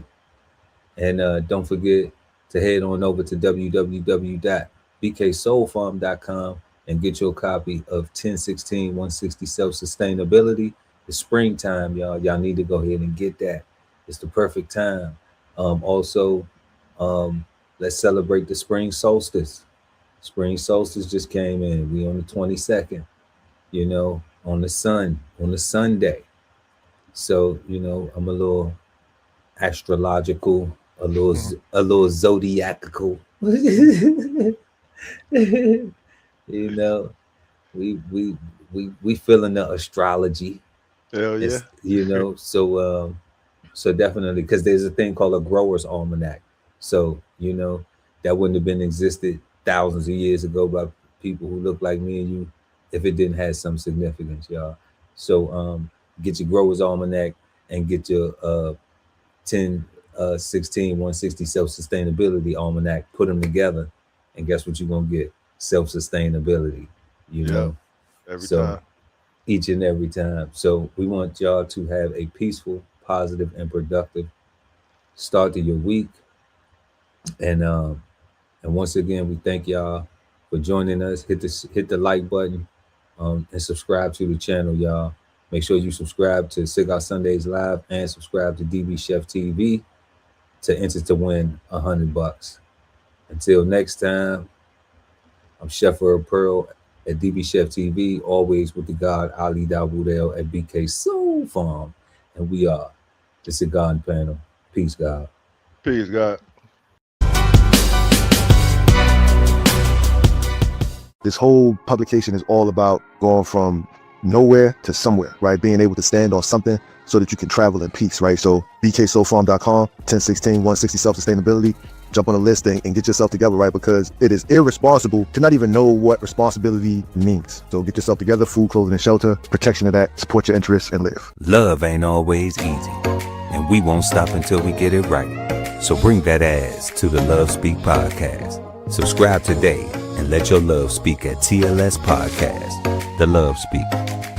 S3: And don't forget to head on over to www.bksoulfarm.com and get your copy of 1016 160 Self-Sustainability. It's springtime, y'all. Y'all need to go ahead and get that. It's the perfect time. Also, let's celebrate the spring solstice. Spring solstice just came in. We on the 22nd, on the Sunday. So, I'm a little astrological, a little zodiacal. We feeling the astrology.
S4: Hell yeah.
S3: So definitely, because there's a thing called a grower's almanac. So, that wouldn't have been existed thousands of years ago by people who look like me and you if it didn't have some significance, y'all. So get your grower's almanac and get your 1016 160 Self-Sustainability almanac, put them together, and guess what you're gonna get? Self-sustainability,
S4: every time.
S3: Each and every time. So we want y'all to have a peaceful, positive, and productive start to your week. And once again, we thank y'all for joining us. Hit the like button and subscribe to the channel, y'all. Make sure you subscribe to Cigar Sundays Live and subscribe to DBCHEFTV to enter to win $100. Until next time, I'm Chef Herb Pearl at DBCHEFTV, always with the God Ali Dawudel at BK Soul Farm, and we are the Cigarden Panel. Peace, God.
S4: Peace, God. This whole publication is all about going from nowhere to somewhere, right? Being able to stand on something so that you can travel in peace, right? So bksoulfarm.com, 1016 160 Self-Sustainability. Jump on the list and get yourself together, right? Because it is irresponsible to not even know what responsibility means. So get yourself together, food, clothing, and shelter, protection of that, support your interests, and live.
S1: Love ain't always easy, and we won't stop until we get it right. So bring that ass to the Love Speak podcast. Subscribe today and let your love speak at TLS Podcast. The Love Speak,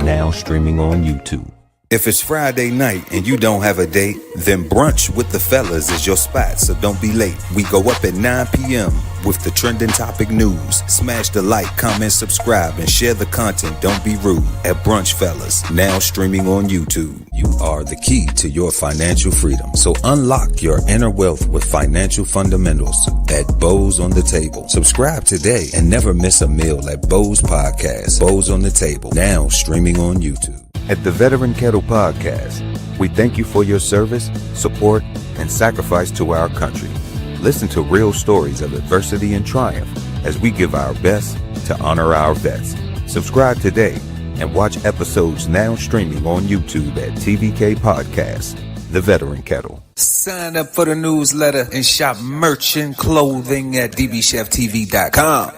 S1: now streaming on YouTube. If it's Friday night and you don't have a date, then brunch with the fellas is your spot, so don't be late. We go up at 9 p.m. with the trending topic news. Smash the like, comment, subscribe, and share the content. Don't be rude. At Brunch Fellas, now streaming on YouTube. You are the key to your financial freedom, so unlock your inner wealth with financial fundamentals at Bows on the Table. Subscribe today and never miss a meal at Bows Podcast. Bows on the Table, now streaming on YouTube. At the Veteran Kettle Podcast, we thank you for your service, support, and sacrifice to our country. Listen to real stories of adversity and triumph as we give our best to honor our vets. Subscribe today and watch episodes now streaming on YouTube at TVK Podcast, The Veteran Kettle. Sign up for the newsletter and shop merch and clothing at DBCHEFTV.com.